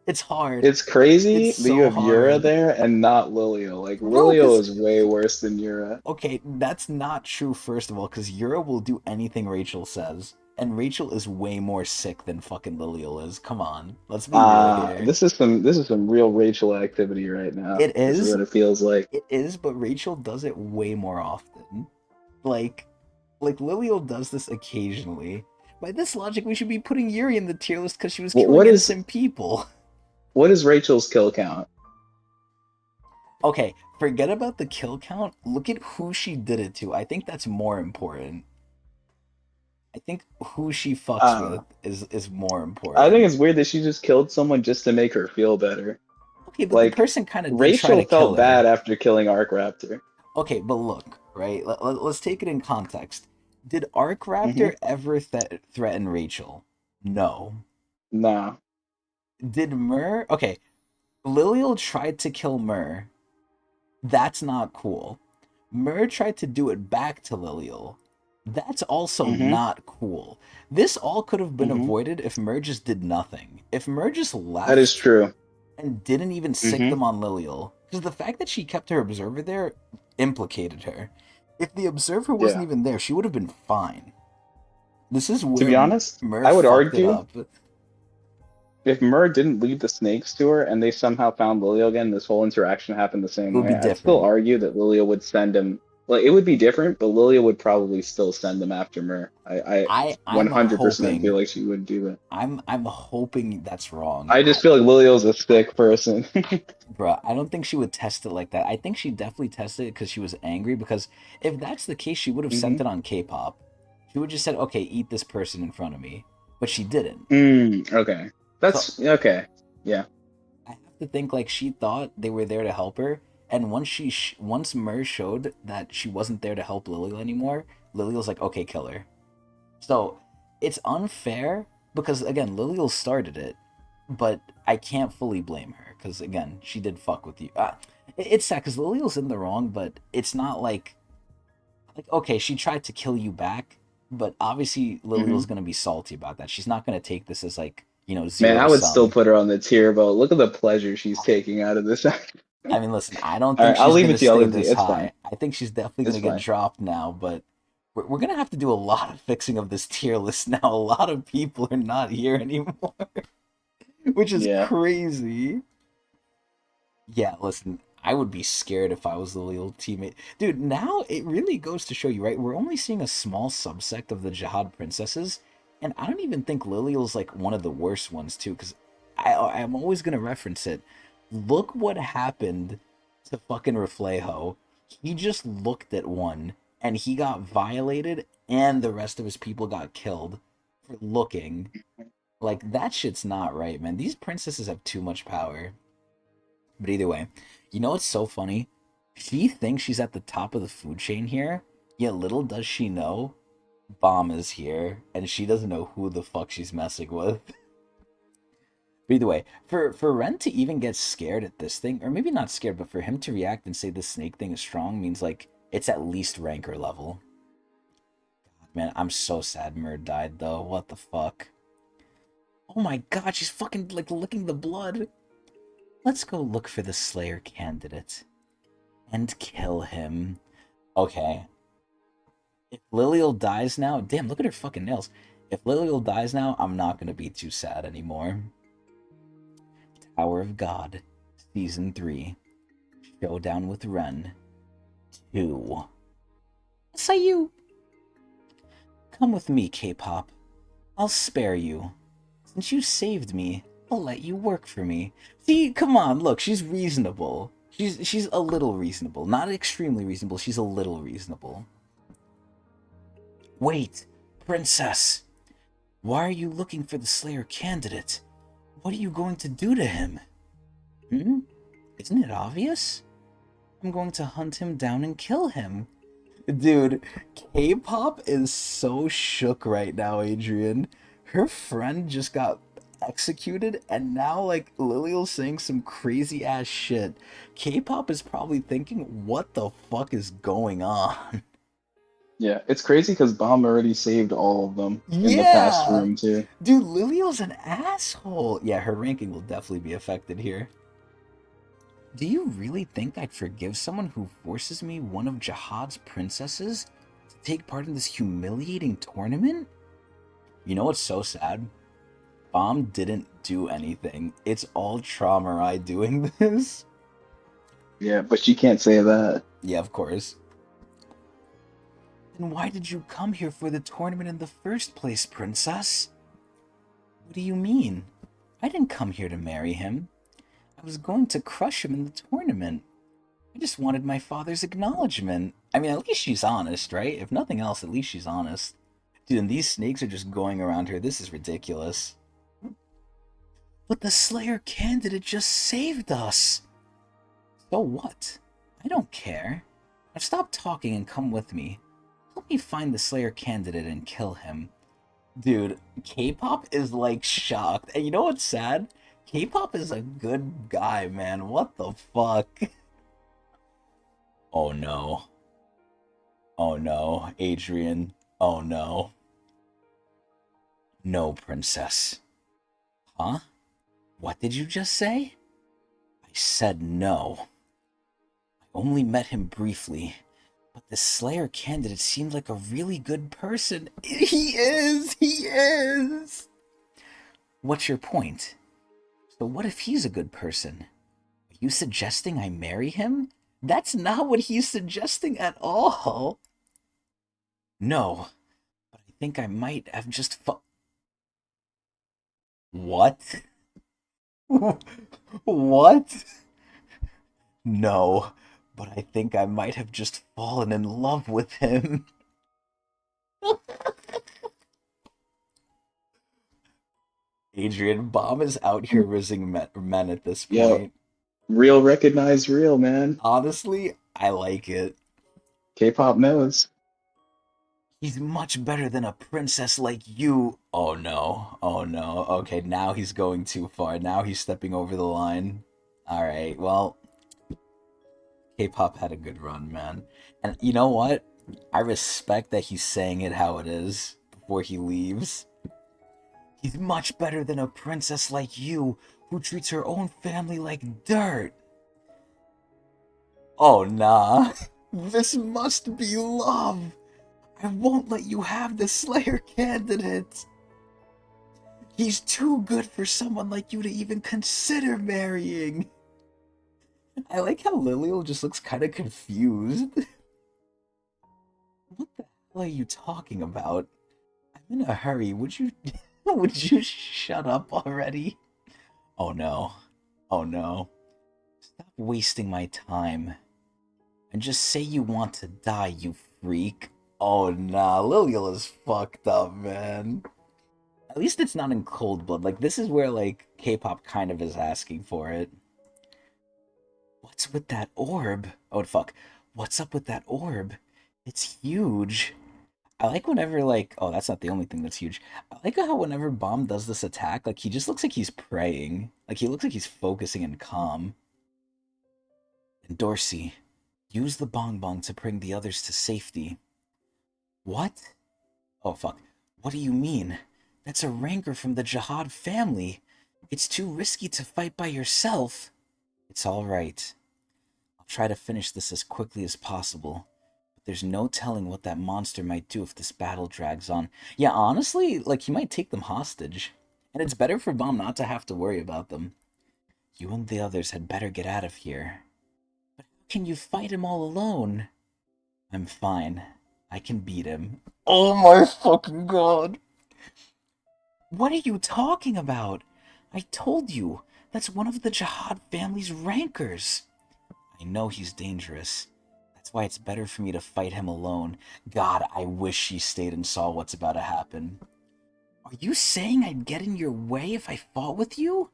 It's hard. it's crazy It's that you so have Yura hard. there and not Lilio. Like Bro, Lilio cause is way worse than Yura. okay, that's not true first of all, because Yura will do anything Rachel says. And Rachel is way more sick than fucking Lilial is. Come on. Let's be real here. This is some real Rachel activity right now. It This is is. what it feels like. It is, but Rachel does it way more often. Like like Lilial does this occasionally. By this logic, we should be putting Yuri in the tier list because she was What, killing what is innocent people. what is Rachel's kill count? Okay, forget about the kill count. Look at who she did it to. I think that's more important. I think who she fucks with Uh, is more I think important. it's weird that she just killed someone just to make her feel better. Okay, but the Like person kind of did try Rachel to kill felt bad her. after killing Arc Raptor. Okay, but look, right? Let's take it in context. Did Hmm. Arc ever threaten Rachel? No. Nah. Did Myrrh? Okay, Lilial tried to kill Myrrh. That's not cool. Myrrh tried to do it back to Lilial. That's also Hmm. not cool. This all could have been Hmm. avoided if Myrrh just did nothing. If Myrrh just That is left true. and didn't even sick Hmm. them on Lilial. Because the fact that she kept her observer there implicated her. If the observer wasn't Yeah. even there, she would have been fine. This is To where be honest, Myrrh I would fucked it argue up. if Mur didn't leave the snakes to her and they somehow found Lilio again, this whole interaction happened the It same would way. be I'd still different. argue that Lilio would send him. Like it would be different, but Lilio would probably still send him after Mur. I I'm 100% feel hoping like she would do that. I'm hoping that's wrong. I just feel like Lilio's a sick person. Bruh, I don't think she would test it like that. I think she definitely tested it because she was angry. Because if that's the case, she would have sent Hmm. it on K-pop. She would just said, "Okay, eat this person in front of me," but she didn't. Okay. So That's okay. Yeah. I have to think like she thought they were there to help her, and once Mur showed that she wasn't there to help Lily anymore, Lily was like, "Okay, kill her." So it's unfair because again, Lilial started it, but I can't fully blame her because again, she did fuck with you. It's sad because Lilial's in the wrong, but it's not like okay, she tried to kill you back, but obviously Hmm. Lilial's gonna be salty about that. She's not gonna take this as like Man, I zero would still sum. put her on the tier, but look at the pleasure she's taking out of this. All I mean, listen, I don't think right, I'll she's leave gonna it to you. I'll stay leave it to you. this It's fine. high. I think she's definitely It's gonna get fine. dropped now, but we're gonna have to do a lot of fixing of this tier list now. A lot of people are not here anymore, which is Yeah. crazy. Yeah, listen, I would be scared if I was the Lille teammate. Dude, now it really goes to show you, right? We're only seeing a small subsect of the Jihad princesses, and I don't even think Lilial's like one of the worst ones too, because I'm always gonna reference it. Look what happened to fucking Reflejo. He just looked at one and he got violated and the rest of his people got killed for looking. Like that shit's not right, man. These princesses have too much power. But either way, you know what's so funny? She thinks she's at the top of the food chain here, yet little does she know, Bomb is here, and she doesn't know who the fuck she's messing with. either way, for Ren to even get scared at this thing, or maybe not scared, but for him to react and say the snake thing is strong means like it's at least ranker level. Man, I'm so sad Murd died though. What the fuck? Oh my god, she's fucking like licking the blood. Let's go look for the Slayer candidate and kill him. Okay. If Lilial dies now, damn, look at her fucking nails. If Lilial dies now, I'm not gonna be too sad anymore. Tower of God, Season 3, Showdown with Ren 2. Say you. Come with me, K-pop. I'll spare you. Since you saved me, I'll let you work for me. See, come on, look, she's reasonable. She's a little reasonable. Not extremely reasonable, she's a little reasonable. Wait, princess. Why are you looking for the Slayer candidate? What are you going to do to him? Isn't it obvious? I'm going to hunt him down and kill him. Dude, K-pop is so shook right now, Adrian. Her friend just got executed, and now, like, Lilial's saying some crazy-ass shit. K-pop is probably thinking, what the fuck is going on? Yeah, it's crazy because Bomb already saved all of them in the past Yeah! room, too. Dude, Lilial's an asshole! Yeah, her ranking will definitely be affected here. Do you really think I'd forgive someone who forces me, one of Jihad's princesses, to take part in this humiliating tournament? You know what's so sad? Bomb didn't do anything. It's all Traumarai doing this. Yeah, but she can't say that. Yeah, of course. Then why did you come here for the tournament in the first place, princess? What do you mean? I didn't come here to marry him. I was going to crush him in the tournament. I just wanted my father's acknowledgement. I mean, at least she's honest, right? If nothing else, at least she's honest. Dude, and these snakes are just going around her. This is ridiculous. But the Slayer candidate just saved us. So what? I don't care. Now stop talking and come with me. Help me find the Slayer candidate and kill him. Dude, K-pop is like shocked. And you know what's sad? K-pop is a good guy, man. What the fuck? Oh no. Oh no, Adrian. Oh no. No, princess. Huh? What did you just say? I said no. I only met him briefly, but the Slayer candidate seemed like a really good person. He is! He is! What's your point? So what if he's a good person? Are you suggesting I marry him? That's not what he's suggesting at all. No, but I think I might have just What? What? No, but I think I might have just fallen in love with him. Adrian, Bomb is out here rizzing men at this Yeah, point. real recognize real, man. Honestly, I like it. K-pop knows. He's much better than a princess like you. Oh no. Oh no. Okay, now he's going too far. Now he's stepping over the line. Alright, well, K-pop had a good run, man. And you know what? I respect that he's saying it how it is before he leaves. He's much better than a princess like you who treats her own family like dirt. Oh nah. This must be love. I won't let you have the Slayer candidate. He's too good for someone like you to even consider marrying. I like how Lilial just looks kind of confused. What the hell are you talking about? I'm in a hurry. Would you would you shut up already? Oh no. Oh no. Stop wasting my time. And just say you want to die, you freak. Oh nah, Lilial is fucked up, man. At least it's not in cold blood. Like, this is where, like, K-pop kind of is asking for it. What's with that orb? Oh, fuck. What's up with that orb? It's huge. I like whenever, like, oh, that's not the only thing that's huge. I like how whenever Bomb does this attack, like, he just looks like he's praying. Like, he looks like he's focusing and calm. And Dorsey, use the Bong Bong to bring the others to safety. What? Oh, fuck. What do you mean? That's a rancor from the Jihad family. It's too risky to fight by yourself. It's all right. I'll try to finish this as quickly as possible. But there's no telling what that monster might do if this battle drags on. Yeah, honestly, like, he might take them hostage. And it's better for Bomb not to have to worry about them. You and the others had better get out of here. But how can you fight him all alone? I'm fine. I can beat him. Oh my fucking god. What are you talking about? I told you, that's one of the Jihad family's rankers. I know he's dangerous. That's why it's better for me to fight him alone. God, I wish she stayed and saw what's about to happen. Are you saying I'd get in your way if I fought with you?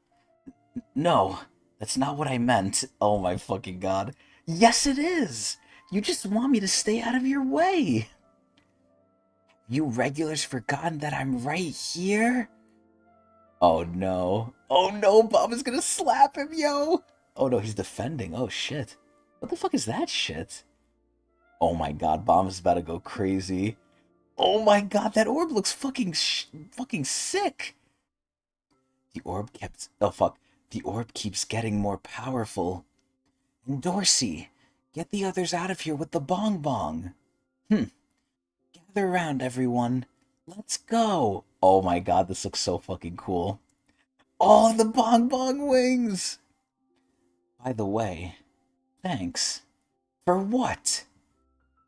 No, that's not what I meant. Oh my fucking god. Yes, it is! You just want me to stay out of your way! You regulars forgotten that I'm right here? Oh no. Oh no, Bob is gonna slap him, yo! Oh no, he's defending. Oh shit. What the fuck is that shit? Oh my god, Bomb is about to go crazy. Oh my god, that orb looks fucking sick! The orb kept... Oh fuck. The orb keeps getting more powerful. And Dorsey, get the others out of here with the Bong Bong. Gather around, everyone. Let's go. Oh my god, this looks so fucking cool. Oh, the Bong Bong wings! By the way, thanks. For what?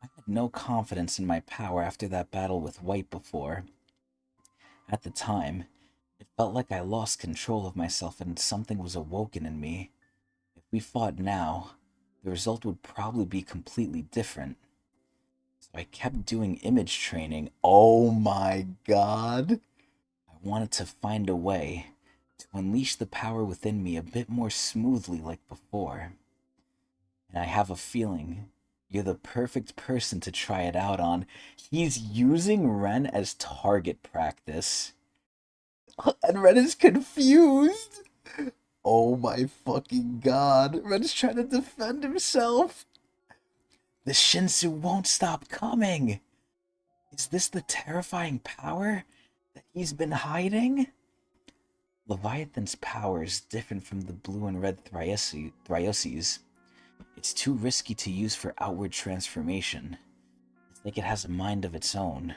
I had no confidence in my power after that battle with White before. At the time, it felt like I lost control of myself and something was awoken in me. If we fought now, the result would probably be completely different. So I kept doing image training. Oh my god! I wanted to find a way to unleash the power within me a bit more smoothly like before. And I have a feeling you're the perfect person to try it out on. He's using Ren as target practice. And Ren is confused. Oh my fucking god. Ren's trying to defend himself. The Shinsu won't stop coming. Is this the terrifying power that he's been hiding? Leviathan's power is different from the blue and red Thrioses. It's too risky to use for outward transformation. It's like it has a mind of its own.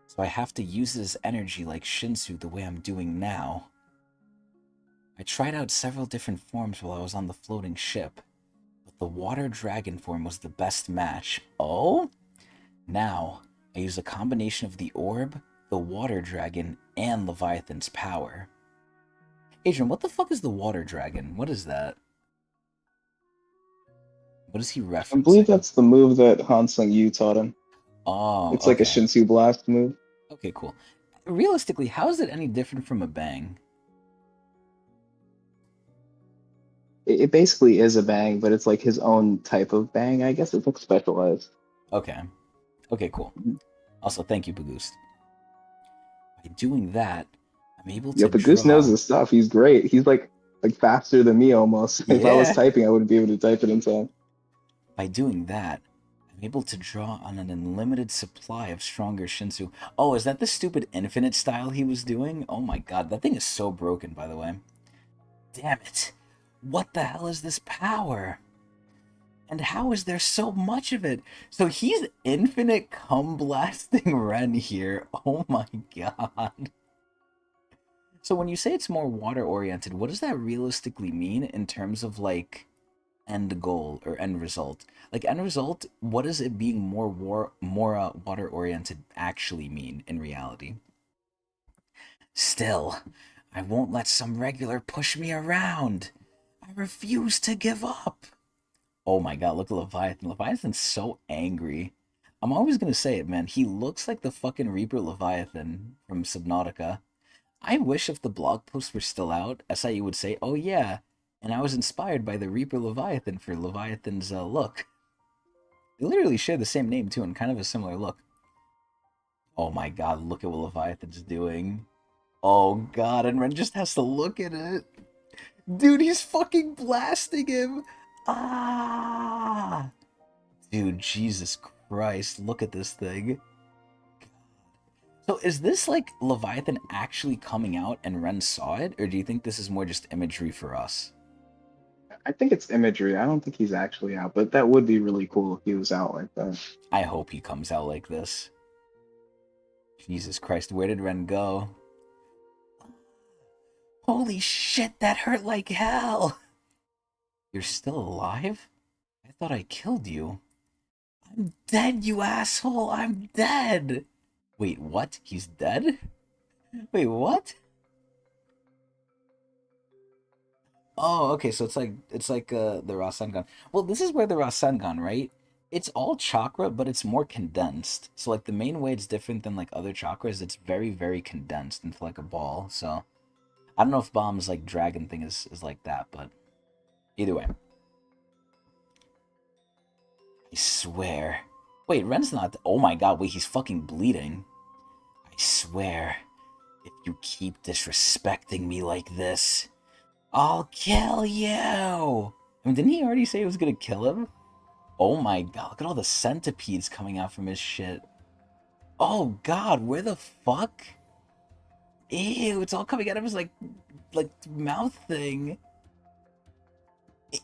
So I have to use it as energy like Shinsu the way I'm doing now. I tried out several different forms while I was on the floating ship, but the water dragon form was the best match. Oh? Now, I use a combination of the orb, the water dragon, and Leviathan's power. Adrian, what the fuck is the water dragon? What is that? What is he referencing? I believe that's the move that Hansung Yu taught him. Oh, it's like a okay. Shinsu Blast move. Okay, cool. Realistically, how is it any different from a bang? It basically is a bang, but it's like his own type of bang. I guess it's like specialized. Okay. Okay, cool. Also, thank you, Bagoost. By doing that, I'm able to But Goose knows his stuff. He's great. He's like faster than me almost. Yeah. If I was typing, I wouldn't be able to type it in time. By doing that, I'm able to draw on an unlimited supply of stronger Shinsu. Oh, is that the stupid infinite style he was doing? Oh my god, that thing is so broken, by the way. Damn it. What the hell is this power? And how is there so much of it? So he's infinite cum blasting Ren here. Oh my god. So when you say it's more water oriented, what does that realistically mean in terms of like end goal or end result? Like end result, what does it being more water oriented actually mean in reality? Still, I won't let some regular push me around. I refuse to give up. Oh my god, look at Leviathan. Leviathan's so angry. I'm always gonna say it, man. He looks like the fucking Reaper Leviathan from Subnautica. I wish if the blog posts were still out, SIU would say, oh yeah, and I was inspired by the Reaper Leviathan for Leviathan's look. They literally share the same name too and kind of a similar look. Oh my god, look at what Leviathan's doing. Oh god, and Ren just has to look at it. Dude, he's fucking blasting him. Ah! Dude, Jesus Christ, look at this thing. So is this like Leviathan actually coming out and Ren saw it? Or do you think this is more just imagery for us? I think it's imagery. I don't think he's actually out, but that would be really cool if he was out like that. I hope he comes out like this. Jesus Christ, where did Ren go? Holy shit, that hurt like hell! You're still alive? I thought I killed you. I'm dead, you asshole! I'm dead! Wait, what? He's dead? Wait, what? Oh, okay, so it's like the Rasengan. Well, this is where the Rasengan, right? It's all chakra, but it's more condensed. So like the main way it's different than like other chakras, it's very, very condensed into like a ball. So I don't know if Bomb's like dragon thing is like that, but either way. I swear. Wait, Ren's not. Oh my god, wait, he's fucking bleeding. I swear. If you keep disrespecting me like this, I'll kill you! I mean, didn't he already say he was gonna kill him? Oh my god, look at all the centipedes coming out from his shit. Oh god, where the fuck? Ew, it's all coming out of his, like mouth thing.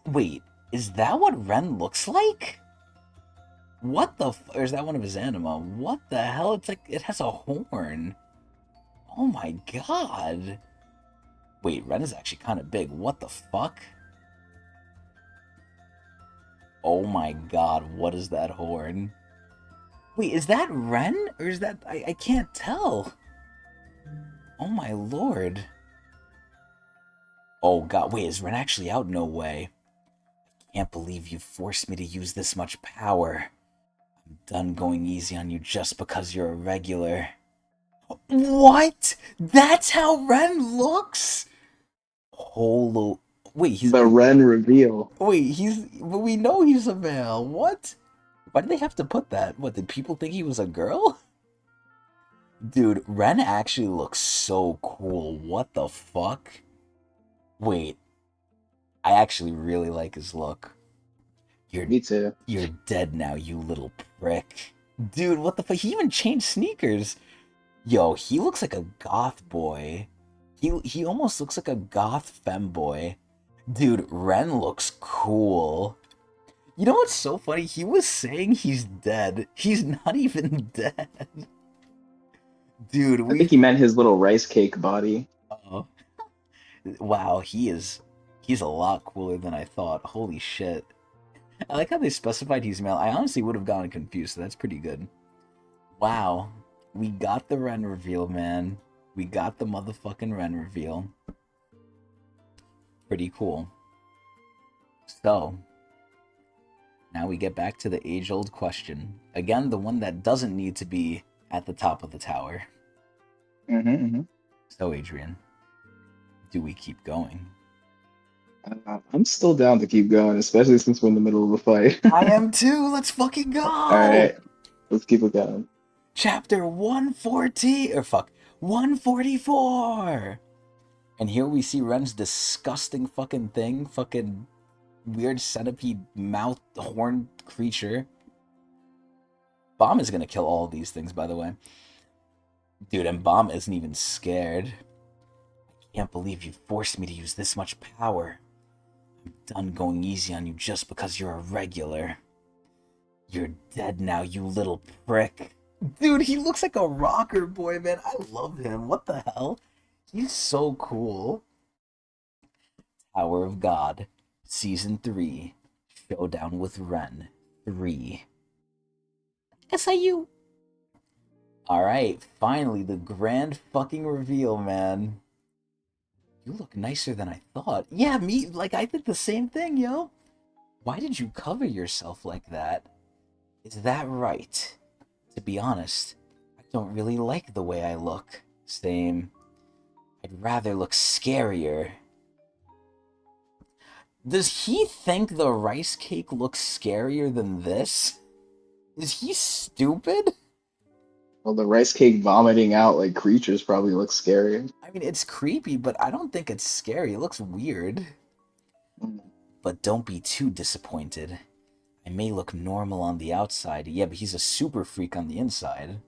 Wait, is that what Ren looks like? What the or is that one of his anima? What the hell? It's like, it has a horn. Oh my god. Wait, Ren is actually kind of big. What the fuck? Oh my god, what is that horn? Wait, is that Ren? Or is that... I can't tell. Oh my lord. Oh god, wait, is Ren actually out? No way. I can't believe you forced me to use this much power. I'm done going easy on you just because you're a regular. What? That's how Ren looks? Holo... Wait, he's... The Ren reveal. Wait, he's... But we know he's a male. What? Why did they have to put that? What, did people think he was a girl? Dude, Ren actually looks so cool. What the fuck? Wait. I actually really like his look. Me too. You're dead now, you little prick. Dude, what the fuck? He even changed sneakers. Yo, he looks like a goth boy. He almost looks like a goth femboy. Dude, Ren looks cool. You know what's so funny? He was saying he's dead. He's not even dead. Dude, I think he meant his little rice cake body. Oh. Wow, he's a lot cooler than I thought. Holy shit. I like how they specified he's male. I honestly would have gotten confused, so that's pretty good. Wow. We got the Ren reveal, man. We got the motherfucking Ren reveal. Pretty cool. So, now we get back to the age-old question. Again, the one that doesn't need to be at the top of the tower. So, Adrian, do we keep going? I'm still down to keep going, especially since we're in the middle of a fight. I am too! Let's fucking go! Alright, let's keep it going. Chapter 144! And here we see Ren's disgusting fucking thing, fucking weird centipede mouth horn creature. Bomb is gonna kill all of these things, by the way. Dude, and Bomb isn't even scared. I can't believe you forced me to use this much power. I'm done going easy on you just because you're a regular. You're dead now, you little prick. Dude, he looks like a rocker boy, man. I love him. What the hell? He's so cool. Tower of God, Season 3, Showdown with Ren 3. SIU. Alright, finally, the grand fucking reveal, man. You look nicer than I thought. Yeah, me, like, I did the same thing, yo. Why did you cover yourself like that? Is that right? To be honest, I don't really like the way I look. Same. I'd rather look scarier. Does he think the rice cake looks scarier than this? Is he stupid? Well, the rice cake vomiting out like creatures probably looks scary. I mean, it's creepy, but I don't think it's scary. It looks weird. But don't be too disappointed. I may look normal on the outside, yeah, but he's a super freak on the inside.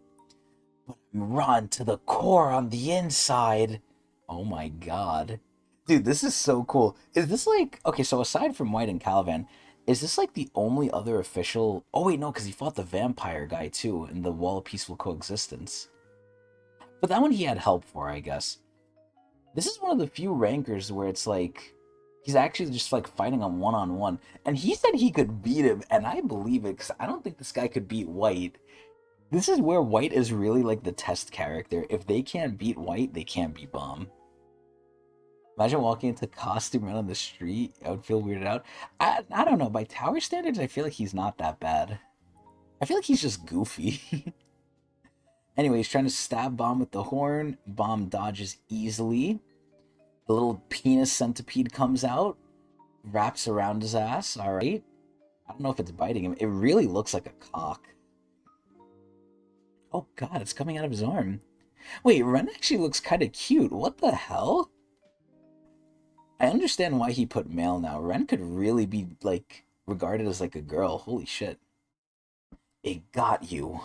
But I'm raw to the core on the inside. Oh my god. Dude, this is so cool. Is this like... Okay, so aside from White and Caliban, is this like the only other official... Oh wait, no, because he fought the vampire guy too in the Wall of Peaceful Coexistence. But that one he had help for, I guess. This is one of the few rankers where it's like... He's actually just like fighting on one-on-one. And he said he could beat him, and I believe it, because I don't think this guy could beat White. This is where White is really like the test character. If they can't beat White, they can't beat Bomb. Imagine walking into costume right on the street. I would feel weirded out. I don't know. By tower standards, I feel like he's not that bad. I feel like he's just goofy. Anyway, he's trying to stab Bomb with the horn. Bomb dodges easily. The little penis centipede comes out. Wraps around his ass. Alright. I don't know if it's biting him. It really looks like a cock. Oh god, it's coming out of his arm. Wait, Ren actually looks kind of cute. What the hell? I understand why he put male now. Ren could really be, like, regarded as, like, a girl. Holy shit. It got you.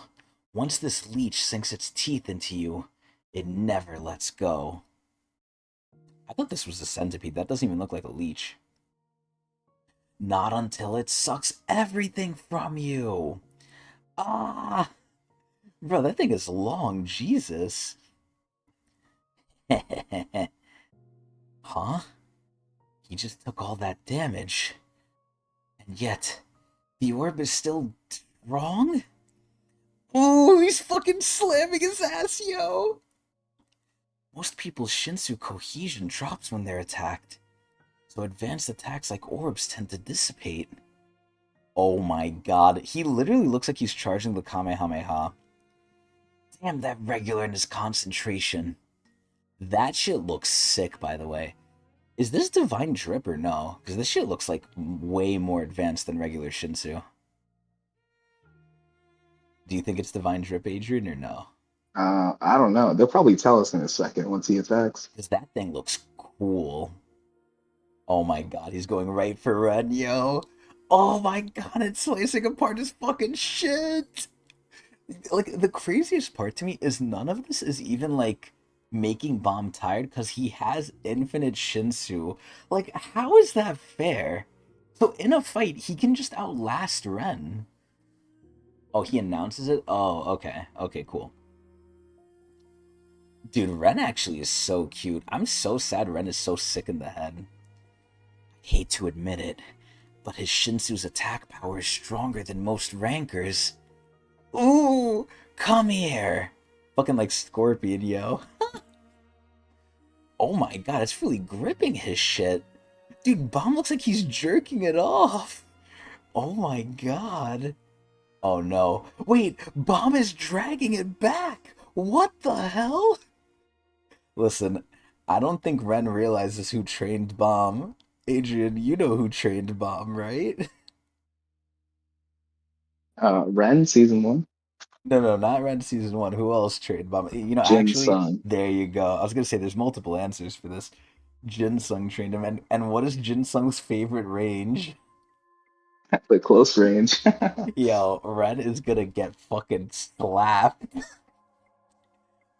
Once this leech sinks its teeth into you, it never lets go. I thought this was a centipede. That doesn't even look like a leech. Not until it sucks everything from you. Ah! Bro, that thing is long. Jesus. Huh? He just took all that damage. And yet, the orb is still strong? Oh, he's fucking slamming his ass, yo! Most people's Shinsu cohesion drops when they're attacked, so advanced attacks like orbs tend to dissipate. Oh my god, he literally looks like he's charging the Kamehameha. Damn that regularness concentration. That shit looks sick, by the way. Is this Divine Drip or no? Because this shit looks like way more advanced than regular Shinsu. Do you think it's Divine Drip, Adrian, or no? I don't know. They'll probably tell us in a second once he attacks. Because that thing looks cool. Oh my god, he's going right for Ren, yo. Oh my god, it's slicing apart his fucking shit. Like, the craziest part to me is none of this is even, like, making Bomb tired, because he has infinite Shinsu. Like, how is that fair? So in a fight, he can just outlast Ren. Oh, he announces it? Oh, okay. Okay, cool. Dude, Ren actually is so cute. I'm so sad Ren is so sick in the head. I hate to admit it, but his Shinsu's attack power is stronger than most rankers. Ooh, come here. Fucking like Scorpion, yo. Oh my god, it's really gripping his shit. Dude, Bomb looks like he's jerking it off. Oh my god. Oh no. Wait, Bomb is dragging it back. What the hell? Listen, I don't think Ren realizes who trained Bomb. Adrian, you know who trained Bomb, right? Ren season 1. No, not Ren season 1. Who else trained Bomb? You know, Jin actually, Sung. there you go. I was gonna say there's multiple answers for this. Jin Sung trained him, and what is Jin Sung's favorite range? The close range. Yo, Ren is gonna get fucking slapped.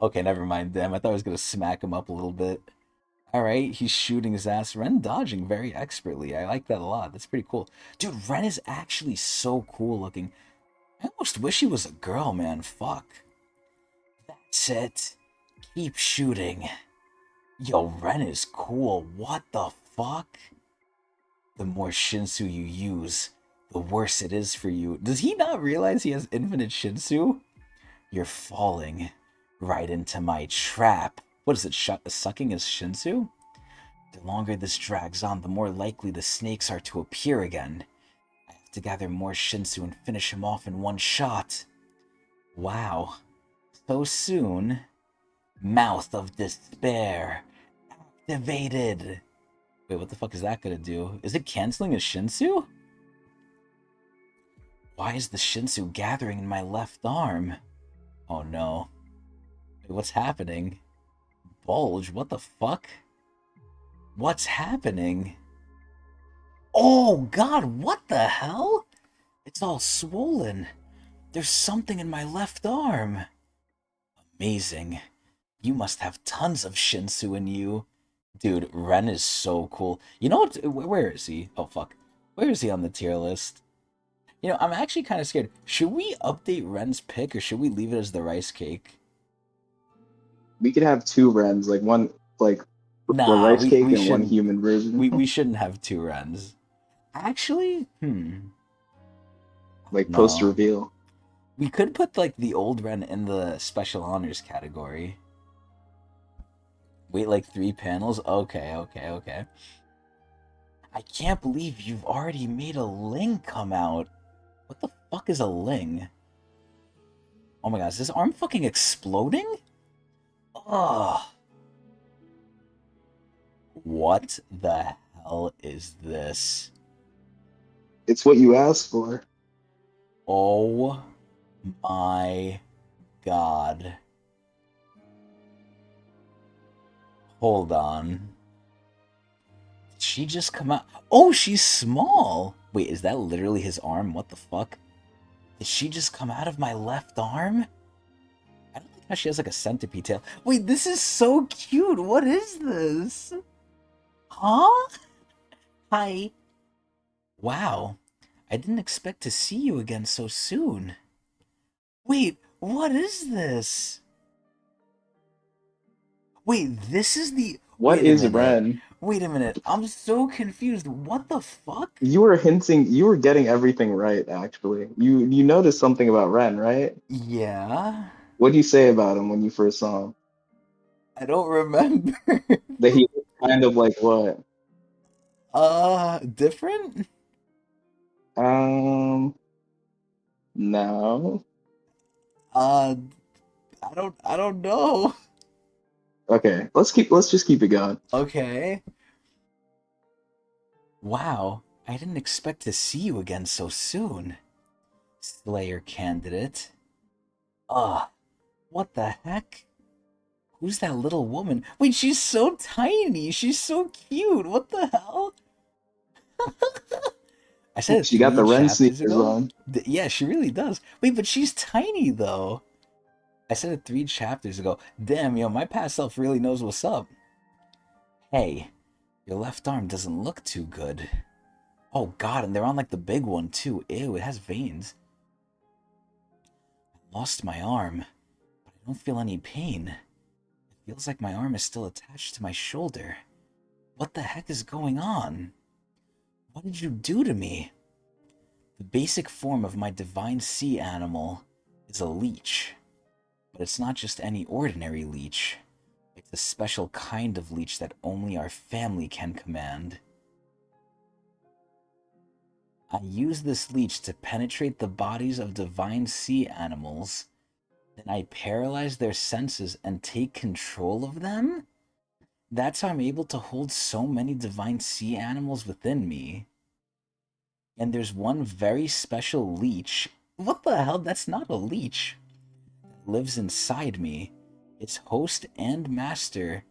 Okay, never mind. Damn, I thought I was gonna smack him up a little bit. Alright, he's shooting his ass. Ren dodging very expertly. I like that a lot. That's pretty cool. Dude, Ren is actually so cool looking. I almost wish he was a girl, man. Fuck. That's it. Keep shooting. Yo, Ren is cool. What the fuck? The more Shinsu you use, the worse it is for you. Does he not realize he has infinite Shinsu? You're falling right into my trap. What is it, sucking his Shinsu? The longer this drags on, the more likely the snakes are to appear again. I have to gather more Shinsu and finish him off in one shot. Wow. So soon? Mouth of Despair. Activated. Wait, what the fuck is that gonna do? Is it canceling his Shinsu? Why is the Shinsu gathering in my left arm? Oh no. Wait, what's happening? Bulge, what the fuck? What's happening? Oh god, what the hell? It's all swollen. There's something in my left arm. Amazing. You must have tons of Shinsu in you. Dude, Ren is so cool. You know what? Where is he? Oh, fuck. Where is he on the tier list? You know, I'm actually kind of scared. Should we update Ren's pick, or should we leave it as the rice cake? We could have two Rens, like one like for Nah, rice cake we and one shouldn't. human version. We shouldn't have two Rens. Actually, Like post no. reveal. We could put, like, the old Ren in the special honors category. Wait, like, 3 panels? Okay, okay, okay. I can't believe you've already made a Ling come out. What the fuck is a Ling? Oh my god, is this arm fucking exploding? Ugh. What the hell is this? It's what you asked for. Oh my god. Hold on. Did she just come out? Oh, she's small! Wait, is that literally his arm? What the fuck? Did she just come out of my left arm? I don't like how she has like a centipede tail. Wait, this is so cute! What is this? Huh? Hi. Wow. I didn't expect to see you again so soon. Wait, what is this? Wait, this is the... What Wait a is minute. Ren? Wait a minute. I'm so confused. What the fuck? You were hinting, you were getting everything right, actually. You noticed something about Ren, right? Yeah. What did you say about him when you first saw him? I don't remember. That he was kind of like what? Different? Um, no. Uh, I don't know. Okay, let's just keep it going. Okay. Wow, I didn't expect to see you again so soon. Slayer candidate. Ugh, what the heck? Who's that little woman? Wait, she's so tiny. She's so cute. What the hell? I said it She got 3 the Ren chapters sneakers ago. on. Yeah, she really does. Wait, but she's tiny though. I said it 3 chapters ago. Damn, yo, my past self really knows what's up. Hey, your left arm doesn't look too good. Oh god, and they're on like the big one too. Ew, it has veins. I lost my arm, but I don't feel any pain. It feels like my arm is still attached to my shoulder. What the heck is going on? What did you do to me? The basic form of my divine sea animal is a leech. But it's not just any ordinary leech. It's a special kind of leech that only our family can command. I use this leech to penetrate the bodies of divine sea animals. Then I paralyze their senses and take control of them? That's how I'm able to hold so many divine sea animals within me. And there's one very special leech. What the hell? That's not a leech. That lives inside me. It's host and master.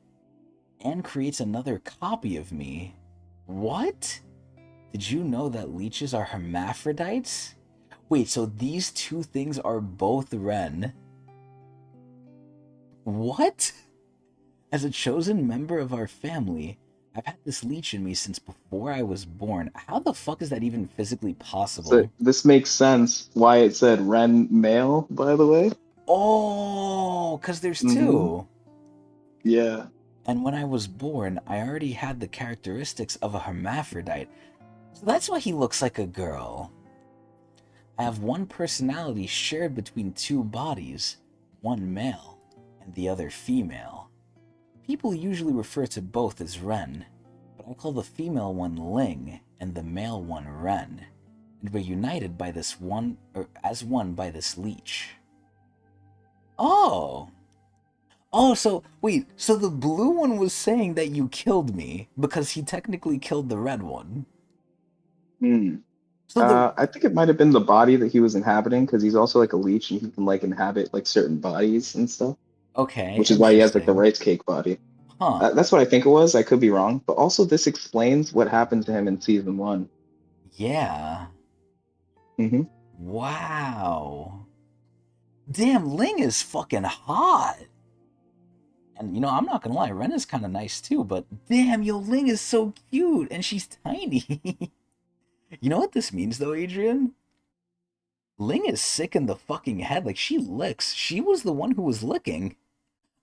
And creates another copy of me. What? Did you know that leeches are hermaphrodites? Wait, so these two things are both Ren. What? As a chosen member of our family, I've had this leech in me since before I was born. How the fuck is that even physically So possible? this makes sense why it said Ren male, by the way. Oh, because there's Mm-hmm. two. Yeah. And when I was born, I already had the characteristics of a hermaphrodite. So that's why he looks like a girl. I have one personality shared between two bodies, one male and the other female. People usually refer to both as Ren, but I call the female one Ling and the male one Ren, and we're united by this one, or as one by this leech. Oh! Oh, so, wait, so the blue one was saying that you killed me, because he technically killed the red one. Hmm. So the I think it might have been the body that he was inhabiting because he's also like a leech and he can like inhabit like certain bodies and stuff, okay, which is why he has like the interesting. rice cake body. Huh. That's what I think it was. I could be wrong, but also this explains what happened to him in season one. Yeah. Hmm. Wow. Damn, Ling is fucking hot. And you know, I'm not gonna lie, Ren is kind of nice too, but damn, yo, Ling is so cute and she's tiny. You know what this means though, Adrian? Ling is sick in the fucking head. Like, she licks. She was the one who was licking.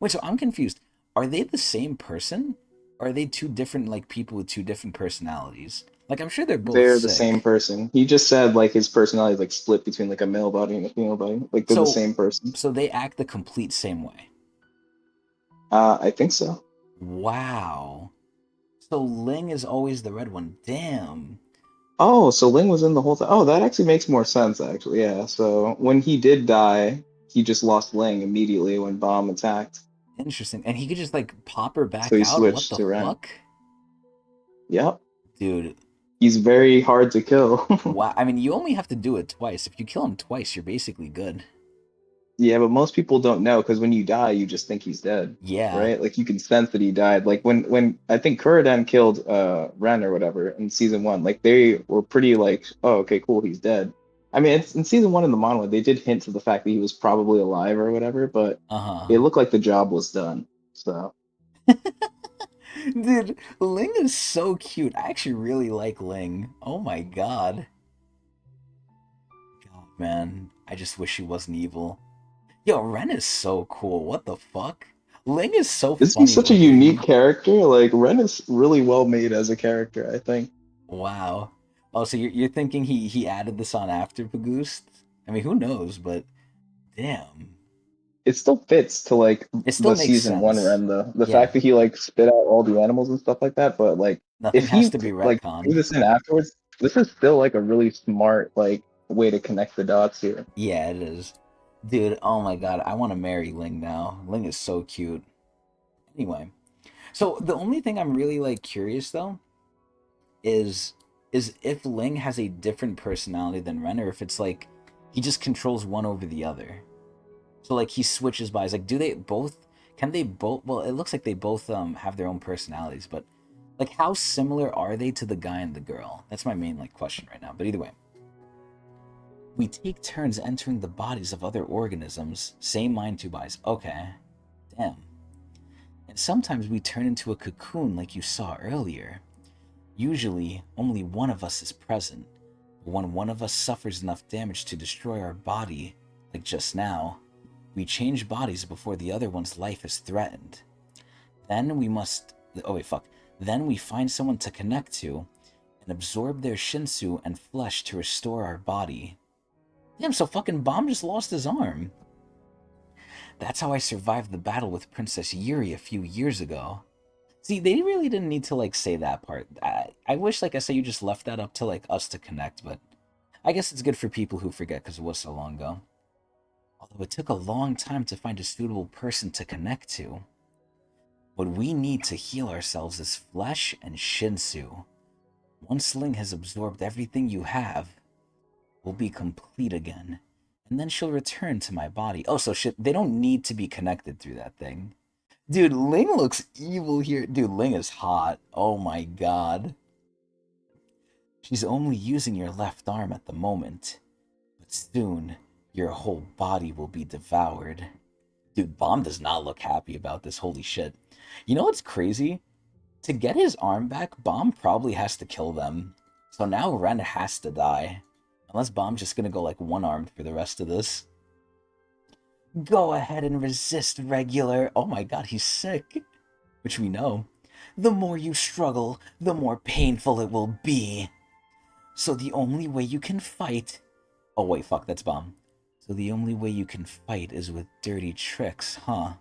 Wait, so I'm confused. Are they the same person? Or are they two different, like, people with two different personalities? Like, I'm sure they're both They're the same sick. person. He just said like his personality is like split between like a male body and a female body. Like they're the So, same person. so they act the complete same way. I think so. Wow. So Ling is always the red one. Damn. Oh, so Ling was in the whole time. Oh, that actually makes more sense, actually. Yeah. So when he did die, he just lost Ling immediately when Bomb attacked. Interesting. And he could just, like, pop her So back he out? What switched the to Ren. fuck? Yep. Dude. He's very hard to kill. Wow. I mean, you only have to do it twice. If you kill him twice, you're basically good. Yeah, but most people don't know because when you die, you just think he's dead, Yeah. right? Like you can sense that he died. Like when I think Kuridan killed Ren or whatever in season one, like they were pretty like, oh, okay, cool, he's dead. I mean, it's in season one in the manga, they did hint to the fact that he was probably alive or whatever, but Uh-huh. it looked like the job was done. So Dude, Ling is so cute. I actually really like Ling. Oh my god. God, man. I just wish she wasn't evil. Yo, Ren is so cool. What the fuck? Ling is so isn't he funny such a unique looking. character? Like Ren is really well made as a character, I think. Wow. Oh, so you're thinking he added this on after Pagoost? I mean, who knows, but damn. It still fits to like It still the makes season one sense. Ren though. The Yeah. fact that he like spit out all the animals and stuff like that, but like Nothing if has he to be like threw retconned. this in afterwards, this is still like a really smart like way to connect the dots here. Yeah, it is. Dude, oh my god, I want to marry Ling now. Ling is so cute. Anyway, so the only thing I'm really like curious though is if Ling has a different personality than Ren, or if it's like he just controls one over the other. So like he switches bodies. Like, do they both? Can they both? Well, it looks like they both have their own personalities, but like how similar are they to the guy and the girl? That's my main like question right now. But either way, we take turns entering the bodies of other organisms. Same mind, two bodies. Okay, damn. And sometimes we turn into a cocoon like you saw earlier. Usually, only one of us is present, but when one of us suffers enough damage to destroy our body, like just now, we change bodies before the other one's life is threatened. Then we must. Oh, wait, fuck. Then we find someone to connect to and absorb their shinsu and flesh to restore our body. Damn, so fucking Bomb just lost his arm. That's how I survived the battle with Princess Yuri a few years ago. See, they really didn't need to like say that part. I wish, like I said, you just left that up to like us to connect, but I guess it's good for people who forget because it was so long ago. Although it took a long time to find a suitable person to connect to. What we need to heal ourselves is flesh and shinsu. Once Ling has absorbed everything you have, we'll be complete again. And then she'll return to my body. Oh, so shit, they don't need to be connected through that thing. Dude, Ling looks evil here. Dude, Ling is hot. Oh my god. She's only using your left arm at the moment, but soon your whole body will be devoured. Dude, Bomb does not look happy about this. Holy shit. You know what's crazy? To get his arm back, Bomb probably has to kill them. So now Ren has to die. Unless Bomb's just gonna go like one-armed for the rest of this. Go ahead and resist, regular. Oh my god, he's sick. Which we know. The more you struggle, the more painful it will be. So the only way you can fight... Oh wait, fuck, that's Bomb. So the only way you can fight is with dirty tricks, huh?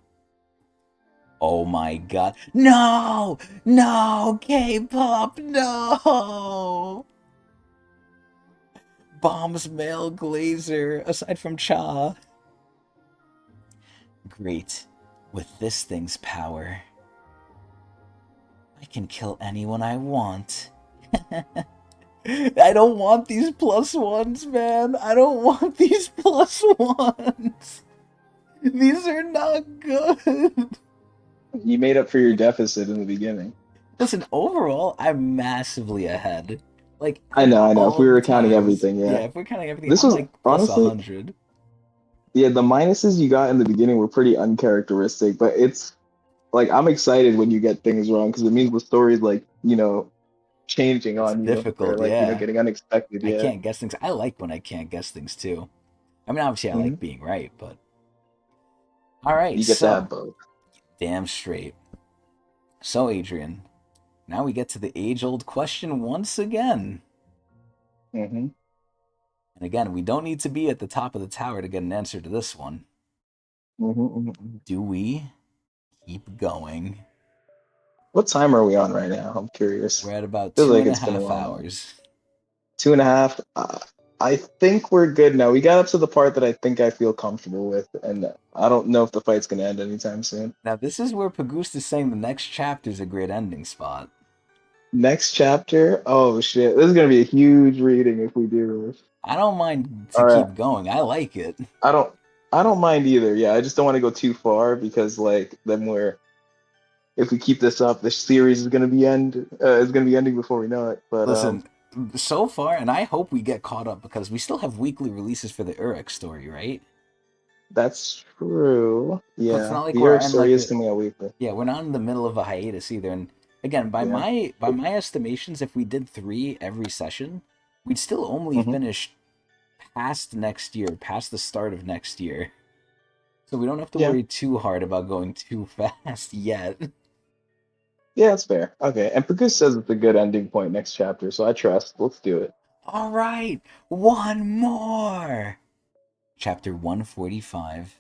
Oh my god. No! No! K-pop, no! Bomb's male glazer, aside from Cha. Great. With this thing's power, I can kill anyone I want. I don't want these +1s, man. I don't want these +1s. These are not good. You made up for your deficit in the beginning. Listen, overall, I'm massively ahead. Like, I know, I know. If all we the were counting times. everything, Yeah, yeah. if we're counting everything, This I'm was like plus honestly, 100. yeah, the minuses you got in the beginning were pretty uncharacteristic, but it's like I'm excited when you get things wrong because it means the story's like, changing It's on you or difficult, like, yeah. getting unexpected. I Yeah. can't guess things. I like when I can't guess things too. I mean, obviously, I Hmm. like being right, but. Alright, You get to have so. both. Damn straight. So, Adrian, now we get to the age old question once again. Hmm. And again, we don't need to be at the top of the tower to get an answer to this one. Hmm. Do we keep going? What time are we on right now? I'm curious. We're at about Feels two like and a it's been a half while now. hours. 2.5. I think we're good now. We got up to the part that I think I feel comfortable with, and I don't know if the fight's gonna end anytime soon. Now, this is where Pagust is saying the next chapter is a great ending spot. Next chapter. Oh shit, this is gonna be a huge reading if we do this. I don't mind to All right, keep going. I like it. I don't. I don't mind either. Yeah, I just don't want to go too far because like then we're if we keep this up, this series is gonna be ending before we know it. But Listen, so far, and I hope we get caught up because we still have weekly releases for the Urek story, right? that's true. So it's Yeah, not like the we're Eric in story like is a coming out weekly. yeah, we're not in the middle of a hiatus either. And again, Yeah. by my estimations, if we did 3 every session, we'd still only Hmm. finish past next year, past the start of next year. So we don't have to Yeah. worry too hard about going too fast yet. Yeah, that's fair. Okay, and Purkus says it's a good ending point next chapter, so I trust. Let's do it. All right, one more. Chapter 145.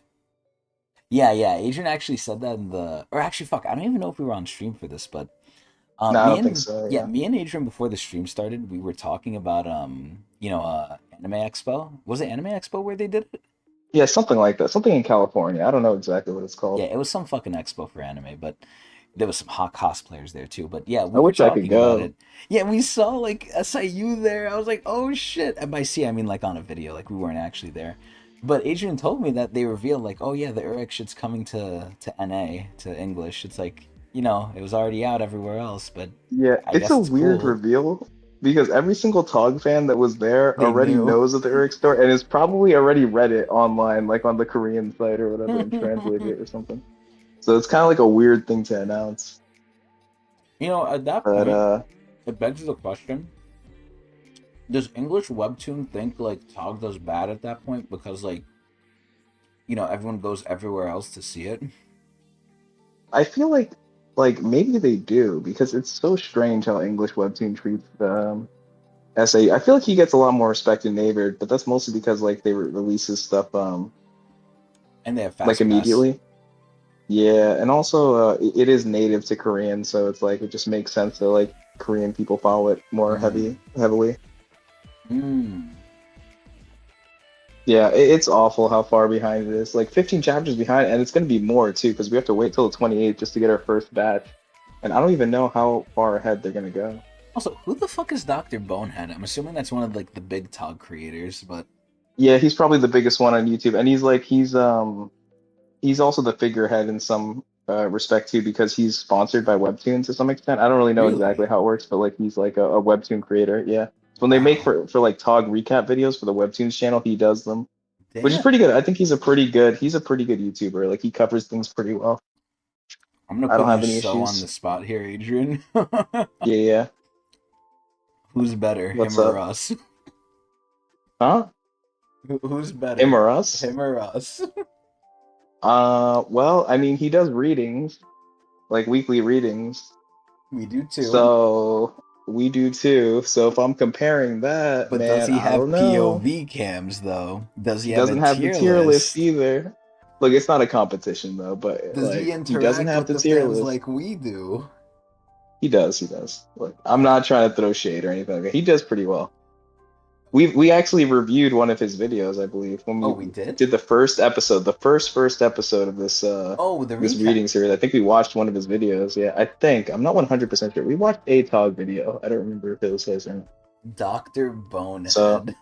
Yeah. Adrian actually said that in the, or actually, fuck, I don't even know if we were on stream for this, but No, I don't think so. Yeah. me and Adrian before the stream started, we were talking about Anime Expo. Was it Anime Expo where they did it? Yeah, something like that. Something in California. I don't know exactly what it's Yeah, called. it was some fucking expo for anime, but there was some hot cosplayers there too. But yeah, I we were wish I could talking about go. it. Yeah, we saw like SIU there. I was like, oh shit. And by see, I mean like on a video, like we weren't actually there. But Adrian told me that they revealed like, oh yeah, the Urek shit's coming to NA to English. It's like it was already out everywhere else, but Yeah, I it's guess a it's weird cool. reveal because every single Tog fan that was there They already knew. knows of the Eric story and has probably already read it online, like on the Korean site or whatever, and translated it or something. So it's kind of like a weird thing to announce. At that But point, it begs the question: does English webtoon think like Tog does bad at that point because like everyone goes everywhere else to see it? I feel like maybe they do because it's so strange how English webtoon treats SA. I feel like he gets a lot more respect in Naver, but that's mostly because like they release his stuff And they have like fast pass. immediately. Yeah, and also it is native to Korean, so it's like it just makes sense that like Korean people follow it more Mm. heavily. Mm. Yeah, it's awful how far behind it is. Like 15 chapters behind, and it's going to be more too because we have to wait till the 28th just to get our first batch. And I don't even know how far ahead they're going to go. Also, who the fuck is Dr. Bonehead? I'm assuming that's one of like the big Tog creators, but Yeah, he's probably the biggest one on YouTube, and he's also the figurehead in some respect too because he's sponsored by Webtoon to some extent. I don't really know exactly really? how it works, but like he's like a Webtoon creator. Yeah. So when they make Wow. for like Tog recap videos for the Webtoons channel, he does them, which is Damn. pretty good. I think he's a pretty good YouTuber. Like he covers things pretty well. I'm gonna I don't put you have any so on issues. the spot here, Adrian. Yeah, yeah. Who's better, him What's or up? us? Huh? Who's Him better, or us? him or us? Well, I mean, he does readings, like weekly readings. We do too. So we do too. So if I'm comparing that, But does man, he I don't have know. POV cams though? Does he He have a doesn't have the tier tier list list? either. Look, it's not a competition though, but Does he like he doesn't interact have with the the tier fans list. like we do? He does, he does. Look, I'm not trying to throw shade or anything like that. He does pretty well. We actually reviewed one of his videos, I believe, when Oh, we we did? did the first episode, the first episode of Oh, the this recap. reading series. I think we watched one of his videos. Yeah, I think. I'm not 100% sure. We watched a Tog video. I don't remember if it was his or not. Dr. So Bonehead.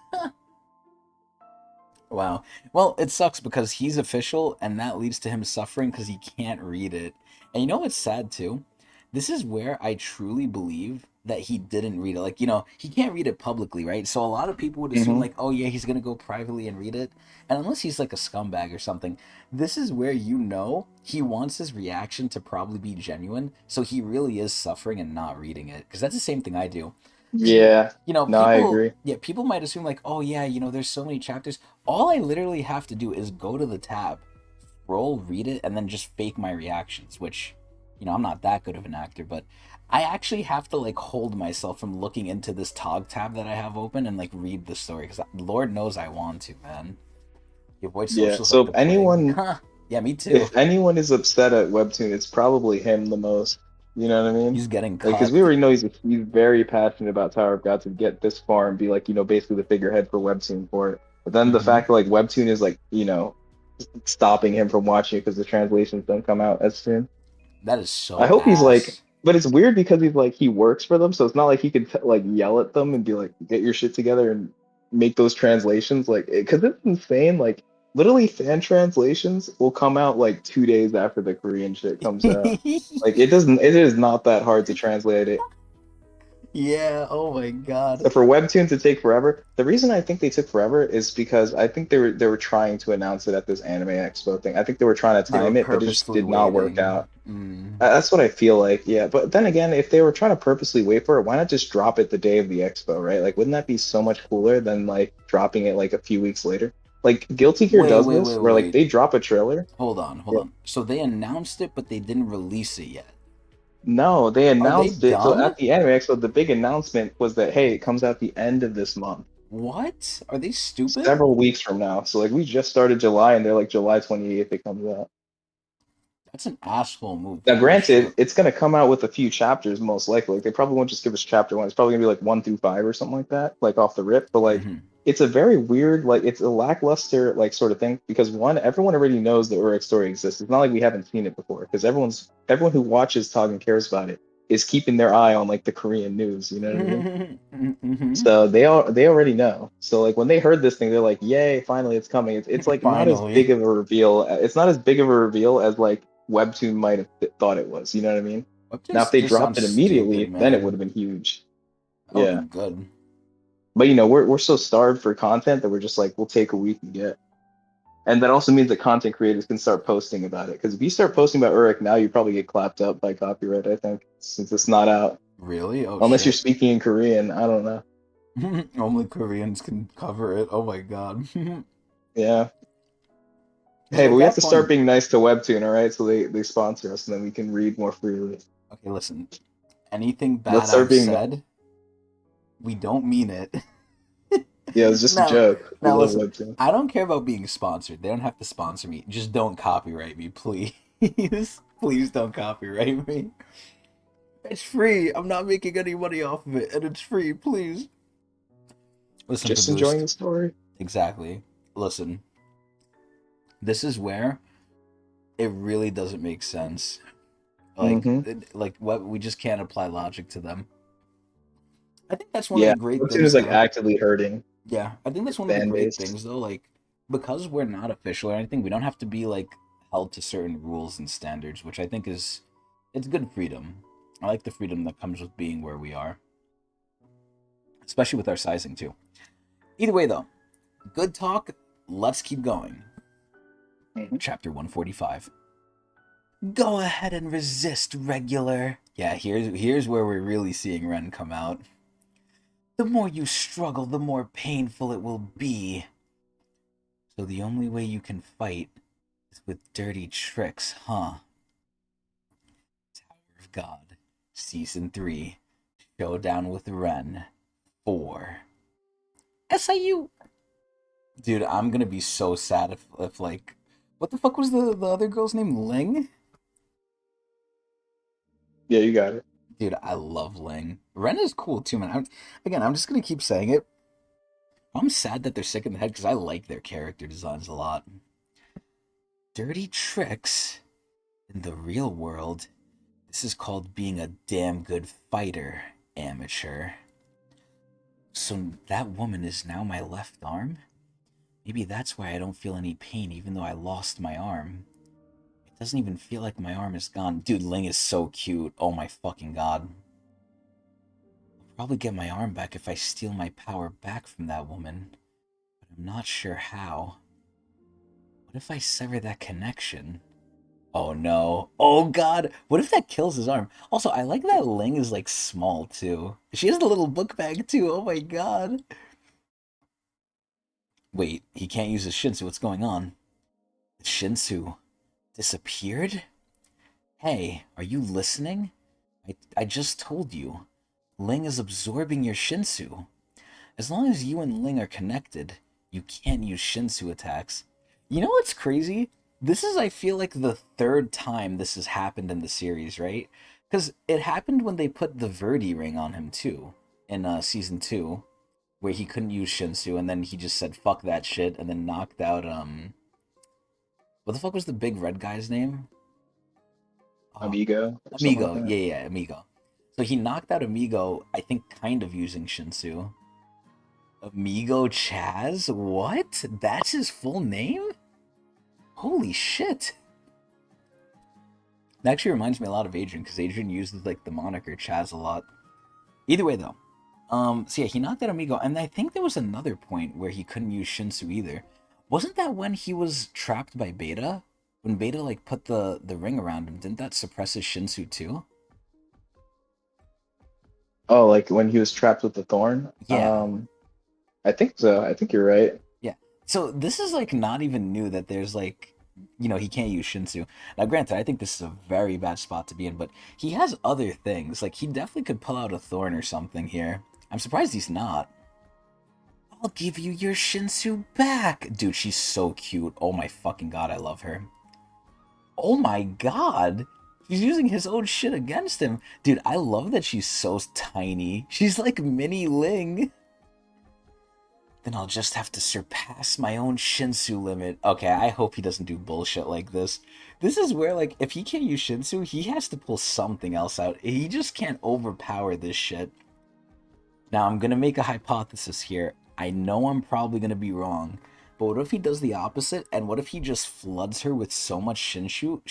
Wow. Well, it sucks because he's official, and that leads to him suffering because he can't read it. And you know what's sad too? This is where I truly believe that he didn't read it. Like, he can't read it publicly, right? So a lot of people would assume, hmm like, oh yeah, he's gonna go privately and read it. And unless he's like a scumbag or something, this is where he wants his reaction to probably be genuine. So he really is suffering and not reading it. Because that's the same thing I do. People, yeah, no, I people, agree. yeah, people might assume like, oh yeah, there's so many chapters. All I literally have to do is go to the tab, scroll, read it, and then just fake my reactions, which, I'm not that good of an actor, but I actually have to like hold myself from looking into this Tog tab that I have open and like read the story because Lord knows I want to, man. You avoid Yeah. socials So like the plague. Huh. Yeah, me too. if anyone is upset at Webtoon, it's probably him the most. You know what I mean? He's getting Like, because we cucked. already know he's very passionate about Tower of God to get this far and be like, basically the figurehead for Webtoon for it. But then the Hmm. fact that like Webtoon is like, stopping him from watching it because the translations don't come out as soon. That is I so hope he's like, ass. but it's weird because he's like he works for them, so it's not like he could like yell at them and be like, "Get your shit together and make those translations." Like, because it's insane. Like, literally, fan translations will come out like 2 days after the Korean shit comes out. Like, it doesn't. It is not that hard to translate it. Yeah, oh my god. So for Webtoon to take forever, the reason I think they took forever is because I think they were trying to announce it at this Anime Expo thing. I think they were trying to They were time it, but it just purposefully did not work waiting. out. That's what I feel like, yeah. But then again, if they were trying to purposely wait for it, why not just drop it the day of the expo, right? Like, wouldn't that be so much cooler than like dropping it like a few weeks later? Like Guilty Gear Wait, does wait, this, wait, where like wait. they drop a trailer. Hold on, hold Yeah. on. So they announced it, but they didn't release it yet. No, they Are they announced it. So dumb? at the Anime Expo, the big announcement was that hey, it comes out the end of this month, What? Are they stupid? several weeks from now. So like we just started July, and they're like July 28th it comes out. That's an asshole move. Now, Holy shit. granted, it's going to come out with a few chapters, most likely. Like, they probably won't just give us chapter one. It's probably going to be like 1 through 5 or something like that, like off the rip. But like, Hmm. it's a very weird, like, it's a lackluster, like, sort of thing because one, everyone already knows the Uruk story exists. It's not like we haven't seen it before because everyone who watches Tog and cares about it is keeping their eye on like the Korean news. You know what I mean? Hmm. So they already know. So like when they heard this thing, they're like, "Yay! Finally, it's coming." It's like not as big Finally. of a reveal. It's not as big of a reveal as like Webtoon might have thought it was. You know what I mean? Now, if Webtoons they just dropped sounds it stupid, immediately, then it would man. have been huge. That would have Yeah, been good. but we're so starved for content that we're just like, we'll take a week and get. And that also means that content creators can start posting about it. Because if you start posting about Uruk now, you probably get clapped up by copyright. I think since it's not out, Really? Oh unless you're shit. speaking in Korean. I don't know. Only Koreans can cover it. Oh my god. Yeah. So Hey, but at we have that to start point, being nice to Webtoon, all right? So they sponsor us, and then we can read more freely. okay, listen. Anything Let's bad start I've being nice. said, we don't mean it. Yeah, it was just a now, joke. We now love listen. Webtoon. I don't care about being sponsored. They don't have to sponsor me. Just don't copyright me, please. Please don't copyright me. It's free. I'm not making any money off of it, and it's free. Please listen, Just enjoying Pagoost. the story. Exactly. Listen. This is where it really doesn't make sense. Mm-hmm. Like what we just can't apply logic to them. I think that's one of Yeah, the great Webtoon is things, like though. actively hurting Yeah, I think its that's one of the fan great base. things, though. Like because we're not official or anything, we don't have to be like held to certain rules and standards, which I think is it's good freedom. I like the freedom that comes with being where we are, especially with our sizing too. Either way, though, good talk. Let's keep going. Mhm. Chapter 145. Go ahead and resist, regular. Yeah, here's where we're really seeing Ren come out. The more you struggle, the more painful it will be. So the only way you can fight is with dirty tricks, huh? Tower of God, Season 3, Showdown with Ren 4. SIU! Dude, I'm gonna be so sad if like... What the fuck was the other girl's name? Ling? Yeah, you got it. Dude, I love Ling. Ren is cool too, man. I'm just gonna keep saying it. I'm sad that they're sick in the head because I like their character designs a lot. Dirty tricks? In the real world, this is called being a damn good fighter, amateur. So that woman is now my left arm? Maybe that's why I don't feel any pain even though I lost my arm. It doesn't even feel like my arm is gone. Dude, Ling is so cute. Oh my fucking god. I'll probably get my arm back if I steal my power back from that woman. But I'm not sure how. What if I sever that connection? Oh no. Oh god. What if that kills his arm? Also, I like that Ling is like small too. She has the little book bag too. Oh my god. Wait, he can't use his Shinsu. What's going on? The Shinsu disappeared? Hey, are you listening? I just told you. Ling is absorbing your Shinsu. As long as you and Ling are connected, you can't use Shinsu attacks. You know what's crazy? This is, I feel like, the third time this has happened in the series, right? Because it happened when they put the Verdi ring on him, too, in season 2, where he couldn't use Shinsu, and then he just said, fuck that shit, and then knocked out, what the fuck was the big red guy's name? Oh, Amigo or something like Amigo. that. Yeah, Amigo. So he knocked out Amigo, I think, kind of using Shinsu. Amigo Chaz? What? That's his full name? Holy shit. That actually reminds me a lot of Adrian, because Adrian uses like the moniker Chaz a lot. Either way though. So yeah, he knocked out Amigo, and I think there was another point where he couldn't use Shinsu either. Wasn't that when he was trapped by Beta? When Beta like put the ring around him, didn't that suppress his Shinsu too? Oh, like when he was trapped with the thorn. Yeah. I think so. I think you're right. Yeah. So this is like not even new that there's like, he can't use Shinsu. Now, granted, I think this is a very bad spot to be in, but he has other things. Like he definitely could pull out a thorn or something here. I'm surprised he's not. I'll give you your Shinsu back. Dude, she's so cute. Oh my fucking god, I love her. Oh my god. She's using his own shit against him. Dude, I love that she's so tiny. She's like mini Ling. Then I'll just have to surpass my own Shinsu limit. Okay, I hope he doesn't do bullshit like this. This is where, like, if he can't use Shinsu, he has to pull something else out. He just can't overpower this shit. Now, I'm gonna make a hypothesis here. I know I'm probably gonna be wrong, but what if he does the opposite? And what if he just floods her with so much Shinsu,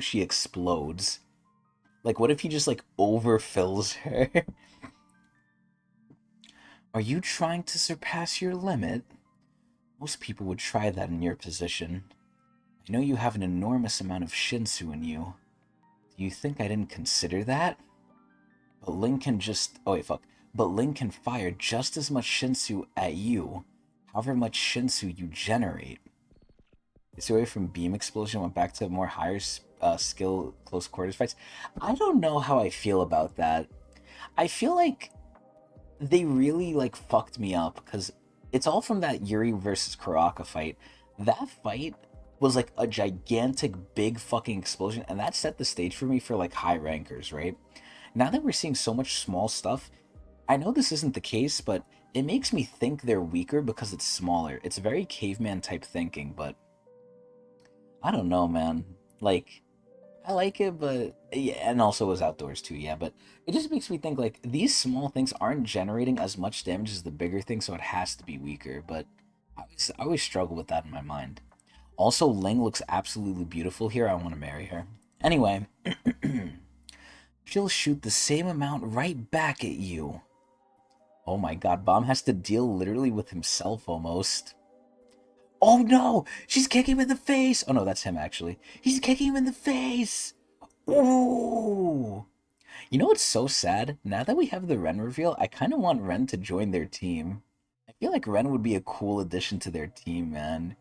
she explodes? Like, what if he just, like, overfills her? Are you trying to surpass your limit? Most people would try that in your position. I know you have an enormous amount of Shinsu in you. Do you think I didn't consider that? But Ling can just... Oh, wait, fuck. But Ling can fire just as much Shinsu at you, however much Shinsu you generate. This away from beam explosion went back to more higher skill close quarters fights. I don't know how I feel about that. I feel like they really like fucked me up because it's all from that Yuri versus Karaka fight. That fight was like a gigantic big fucking explosion, and that set the stage for me for like high rankers, right? Now that we're seeing so much small stuff, I know this isn't the case, but it makes me think they're weaker because it's smaller. It's very caveman type thinking, but I don't know, man. Like, I like it, but yeah, and also it was outdoors too, yeah. But it just makes me think like these small things aren't generating as much damage as the bigger thing, so it has to be weaker. But I always struggle with that in my mind. Also, Ling looks absolutely beautiful here. I want to marry her. Anyway, she'll shoot the same amount right back at you. Oh my god, Bomb has to deal literally with himself almost. Oh no! She's kicking him in the face! Oh no, that's him actually. He's kicking him in the face! Ooh! You know what's so sad? Now that we have the Ren reveal, I kind of want Ren to join their team. I feel like Ren would be a cool addition to their team, man.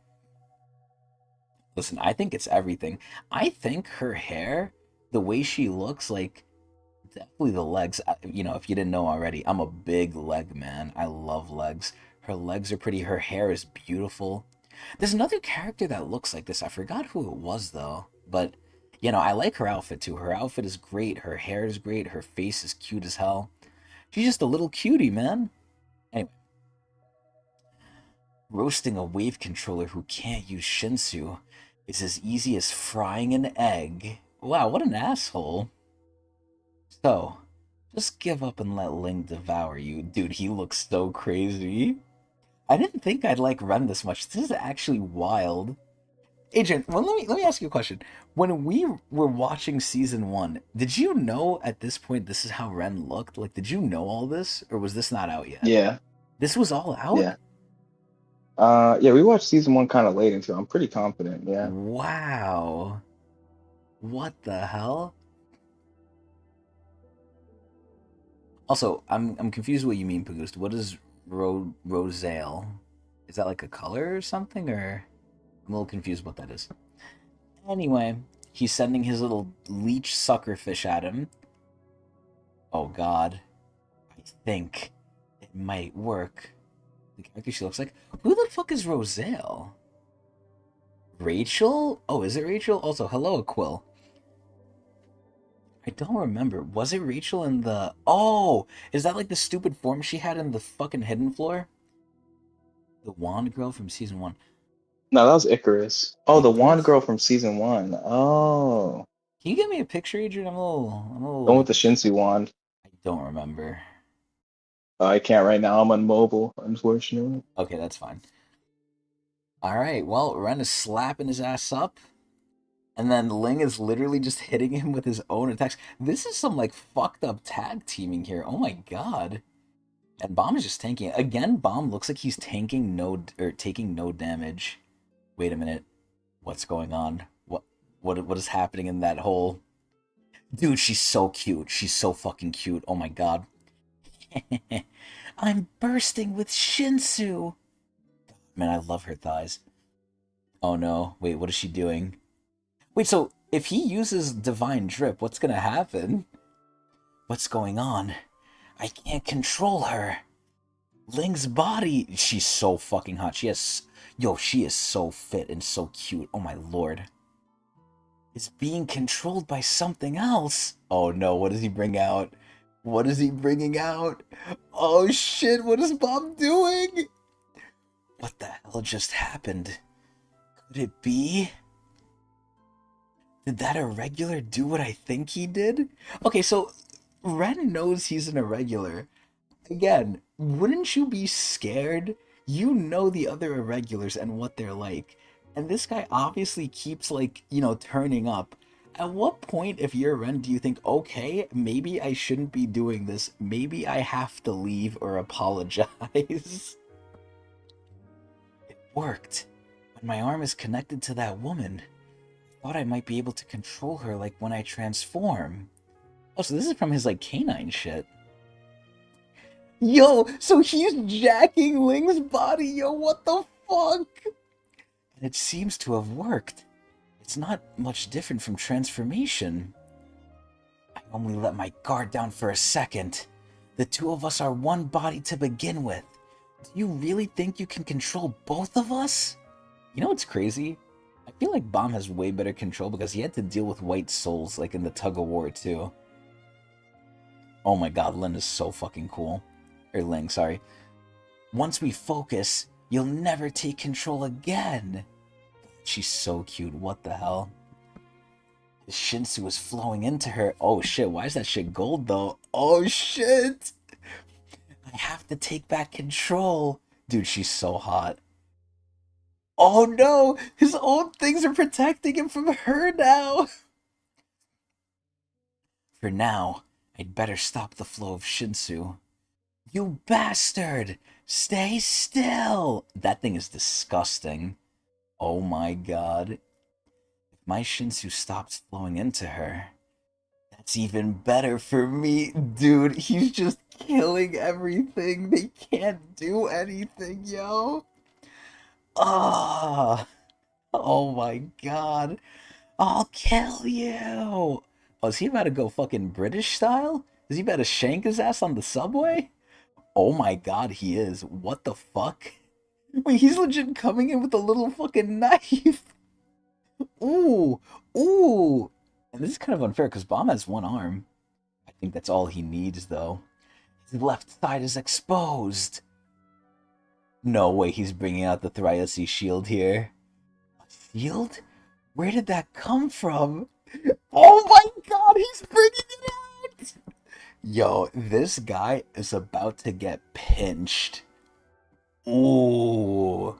Listen, I think it's everything. I think her hair, the way she looks, like, definitely the legs. If you didn't know already, I'm a big leg man. I love legs. Her legs are pretty. Her hair is beautiful. There's another character that looks like this. I forgot who it was, though. But, I like her outfit, too. Her outfit is great. Her hair is great. Her face is cute as hell. She's just a little cutie, man. Anyway. Roasting a wave controller who can't use Shinsu is as easy as frying an egg. Wow, what an asshole. So, Just give up and let Ling devour you. Dude, he looks so crazy. I didn't think I'd like Ren this much. This is actually wild. Adrian, well, let me ask you a question. When we were watching season 1, did you know at this point this is how Ren looked? Like, did you know all this, or was this not out yet? Yeah. This was all out? Yeah. Yeah, we watched season 1 kind of late into it. I'm pretty confident, yeah. Wow. What the hell? Also, I'm confused what you mean, Pagoost. What is Rosale? Is that like a color or something, or I'm a little confused what that is. Anyway, he's sending his little leech sucker fish at him. Oh god. I think it might work. The character she looks like. Who the fuck is Rosale? Rachel? Oh, is it Rachel? Also, hello, Quill. I don't remember. Was it Rachel in the... Oh! Is that like the stupid form she had in the fucking Hidden Floor? The Wand Girl from Season 1. No, that was Icarus. Oh, the Wand Icarus? Girl from season 1. Oh. Can you get me a picture, Adrian? I'm a little The one like... with the Shinsu wand. I don't remember. I can't right now. I'm on mobile, unfortunately. Okay, that's fine. Alright, well, Ren is slapping his ass up. And then Ling is literally just hitting him with his own attacks. This is some, like, fucked up tag teaming here. Oh my god. And Bomb is just tanking. Again, Bomb looks like he's taking no damage. Wait a minute. What's going on? What is happening in that hole? Dude, she's so cute. She's so fucking cute. Oh my god. I'm bursting with Shinsu. Man, I love her thighs. Oh no. Wait, what is she doing? Wait, so if he uses Divine Drip, what's gonna happen? What's going on? I can't control her. Ling's body. She's so fucking hot. She is so fit and so cute. Oh my lord. Is being controlled by something else. Oh no, what does he bring out? What is he bringing out? Oh shit, what is Bob doing? What the hell just happened? Could it be? Did that irregular do what I think he did? Okay, so Ren knows he's an irregular. Again, wouldn't you be scared? You know the other irregulars and what they're like. And this guy obviously keeps, like, turning up. At what point, if you're Ren, do you think, okay, maybe I shouldn't be doing this. Maybe I have to leave or apologize? It worked. When my arm is connected to that woman, I thought I might be able to control her like when I transform. Oh, so this is from his, like, canine shit. Yo, so he's jacking Ling's body, yo, what the fuck? And it seems to have worked. It's not much different from transformation. I only let my guard down for a second. The two of us are one body to begin with. Do you really think you can control both of us? You know what's crazy? I feel like Bomb has way better control because he had to deal with white souls, like in the tug of war too. Oh my god, Lin is so fucking cool. Or Ling, sorry. Once we focus, you'll never take control again. She's so cute, what the hell? The Shinsu is flowing into her. Oh shit, why is that shit gold though? Oh shit! I have to take back control. Dude, she's so hot. Oh no! His own things are protecting him from her now! For now, I'd better stop the flow of Shinsu. You bastard! Stay still! That thing is disgusting. Oh my god. If my Shinsu stops flowing into her, that's even better for me. Dude, he's just killing everything. They can't do anything, yo. Ah! Oh my god. I'll kill you! Oh, is he about to go fucking British style? Is he about to shank his ass on the subway? Oh my god, he is. What the fuck? Wait, he's legit coming in with a little fucking knife. Ooh, ooh. And this is kind of unfair because Bomb has one arm. I think that's all he needs, though. His left side is exposed. No way he's bringing out the Thriace shield here. A shield? Where did that come from? Oh my god, he's bringing it out! Yo, this guy is about to get pinched. Ooh.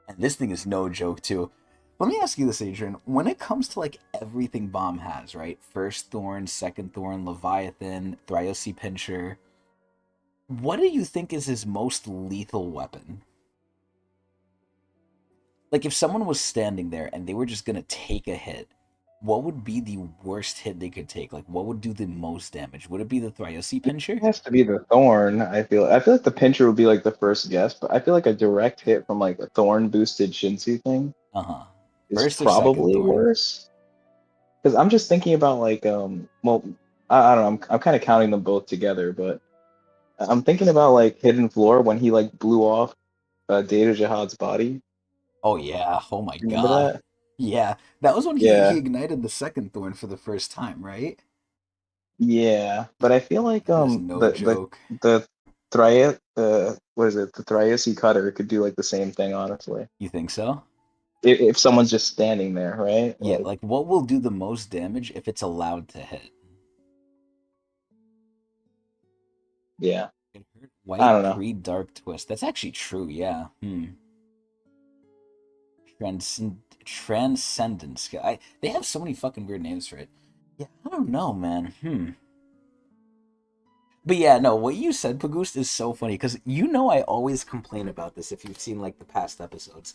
And this thing is no joke, too. Let me ask you this, Adrian. When it comes to like everything Bomb has, right? First Thorn, Second Thorn, Leviathan, Thriosi Pincher. What do you think is his most lethal weapon? Like if someone was standing there and they were just gonna take a hit, what would be the worst hit they could take? Like what would do the most damage? Would it be the Thriosi Pincher? It has to be the thorn. I feel like the pincher would be like the first guess, but I feel like a direct hit from like a thorn boosted Shinsu thing Uh-huh. is First or second probably Thorn? worse. Because I'm just thinking about like well, I don't know. I'm kind of counting them both together, but I'm thinking about like Hidden Floor when he like blew off Data Jihad's body. Oh yeah. Oh my Remember god. that? Yeah. That was when he Yeah, ignited the second Thorn for the first time, right? yeah. But I feel like That is no joke. the Thrias what is it? The Thriasi cutter could do like the same thing, honestly. You think so? If someone's just standing there, right? Yeah, Like, like what will do the most damage if it's allowed to hit? yeah. It hurt I white don't know. pre dark twist. That's actually true, yeah. Transcendence. They have so many fucking weird names for it. Yeah, I don't know, man. But yeah, no, what you said, Pagoost, is so funny because you know I always complain about this if you've seen like the past episodes.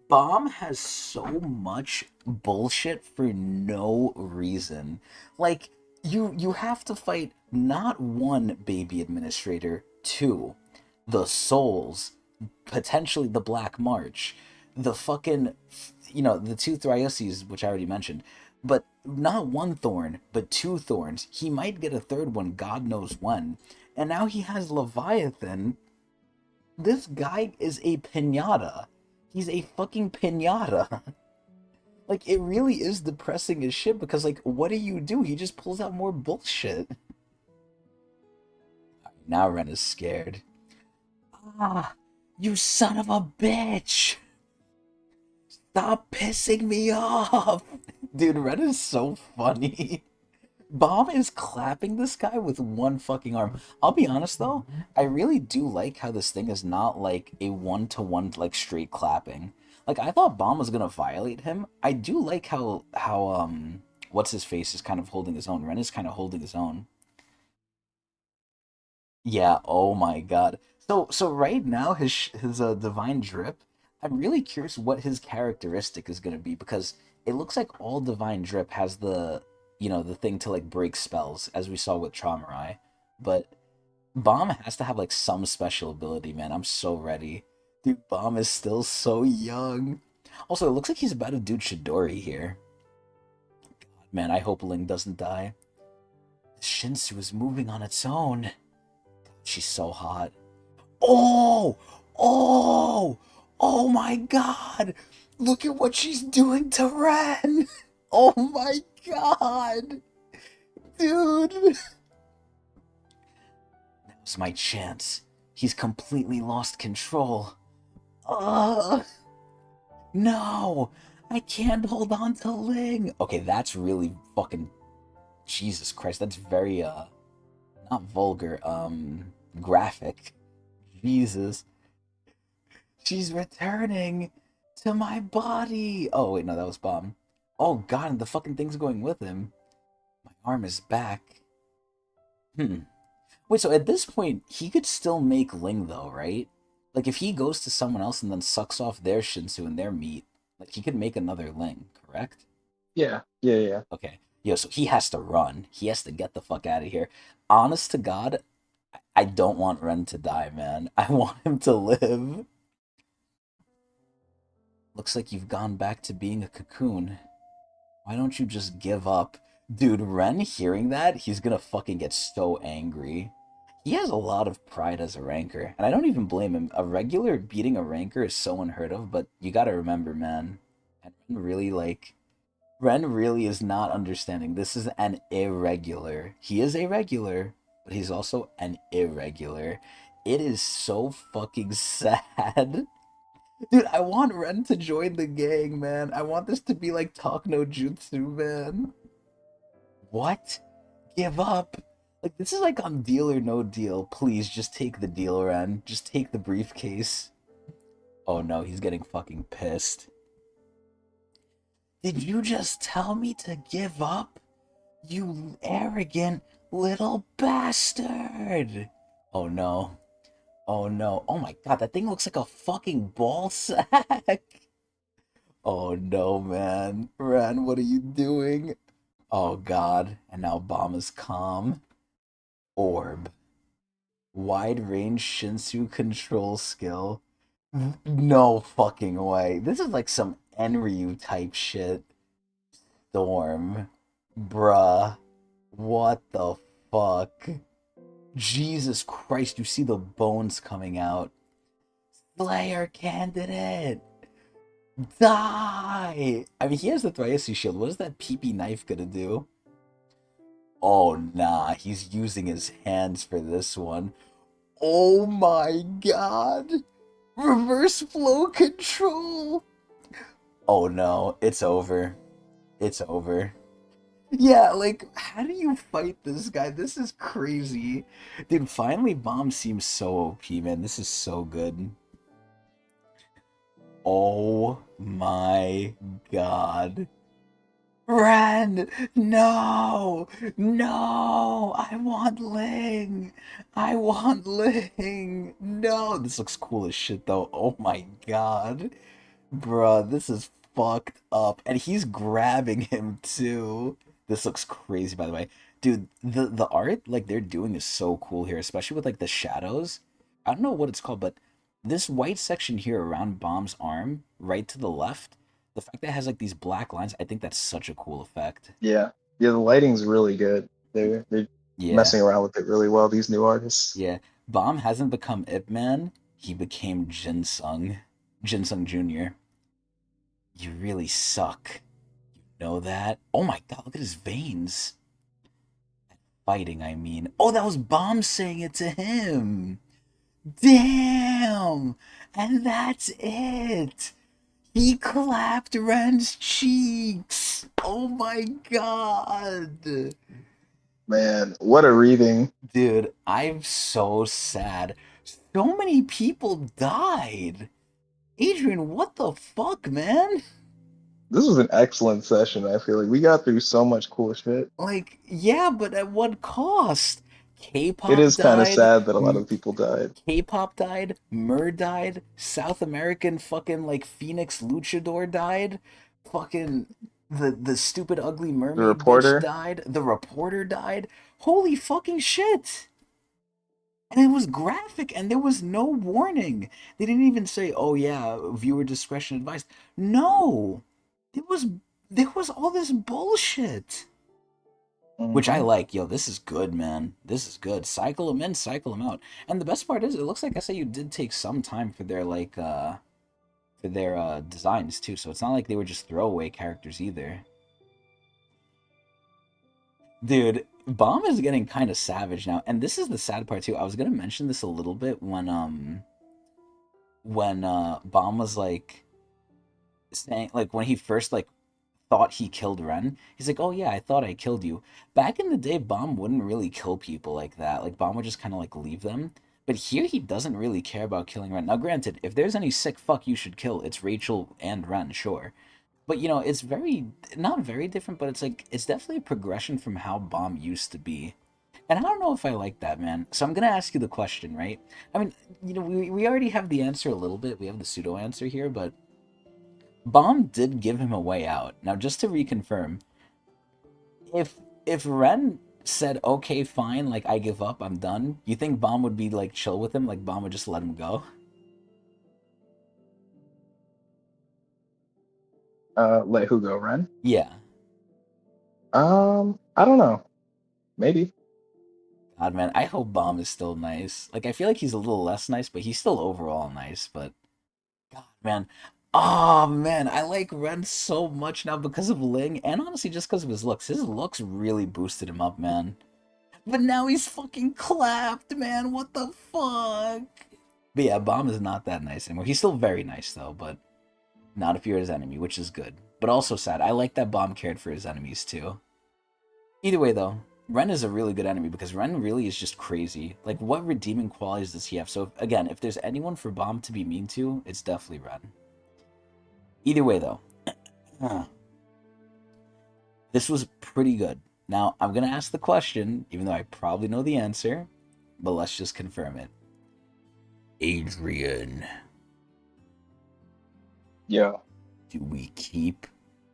Bomb has so much bullshit for no reason. Like you have to fight not one baby administrator, two, the souls, potentially the Black March, the fucking the two Thrioses, which I already mentioned. But not one thorn, but two thorns. He might get a third one, God knows when. And now he has Leviathan. This guy is a pinata. He's a fucking pinata. Like, it really is depressing as shit because, like, what do you do? He just pulls out more bullshit. Now Ren is scared. Ah, you son of a bitch! Stop pissing me off! Dude, Ren is so funny. Bomb is clapping this guy with one fucking arm. I'll be honest though, I really do like how this thing is not like a one-to-one like straight clapping. Like I thought Bomb was gonna violate him. I do like how what's his face is kind of holding his own. Ren is kind of holding his own. Yeah, oh my god. So right now his divine drip, I'm really curious what his characteristic is going to be because it looks like all divine drip has the thing to like break spells as we saw with Traumarai. But Bomb has to have like some special ability, man. I'm so ready. Dude, Bomb is still so young. Also, it looks like he's about to do Chidori here. Man, I hope Ling doesn't die. Shinsu is moving on its own. She's so hot. Oh! Oh! Oh my god! Look at what she's doing to Ren! Oh my god! Dude! Now's my chance. He's completely lost control. Ugh! No! I can't hold on to Ling! Okay, that's really fucking... Jesus Christ, that's very, not vulgar, graphic. Jesus. She's returning to my body. Oh, wait, no, that was Bomb. Oh, God, and the fucking thing's going with him. My arm is back. Wait, so at this point, he could still make Ling, though, right? Like, if he goes to someone else and then sucks off their Shinsu and their meat, like, he could make another Ling, correct? Yeah, yeah, yeah. Okay. Yo, so he has to run. He has to get the fuck out of here. Honest to God, I don't want Ren to die, man. I want him to live. Looks like you've gone back to being a cocoon. Why don't you just give up? Dude, Ren hearing that, he's gonna fucking get so angry. He has a lot of pride as a ranker, and I don't even blame him. A regular beating a ranker is so unheard of, but you gotta remember, man. And Ren really is not understanding. This is an irregular. He is a regular, but he's also an irregular. It is so fucking sad. Dude, I want Ren to join the gang, man. I want this to be like Talk no Jutsu, man. What? Give up? Like, this is like on Deal or No Deal. Please, just take the deal, Ren. Just take the briefcase. Oh no, he's getting fucking pissed. Did you just tell me to give up? You arrogant little bastard! Oh no. Oh no. Oh my god, that thing looks like a fucking ball sack! Oh no, man. Ren, what are you doing? Oh god. And now Bomb is calm. Orb. Wide range Shinsu control skill. No fucking way. This is like some Enryu type shit. Storm. Bruh. What the fuck? Jesus Christ, you see the bones coming out. Slayer candidate! Die! I mean, he has the Thriasu shield. What is that peepee knife gonna do? Oh, nah. He's using his hands for this one. Oh my god! Reverse flow control! Oh no, it's over. It's over. Yeah, like, how do you fight this guy? This is crazy. Dude, finally Bomb seems so OP, man. This is so good. Oh my god. Ren! No! No! I want Ling! I want Ling! No! This looks cool as shit, though. Oh my god. Bruh, this is fucked up. And he's grabbing him, too. This looks crazy, by the way. Dude, the art, like, they're doing is so cool here, especially with, like, the shadows. I don't know what it's called, but this white section here around Bomb's arm, right to the left, the fact that it has like these black lines, I think that's such a cool effect. Yeah, the lighting's really good. They're Yeah, messing around with it really well. These new artists. yeah. Bomb hasn't become Ip Man. He became Jinsung. Jinsung Jr. You really suck. You know that? Oh my god, look at his veins. Fighting, I mean. Oh, that was Bomb saying it to him. Damn! And that's it! He clapped Ren's cheeks! Oh my god! Man, what a reading. Dude, I'm so sad. So many people died. Adrian, what the fuck, man? This was an excellent session. I feel like we got through so much cool shit. Like, yeah, but at what cost? It K-pop is kind of died. sad that a lot of people died. K-pop died. Mer died. South American fucking like Phoenix Luchador died. Fucking the stupid ugly The mermaid bitch reporter, died. The reporter died. Holy fucking shit! And it was graphic and there was no warning. They didn't even say, "Oh yeah, viewer discretion advised." No. There was there was all this bullshit. Which I hmm like. Yo, this is good, man. This is good. Cycle them in, cycle them out. And the best part is it looks like SAU did take some time for their designs too. So it's not like they were just throwaway characters either. Dude, Bomb is getting kind of savage now, and this is the sad part too. I was gonna mention this a little bit when Bomb was like saying like when he first like thought he killed Ren. He's like, "Oh yeah, I thought I killed you." Back in the day, Bomb wouldn't really kill people like that. Like Bomb would just kind of like leave them. But here he doesn't really care about killing Ren. Now, granted, if there's any sick fuck you should kill, it's Rachel and Ren, sure. But you know, it's very not very different, but it's like it's definitely a progression from how Bomb used to be. And I don't know if I like that, man. So I'm gonna ask you the question, right? I mean, you know, we already have the answer a little bit. We have the pseudo answer here, but Bomb did give him a way out. Now, just to reconfirm, if Ren said, "Okay, fine, like I give up, I'm done," you think Bomb would be like chill with him? Like Bomb would just let him go? let who go, Ren? Yeah. I don't know. Maybe. God, man, I hope Bomb is still nice. Like I feel like he's a little less nice, but he's still overall nice. But God, man. Oh man, I like Ren so much now because of Ling, and honestly, just because of his looks. His looks really boosted him up, man. But now he's fucking clapped, man. What the fuck? But yeah, Bomb is not that nice anymore. He's still very nice though, but not if you're his enemy, which is good. But also sad. I like that Bomb cared for his enemies too. Either way though, Ren is a really good enemy because Ren really is just crazy. Like, what redeeming qualities does he have? So, again, if there's anyone for Bomb to be mean to, it's definitely Ren. Either way, though, this was pretty good. Now, I'm going to ask the question, even though I probably know the answer, but let's just confirm it. Adrian. Yeah. Do we keep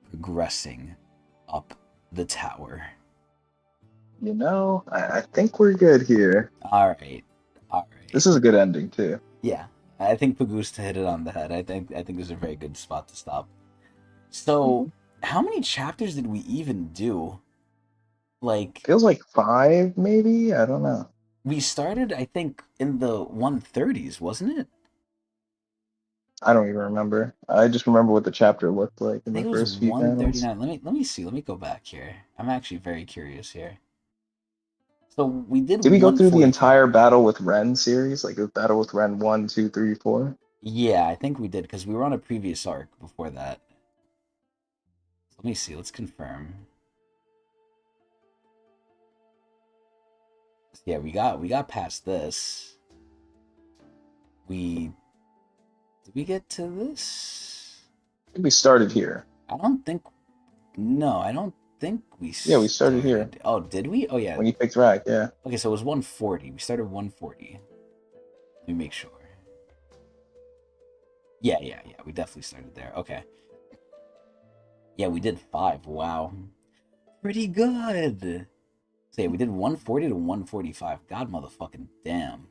progressing up the tower? You know, I think we're good here. All right. This is a good ending too. Yeah, I think Pagusta hit it on the head. I think this is a very good spot to stop. So, how many chapters did we even do? Like, Feels like 5, maybe. I don't know. we started, I think, in the 130s, wasn't it? I don't even remember. I just remember what the chapter looked like I in think the it was first few panels. 139. Let me see. Let me go back here. I'm actually very curious here. So we did Did we go through the 140. entire Battle with Ren series? Like the Battle with Ren 1, 2, 3, 4? Yeah, I think we did because we were on a previous arc before that. Let me see. Let's confirm. Yeah, we got past this. Did we get to this? I think we started here. I don't think. No, I don't think we. Yeah, we started here. Oh, did we? Oh yeah. When you picked Rack, yeah. Okay, so it was 140. We started 140. Let me make sure. Yeah. We definitely started there. Okay. Yeah, we did 5. Wow. Pretty good. So yeah, we did 140 to 145. God motherfucking damn.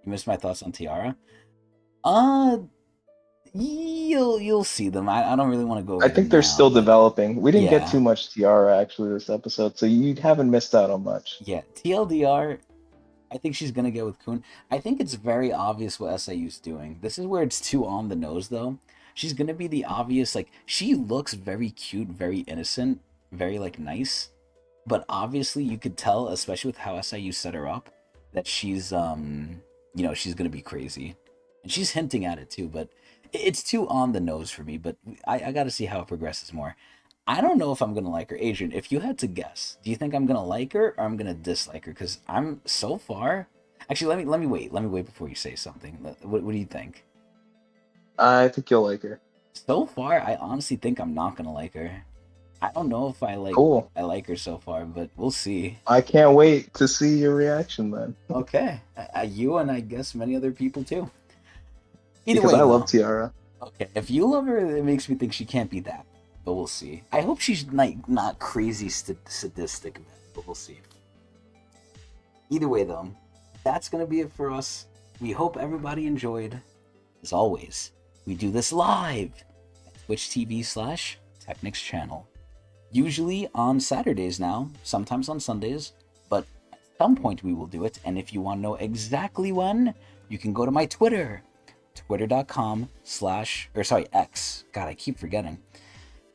You missed my thoughts on Tiara? You'll see them. I don't really want to go over I think them they're now, still but developing. We didn't get yeah. too much Tiara actually this episode, so you haven't missed out on much. Yeah, TLDR, I think she's gonna get with Kun. I think it's very obvious what SIU's doing. This is where it's too on the nose though. She's gonna be the obvious, like, she looks very cute, very innocent, very like nice. But obviously you could tell, especially with how SIU set her up, that she's she's gonna be crazy. And she's hinting at it too, but it's too on the nose for me, but I gotta see how it progresses more. I don't know if I'm gonna like her. Adrian, if you had to guess, do you think I'm gonna like her or I'm gonna dislike her? Because I'm so far. Actually, let me wait. Let me wait before you say something. What do you think? I think you'll like her. So far, I honestly think I'm not gonna like her. I don't know if Cool. I like her so far, but we'll see. I can't wait to see your reaction then. Okay, you and I guess many other people too. Either Because way, I though. love Tiara. Okay, if you love her, it makes me think she can't be that. But we'll see. I hope she's not crazy sadistic, but we'll see. Either way, though, that's going to be it for us. We hope everybody enjoyed. As always, we do this live at Twitch TV/Tecnics channel. Usually on Saturdays now, sometimes on Sundays, but at some point we will do it. And if you want to know exactly when, you can go to my Twitter, twitter.com/ X. God, I keep forgetting.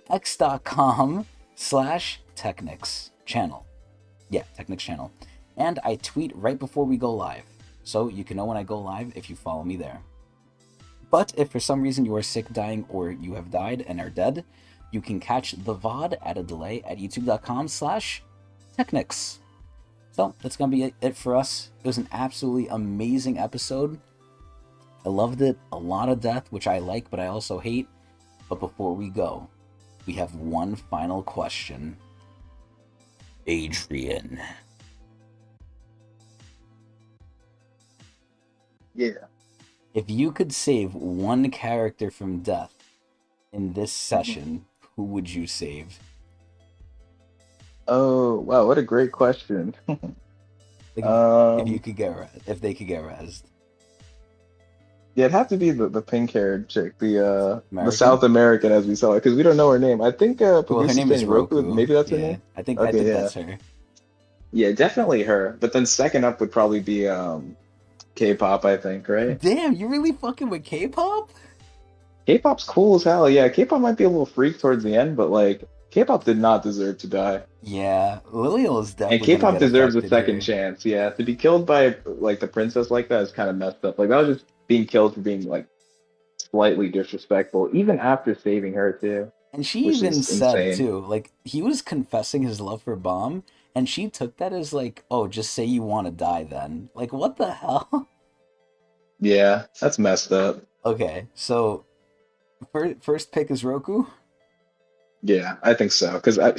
x.com/Tecnics channel. Yeah, Tecnics channel. And I tweet right before we go live. So you can know when I go live if you follow me there. But if for some reason you are sick, dying, or you have died and are dead, you can catch the VOD at a delay at youtube.com/Tecnics. So that's going to be it for us. It was an absolutely amazing episode. I loved it. A lot of death, which I like, but I also hate. But before we go, we have one final question. Adrian. Yeah. If you could save one character from death in this session, who would you save? Oh, wow, what a great question. Like if you could get if they could get rezzed. Yeah, it'd have to be the pink-haired chick, the American? South American as we saw it, because we don't know her name. I think Well, her Pagusa's name is playing Roku. Roku. Maybe that's her Yeah, name. I think Okay, yeah. that's her. Yeah, definitely her. But then second up would probably be K-pop, I think, right? Damn, you really fucking with K-pop? K-pop's cool as hell. Yeah, K-pop might be a little freak towards the end, but like K-pop did not deserve to die. Yeah, Lilial is And definitely K-pop gonna get deserves a affected second here. chance. Yeah, to be killed by like the princess like that is kind of messed up. Like that was just being killed for being like slightly disrespectful, even after saving her too. And she Which even is said insane. too, like he was confessing his love for Bomb, And she took that as like, oh, just say you want to die then. Like, what the hell? Yeah, that's messed up. Okay, so first pick is Roku. Yeah, I think so. Because I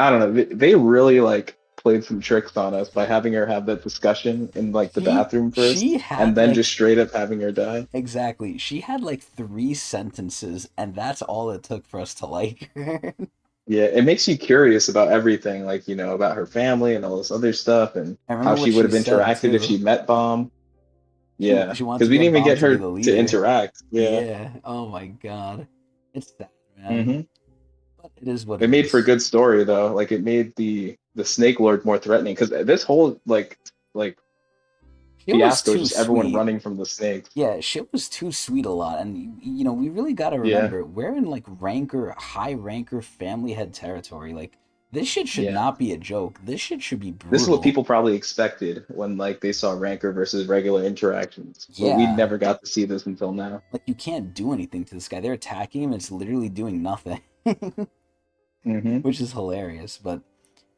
don't know, they really like played some tricks on us by having her have that discussion in like the bathroom first, She and had then like just straight up having her die. exactly. She had like 3 sentences, and that's all it took for us to like her. Yeah, it makes you curious about everything, like, about her family and all this other stuff and I remember how what she would she have said interacted if too. she met Bomb. Yeah, She wanted because to we get didn't even Bomb get to be her the to leader. interact. Yeah. Yeah. Oh my god. It's sad, man. hmm But it is what It it made for a is. good story though. Like it made the Snake Lord more threatening because this whole like It was fiasco, too just everyone sweet. running from the snakes. Yeah, shit was too sweet a lot. And, we really got to Yeah, remember, we're in like high ranker family head territory. Like, this shit should yeah. not be a joke. This shit should be This is what brutal. people probably expected when like they saw Rancor versus regular interactions, but we Yeah. never got to see this until now. Like, you can't do anything to this guy. They're attacking him, and it's literally doing nothing, hmm which is hilarious. But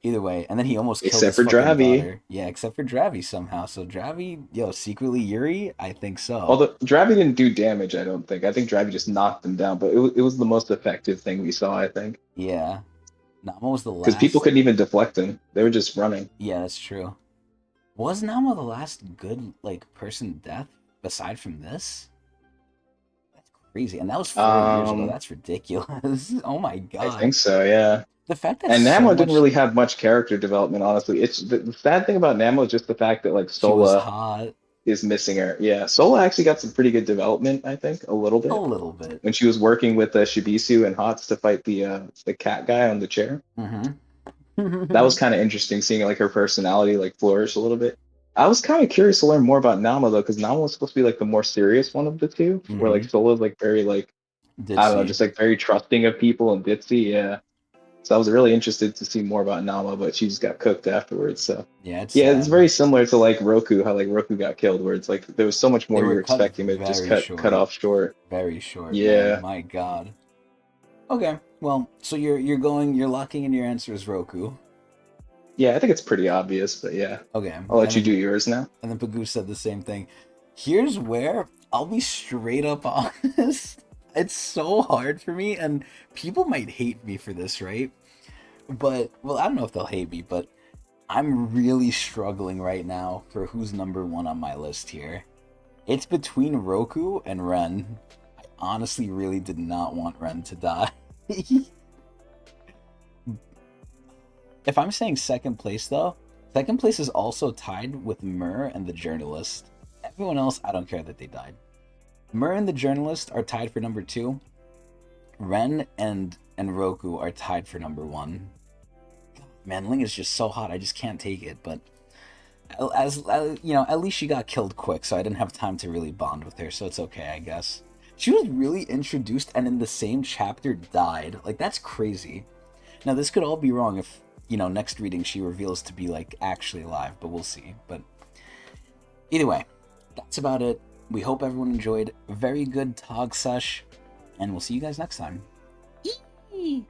either way, and then he almost killed Except his for fucking Dravi. daughter. Yeah, except for Dravi somehow. So Dravi, yo, secretly Yuri? I think so. Although Dravi didn't do damage, I don't think. I think Dravi just knocked them down, but it was the most effective thing we saw, I think. Yeah. Nama was the Because people last. couldn't even deflect him. They were just running. Yeah, that's true. Was Nama the last good, like, person death aside from this? That's crazy. And that was 4 years ago. Um, That's ridiculous. Oh my I god. think so, yeah. The fact that And so Namor didn't much. really have much character development, honestly. It's the sad thing about Namor is just the fact that like She was Sola hot. is missing her. Yeah, Sola actually got some pretty good development, I think, a little A bit little bit. when she was working with Shibisu and Hots to fight the cat guy on the chair. That was Mm-hmm. kind of interesting seeing like her personality like flourish a little bit. I was kind of curious to learn more about Nama though, because Nama was supposed to be like the more serious one of the two, where like Mm-hmm. Sola's like very like I don't know, Ditzy. just like very trusting of people and ditzy. Yeah. So I was really interested to see more about Nama, but she just got cooked afterwards. So Yeah, it's yeah, it's sad. very similar to like Roku, how like Roku got killed, where it's like there was so much They more you were were cut expecting, but it just very cut short. off short. Very short, man. Yeah. My god. Okay. Well, so you're locking in your answer as Roku. Yeah, I think it's pretty obvious, but yeah. Okay. I'll let you do yours now. And then Pagu said the same thing. Here's where I'll be straight up honest. It's so hard for me, and people might hate me for this, right? But, well, I don't know if they'll hate me, but I'm really struggling right now for who's number one on my list here. It's between Roku and Ren. I honestly really did not want Ren to die. If I'm saying second place, though, second place is also tied with Mur and the journalist. Everyone else, I don't care that they died. Mur and the journalist are tied for number 2. Ren and Roku are tied for number 1. Man, Ling is just so hot. I just can't take it. But as at least she got killed quick, so I didn't have time to really bond with her. So it's okay, I guess. She was really introduced and in the same chapter died. Like, that's crazy. Now, this could all be wrong if, next reading she reveals to be, like, actually alive, but we'll see. But either way, that's about it. We hope everyone enjoyed. Very good Tog Sesh, and we'll see you guys next time. Eee!